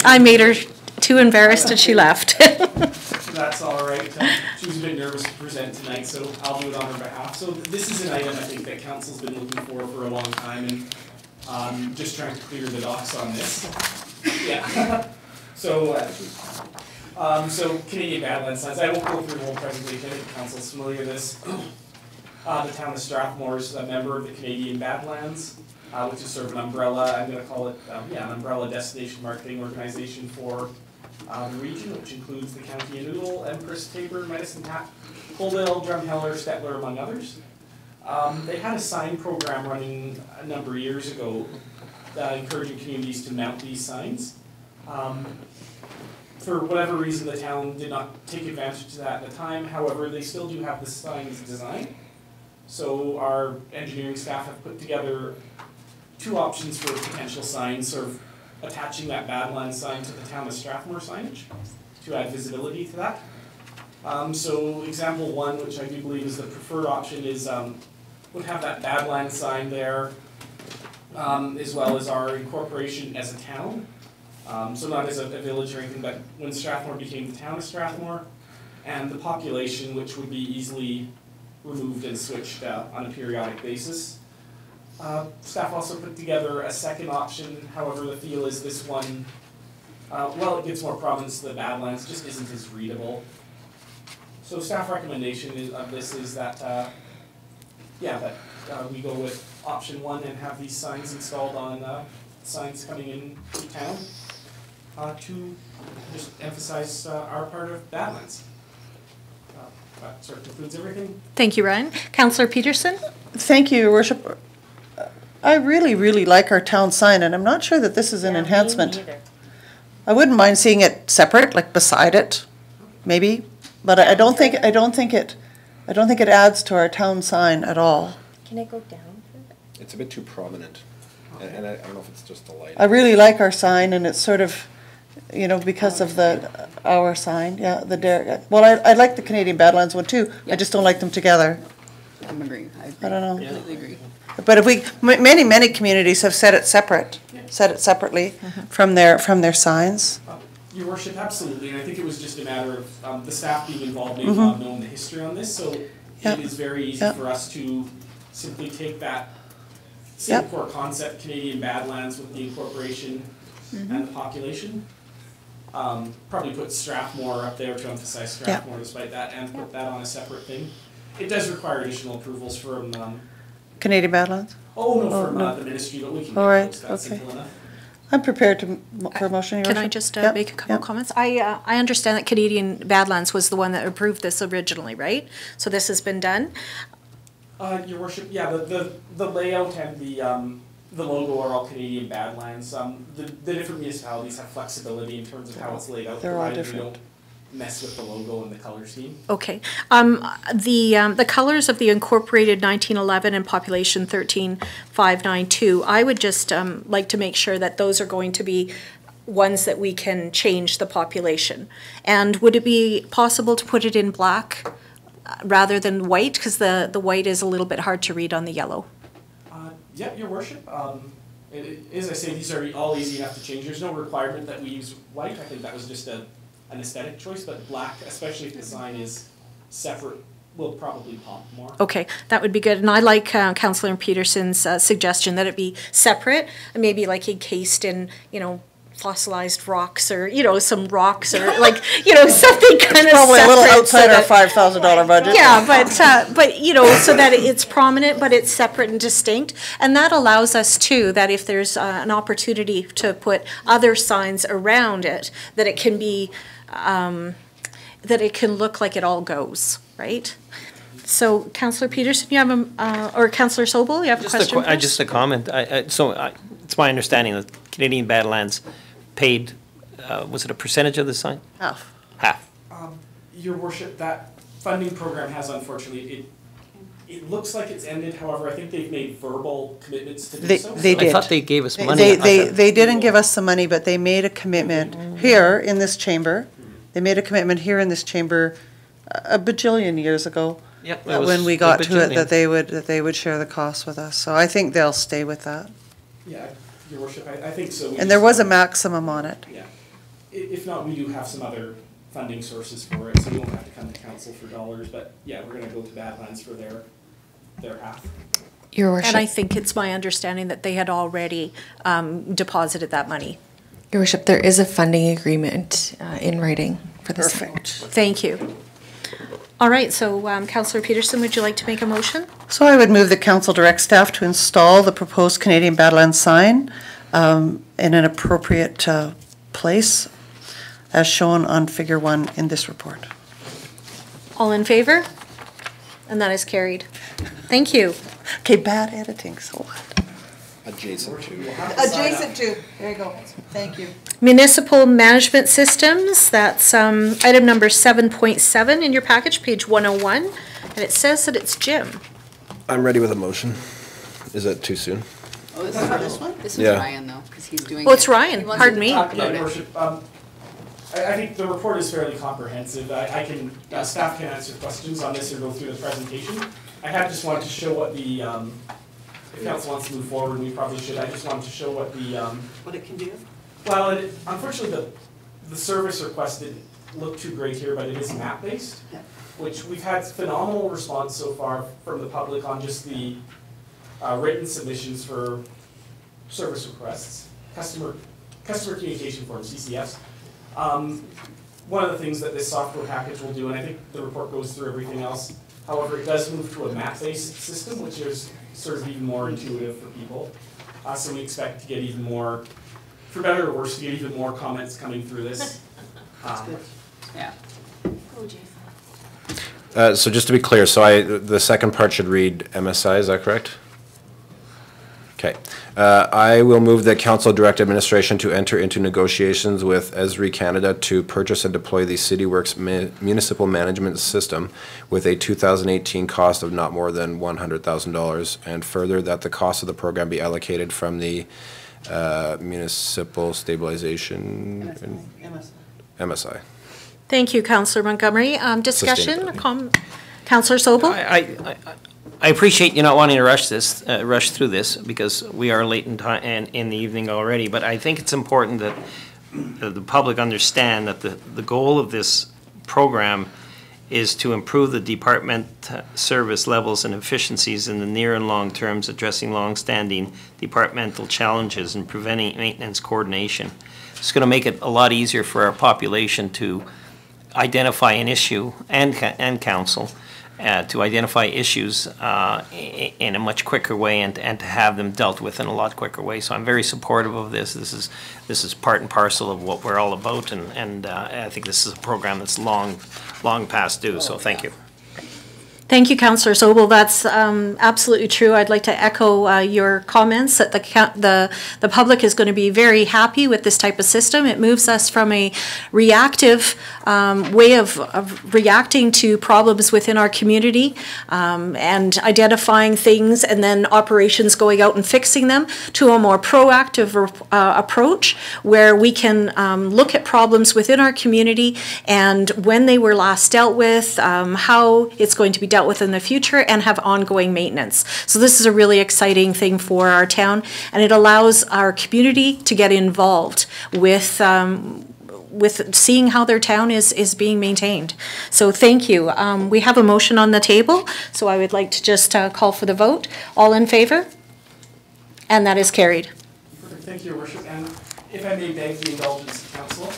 I made her too embarrassed and she left.
That's all right. She was a bit nervous to present tonight, so I'll do it on her behalf. So this is an item I think that council's been looking for a long time, and just trying to clear the docs on this. Yeah. So Canadian Badlands signs. I won't go through the whole presentation. I think council's familiar with this. The town of Strathmore is a member of the Canadian Badlands, which is sort of an umbrella. I'm going to call it, an umbrella destination marketing organization for the region, which includes the County of Noodle, Empress, Taber, Medicine Hat, Coaldale, Drumheller, Stettler, among others. They had a sign program running a number of years ago, encouraging communities to mount these signs. For whatever reason, the town did not take advantage of that at the time. However, they still do have the signs designed. So our engineering staff have put together two options for potential signs, sort of attaching that Badlands sign to the town of Strathmore signage to add visibility to that. So example one, which I do believe is the preferred option, is would have that Badlands sign there, as well as our incorporation as a town. So not as a village or anything, but when Strathmore became the town of Strathmore, and the population, which would be easily removed and switched on a periodic basis. Staff also put together a second option. However, the feel is this one, well, it gives more prominence to the Badlands, just isn't as readable. So staff recommendation of this is that, we go with option one and have these signs installed on signs coming in to town to just emphasize our part of Badlands. That sort of concludes everything.
Thank you, Ryan. Councillor Peterson?
Thank you, Your Worship. I really, really like our town sign, and I'm not sure that this is an enhancement. I wouldn't mind seeing it separate, like beside it, maybe, but I don't think it adds to our town sign at all.
Can it go down?
It's a bit too prominent, and I don't know if it's just the light.
I really like our sign, and it's sort of, because of our sign, well, I like the Canadian Badlands one too. I just don't like them together.
I'm agreeing.
I don't know.
I completely agree.
But if many communities have set it separately from their signs.
Your Worship, absolutely, and I think it was just a matter of the staff being involved, maybe not knowing the history on this, so it is very easy for us to simply take that same core concept, Canadian Badlands, with the incorporation and the population. Probably put Strathmore up there to emphasize Strathmore despite that, and put that on a separate thing. It does require additional approvals from
Canadian Badlands?
From the ministry, but we can
get
those. That's simple enough.
I'm prepared for a motion.
Can I just make a couple comments? I understand that Canadian Badlands was the one that approved this originally, right? So this has been done?
Your Worship, the layout and the logo are all Canadian Badlands. The different municipalities have flexibility in terms of how it's laid out.
They're all different.
mess with the logo and the color scheme.
Okay. The colors of the incorporated 1911 and population 13592, I would just like to make sure that those are going to be ones that we can change the population. And would it be possible to put it in black rather than white? Because the white is a little bit hard to read on the yellow.
Yeah, Your Worship. As I say, these are all easy enough to change. There's no requirement that we use white. I think that was just an aesthetic choice, but black, especially if the sign is separate, will probably pop more.
Okay, that would be good. And I like Councillor Peterson's suggestion that it be separate, and maybe like encased in, fossilized rocks, or some rocks, or like something kind of
probably
separate,
a little outside
so
our $5,000 budget.
Yeah, but so that it's prominent, but it's separate and distinct, and that allows us too that if there's an opportunity to put other signs around it, that it can be that it can look like it all goes right. So, Councillor Peterson, you have or Councillor Sobel, you have a question?
Just a comment. It's my understanding that Canadian Badlands paid, was it a percentage of the sign?
Half.
Half.
Your Worship, that funding program has unfortunately, it looks like it's ended. However, I think they've made verbal commitments to do so.
They did.
I thought they gave us money.
They didn't give us the money, but they made a commitment here in this chamber. They made a commitment here in this chamber a bajillion years ago.
Yep,
when we got to it, that they would share the cost with us. So I think they'll stay with that.
Yeah, Your Worship, I think so.
And there was a maximum on it.
Yeah. If not, we do have some other funding sources for it, so you won't have to come to council for dollars. But yeah, we're going to go to Badlands for their half.
Your Worship.
And I think it's my understanding that they had already deposited that money.
Your Worship, there is a funding agreement in writing for this.
Perfect.
Thank you. All right, so Councillor Peterson, would you like to make a motion?
So I would move the council direct staff to install the proposed Canadian Badlands sign in an appropriate place as shown on figure 1 in this report.
All in favor? And that is carried. Thank you.
Okay, bad editing, so what?
Adjacent to.
Adjacent to, there you go. Thank you.
Municipal management systems, that's item number 7.7 in your package, page 101, and it says that it's Jim.
I'm ready with a motion. Is that too soon?
Oh, this is this one? This was
Yeah.
Ryan, though, because he's doing
Well, it's Ryan,
He wants
pardon
to
me.
talk
Yeah,
about
Your
it.
Worship, I think the report is fairly comprehensive. I can, staff can answer questions on this or go through the presentation. I had just wanted to show what the, if council wants to move forward, we probably should, I just wanted to show what the,
What it can do?
well, unfortunately, the service request didn't look too great here, but it is map-based, which we've had phenomenal response so far from the public on just the written submissions for service requests, customer communication forms, CCFs. One of the things that this software package will do, and I think the report goes through everything else, however, it does move to a map-based system, which is sort of even more intuitive for people. So we expect to get even more, for better or worse, to get even more comments coming through this.
Yeah.
So just to be clear, so the second part should read MSI, is that correct? Okay. I will move that council direct administration to enter into negotiations with Esri Canada to purchase and deploy the CityWorks municipal management system with a 2018 cost of not more than $100,000, and further that the cost of the program be allocated from the municipal stabilization MSI.
Thank you, Councillor Montgomery. Discussion? Councillor Sobel?
I appreciate you not wanting to rush through this, because we are late in time and in the evening already. But I think it's important that the public understand that the goal of this program is to improve the department service levels and efficiencies in the near and long terms, addressing long-standing departmental challenges and preventing maintenance coordination. It's going to make it a lot easier for our population to identify an issue and council. To identify issues in a much quicker way and to have them dealt with in a lot quicker way. So I'm very supportive of this. This is part and parcel of what we're all about, and I think this is a program that's long past due, so thank you.
Thank you, Councillor Sobel. That's absolutely true. I'd like to echo your comments that the public is going to be very happy with this type of system. It moves us from a reactive way of reacting to problems within our community and identifying things and then operations going out and fixing them to a more proactive approach where we can look at problems within our community and when they were last dealt with, how it's going to be dealt with in the future, and have ongoing maintenance. So this is a really exciting thing for our town, and it allows our community to get involved with seeing how their town is being maintained. So thank you. We have a motion on the table, so I would like to just call for the vote. All in favor? And that is carried.
Perfect. Thank you, Your Worship. And if I may beg the indulgence of council,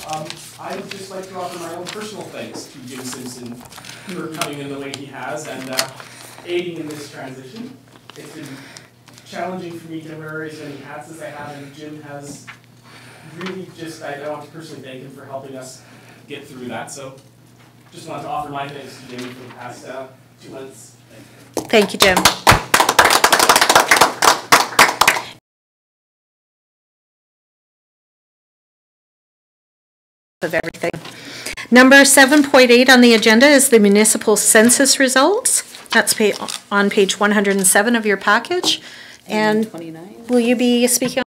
I would just like to offer my own personal thanks to Jim Simpson for coming in the way he has and aiding in this transition. It's been challenging for me to wear as many hats as I have, and Jim has really just, I want to personally thank him for helping us get through that. So just want to offer my thanks to Jim for the past 2 months.
Thank you, Jim. Of everything. Number 7.8 on the agenda is the municipal census results. That's on page 107 of your package. And 29. Will you be speaking on?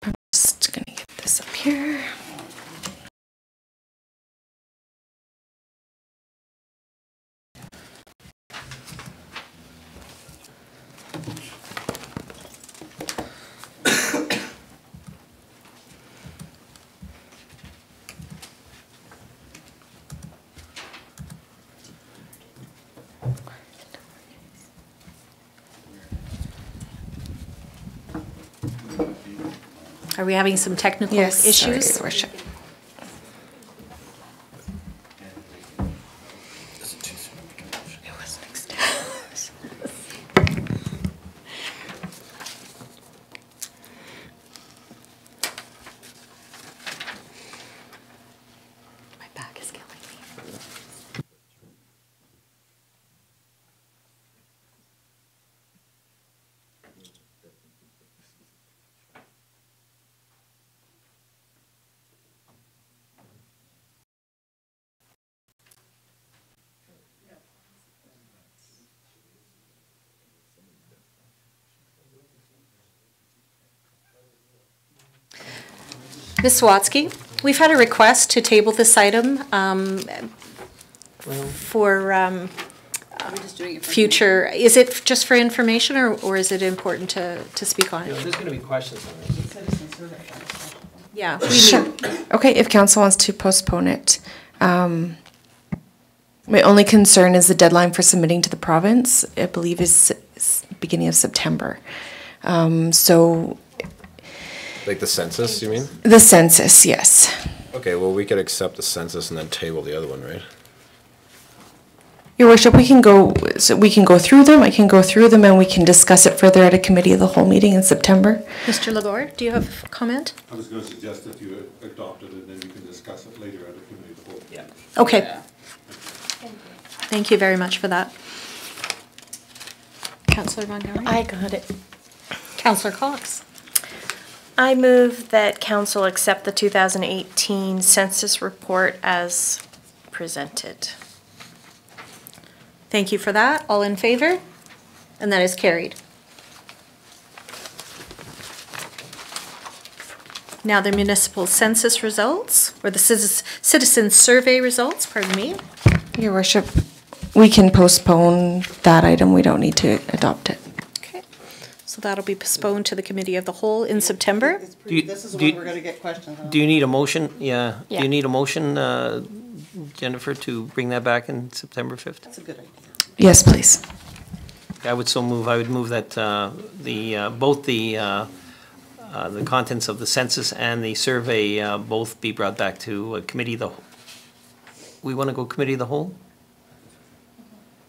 I'm just going to get this up here.
Are we having some technical issues?
Sorry, Your Worship.
My back is killing me. Ms. Swatsky, we've had a request to table this item for future. Is it just for information, or is it important to speak on it?
There's going to be questions on this.
Yeah.
Sure. Okay, if council wants to postpone it. My only concern is the deadline for submitting to the province, I believe is beginning of September. So.
Like the census, you mean?
The census, yes.
Okay, well, we could accept the census and then table the other one, right?
Your Worship, we can go through them. I can go through them and we can discuss it further at a committee of the whole meeting in September.
Mr. Lagore, do you have a comment?
I was going to suggest that you adopt it and then you can discuss it later at a committee of the whole.
Yeah.
Okay. Yeah. Thank you very much for that. Councillor Montgomery?
I got it.
Councillor Cox?
I move that council accept the 2018 census report as presented.
Thank you for that. All in favor? And that is carried. Now the municipal census results, or the citizen survey results, pardon me.
Your Worship, we can postpone that item. We don't need to adopt it.
So that'll be postponed to the committee of the whole in September.
This is when we're going to get questions on.
Do you need a motion? Yeah.
Yeah.
Do you need a motion, Jennifer, to bring that back in September 5th?
That's a good idea.
Yes, please.
I would so move. I would move that both the contents of the census and the survey both be brought back to committee of the whole. We want to go committee of the whole?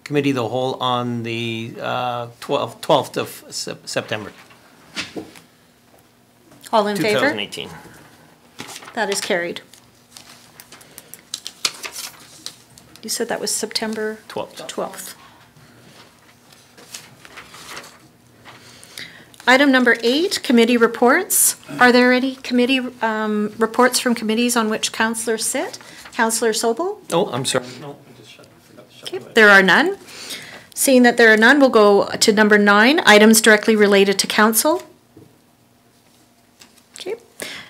Committee of the whole on the 12th of September.
All in favor?
2018.
That is carried. You said that was September
12th.
12th. Item number 8, committee reports. Are there any committee reports from committees on which councillors sit? Councillor Sobel?
Oh, I'm sorry. No, I just forgot to shut
Okay,
the light.
there are none. Seeing that there are none, we'll go to number 9, items directly related to council. Okay,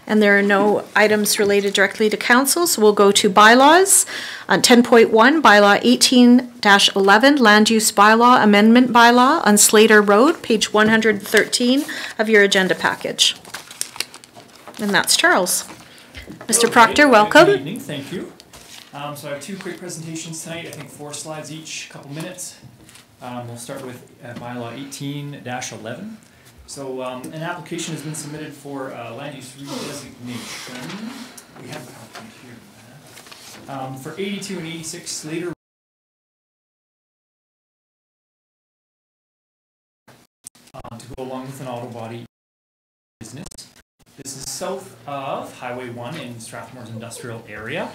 and there are no items related directly to council, so we'll go to bylaws. 10.1, bylaw 18-11, land use bylaw amendment bylaw on Slater Road, page 113 of your agenda package. And that's Charles. Mr. Proctor, welcome.
Good evening, thank you. So I have 2 quick presentations tonight, I think 4 slides each, a couple minutes. We'll start with bylaw 18-11. So an application has been submitted for land use redesignation. We have a PowerPoint here. For 82 and 86 Slater to go along with an auto body business. This is south of Highway 1 in Strathmore's industrial area.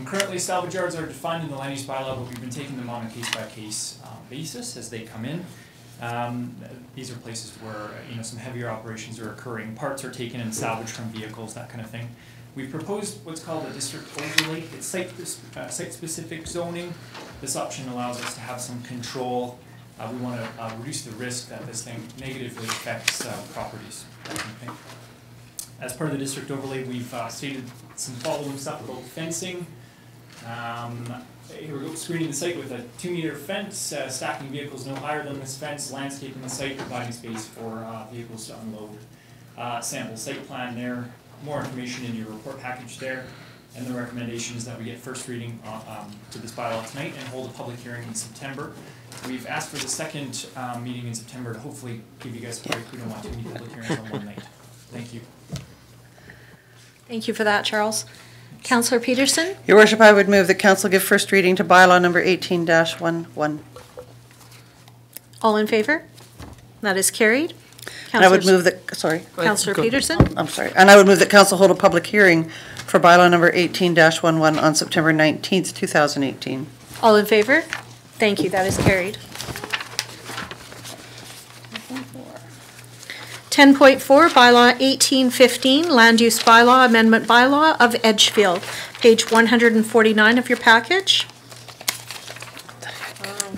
Currently, salvage yards are defined in the land use bylaw, but we've been taking them on a case-by-case basis as they come in. These are places where some heavier operations are occurring. Parts are taken and salvaged from vehicles, that kind of thing. We've proposed what's called a district overlay. It's site-specific zoning. This option allows us to have some control. We want to reduce the risk that this thing negatively affects properties, that kind of thing. As part of the district overlay, we've stated some following stuff about fencing. Here we go, screening the site with a 2-meter fence, stacking vehicles no higher than this fence, landscaping the site, providing space for vehicles to unload. Sample site plan there, more information in your report package there, and the recommendation is that we get first reading to this bylaw tonight and hold a public hearing in September. We've asked for the second meeting in September to hopefully give you guys a break. We don't want too many public hearings on one night. Thank you.
Thank you for that, Charles. Councillor Peterson?
Your Worship, I would move that council give first reading to bylaw number 18-11.
All in favor? That is carried.
And I would move that, sorry.
Councillor Peterson?
I'm sorry. And I would move that council hold a public hearing for bylaw number 18-11 on September 19th, 2018.
All in favor? Thank you, that is carried. 10.4, bylaw 1815, land use bylaw amendment bylaw of Edgefield, page 149 of your package.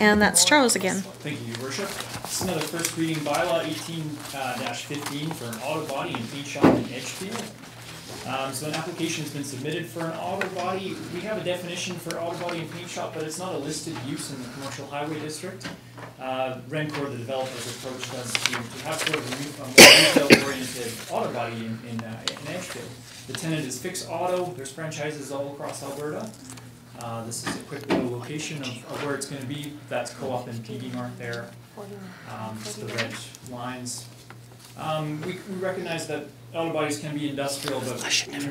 And that's Charles again.
Thank you, Your Worship. This is another first reading bylaw 18-15 for an auto body and paint shop in Edgefield. So an application has been submitted for an auto body. We have a definition for auto body and paint shop, but it's not a listed use in the commercial highway district. Rencor, the developer's approach, does to have sort of a more retail-oriented auto body in Edgefield. The tenant is Fix Auto. There's franchises all across Alberta. This is a quick little location of where it's going to be. That's Co-op and PD North there. Just the red lines. We recognize that auto bodies can be industrial, but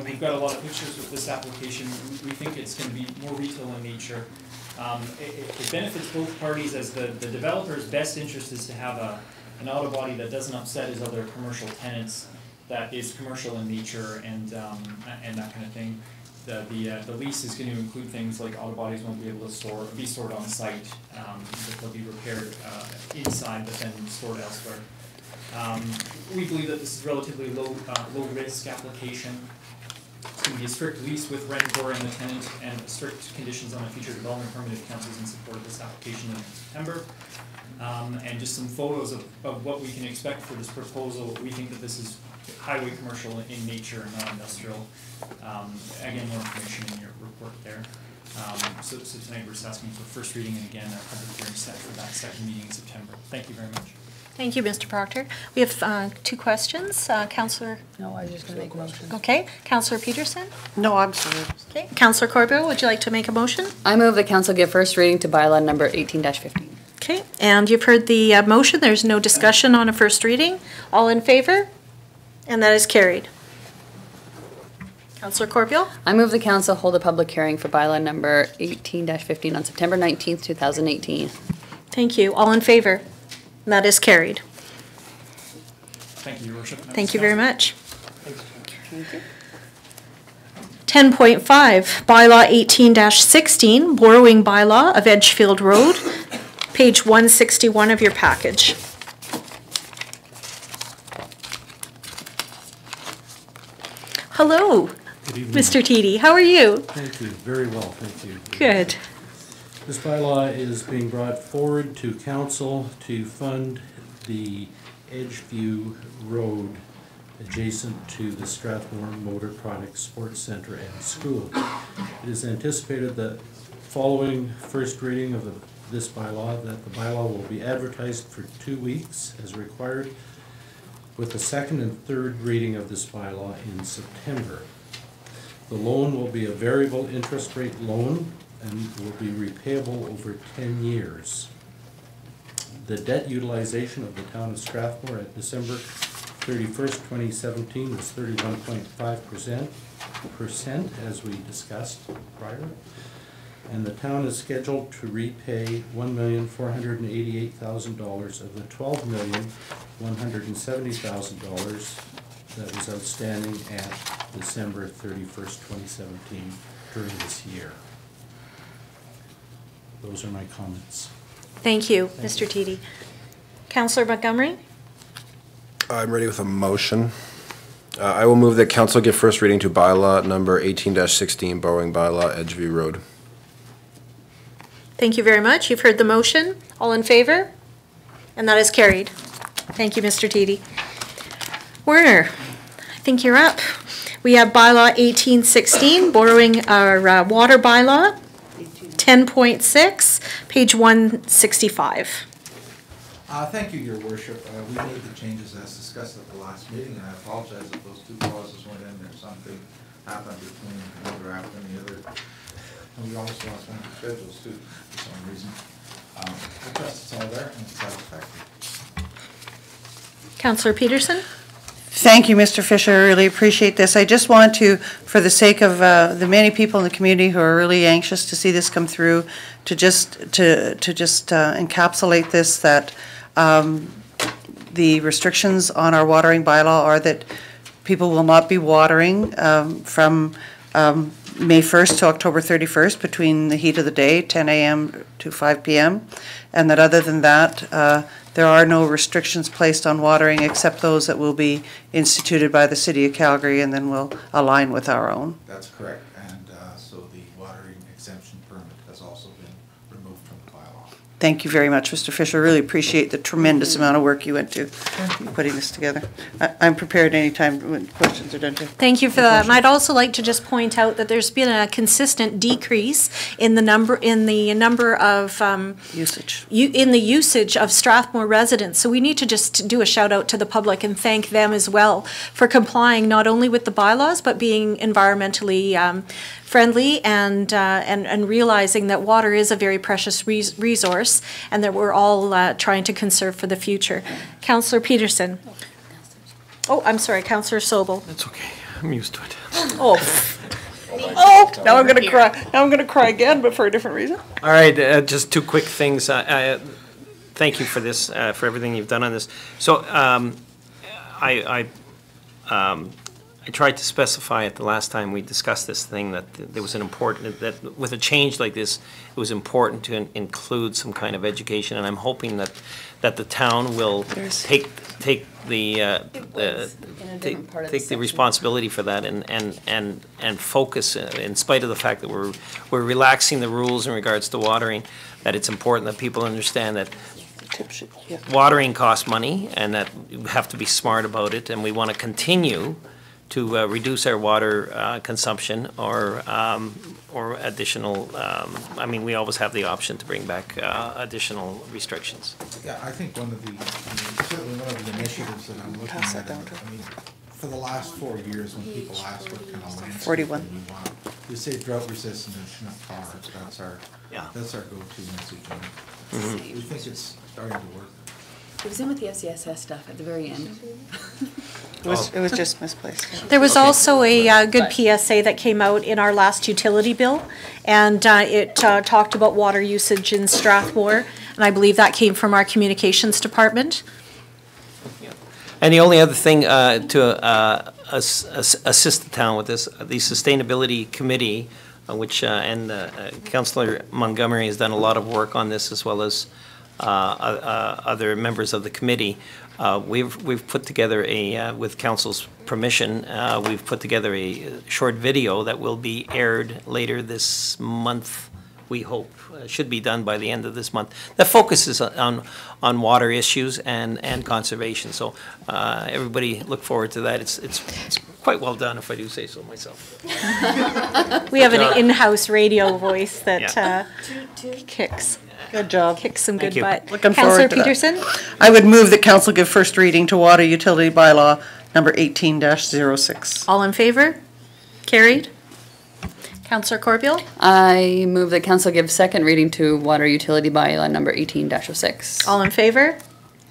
we've got a lot of pictures with this application. We think it's going to be more retail in nature. It benefits both parties, as the developer's best interest is to have an auto body that doesn't upset his other commercial tenants, that is commercial in nature and that kind of thing. The lease is going to include things like auto bodies won't be able to be stored on site, that they'll be repaired inside but then stored elsewhere. We believe that this is relatively low risk application. It's going to be a strict lease with Rencor and the tenant, and strict conditions on a future development permit if council is in support of this application in September. And just some photos of what we can expect for this proposal. We think that this is highway commercial in nature and not industrial. Again, more information in your report there. So tonight we're just asking for first reading, and again, our public hearing set for that second meeting in September. Thank you very much.
Thank you, Mr. Proctor. We have 2 questions. Councillor?
No, I was just going to make a motion.
Okay. Councillor Peterson?
No, I'm sorry.
Okay. Councillor Corbett, would you like to make a motion?
I move that council give first reading to bylaw number 18-15.
Okay. And you've heard the motion. There's no discussion on a first reading. All in favor? And that is carried. Councillor Corbeil?
I move the council hold a public hearing for bylaw number 18-15 on September 19th, 2018.
Thank you. All in favor? And that is carried.
Thank you, Your Worship.
Thank you very much. 10.6, 10.5, bylaw 18-16, borrowing bylaw of Edgefield Road, page 161 of your package. Hello,
Good evening.
Mr. Teedy. How are you?
Thank you. Very well, thank you.
Good.
This bylaw is being brought forward to council to fund the Edgeview Road adjacent to the Strathmore Motor Products Sports Centre and School. It is anticipated that following first reading of this bylaw, that the bylaw will be advertised for 2 weeks as required, with the second and third reading of this bylaw in September. The loan will be a variable interest rate loan and will be repayable over 10 years. The debt utilization of the town of Strathmore at December 31st, 2017 was 31.5%, as we discussed prior. And the town is scheduled to repay $1,488,000 of the $12,170,000 that was outstanding at December 31st, 2017 during this year. Those are my comments.
Thank you, Mr. Teedy. Councillor Montgomery?
I'm ready with a motion. I will move that council give first reading to bylaw number 18-16, borrowing bylaw, Edgeview Road.
Thank you very much. You've heard the motion. All in favor? And that is carried. Thank you, Mr. Teedy. Werner, I think you're up. We have bylaw 1816, borrowing our water bylaw, 10.6, page 165.
Thank you, Your Worship. We made the changes as discussed at the last meeting, and I apologize if those two clauses went in there. Something happened between one draft and the other. And we also lost one of the schedules too, for some reason. I trust it's all there and it's satisfactory.
Councillor Peterson?
Thank you, Mr. Fisher. I really appreciate this. I just want to, for the sake of the many people in the community who are really anxious to see this come through, to just encapsulate this, that the restrictions on our watering bylaw are that people will not be watering from May 1st to October 31st between the heat of the day, 10 a.m. to 5 p.m., and that other than that, there are no restrictions placed on watering except those that will be instituted by the City of Calgary and then will align with our own.
That's correct, and so the watering exemption permit has also been removed from the bylaw.
Thank you very much, Mr. Fisher. Really appreciate the tremendous amount of work you went to putting this together. I'm prepared anytime when questions are done too.
Thank you for that. And I'd also like to just point out that there's been a consistent decrease in the number of usage of Strathmore residents. So we need to just do a shout out to the public and thank them as well for complying not only with the bylaws but being environmentally friendly and realizing that water is a very precious resource and that we're all trying to conserve for the future. Councillor Peterson. Oh, I'm sorry, Councillor Sobel.
That's okay. I'm used to it.
Oh. Oh, now I'm going to cry. Now I'm going to cry again, but for a different reason.
All right, just two quick things. Thank you for this, for everything you've done on this. So I tried to specify it the last time we discussed this thing that there was an important, that with a change like this, it was important to include some kind of education, and I'm hoping that the town will take the responsibility for that and focus, in spite of the fact that we're relaxing the rules in regards to watering, that it's important that people understand that watering costs money and that you have to be smart about it, and we want to continue to reduce our water consumption or additional, I mean, we always have the option to bring back additional restrictions.
Yeah, I think certainly one of the initiatives that I'm looking at, I mean, for the last 4 years when people ask what kind of landscape
41.
we want, you say drought resistant and not tar. That's our go-to message on it. We think it's starting to work.
It was in with the SCSS stuff at the very end.
It was just misplaced.
There was also a good PSA that came out in our last utility bill, and it talked about water usage in Strathmore, and I believe that came from our communications department.
And the only other thing to assist the town with this, the Sustainability Committee, which, and Councillor Montgomery has done a lot of work on this, as well as other members of the committee. We've put together with council's permission, we've put together a short video that will be aired later this month, we hope. Should be done by the end of this month. That focuses on water issues and conservation. So everybody look forward to that. It's quite well done, if I do say so myself.
We have an in-house radio voice that kicks.
Good job.
Kicks some good
you.
butt.
Looking forward to that.
Councillor Peterson?
I would move that council give first reading to water utility bylaw number 18-06.
All in favor? Carried. Councillor Corbeil?
I move that council give second reading to water utility bylaw number 18-06.
All in favor?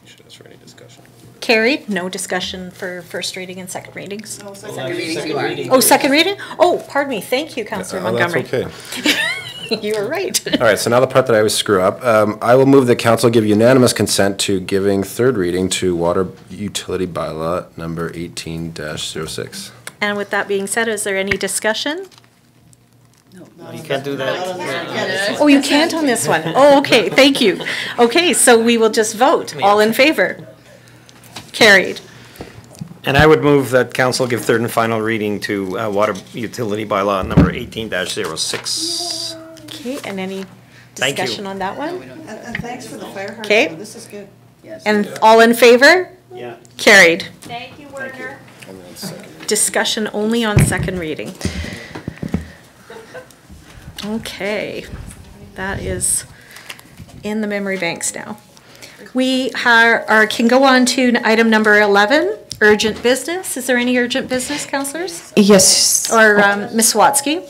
You should ask for any discussion.
Carried. No discussion for first reading and second readings.
Oh, second reading.
Oh, second reading? Oh, pardon me. Thank you, Councillor Montgomery.
That's okay.
You were right.
All right, so now the part that I always screw up. I will move that council give unanimous consent to giving third reading to water utility bylaw number 18-06.
And with that being said, is there any discussion?
You can't do that.
Oh, you can't on this one. Oh, okay, thank you. Okay, so we will just vote. All in favor? Carried.
And I would move that council give third and final reading to water utility bylaw number 18-06.
Okay, and any
Thank you.
discussion on that one?
And thanks for the fire hydrant.
Okay.
This is good.
And all in favor?
Yeah.
Carried.
Thank you, Werner.
And then second.
Discussion only on second reading. Okay, that is in the memory banks now. We can go on to item number 11, urgent business. Is there any urgent business, councillors?
Yes.
Or Ms. Watsky?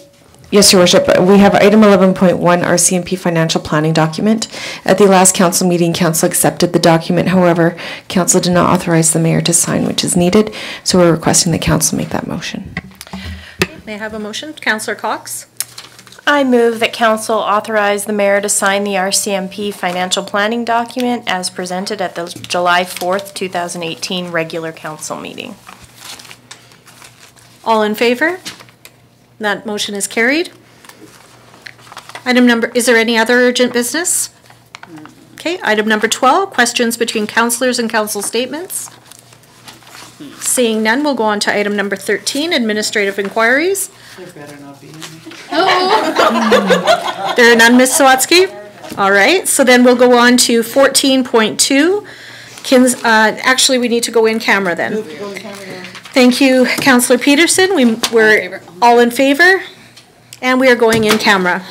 Yes, Your Worship. We have item 11.1, our CMP financial planning document. At the last council meeting, council accepted the document. However, council did not authorize the mayor to sign, which is needed. So we're requesting that council make that motion.
May I have a motion? Councillor Cox?
I move that council authorize the mayor to sign the RCMP financial planning document as presented at the July 4th, 2018 regular council meeting.
All in favor? That motion is carried. Is there any other urgent business? Okay, item number 12, questions between councillors and council statements. Seeing none, we'll go on to item number 13, administrative inquiries.
There better not be any.
There are none, Ms. Sawatsky? All right, so then we'll go on to 14.2. Actually, we need to go in camera then. Thank you, Councillor Peterson. We're all in favor, and we are going in camera.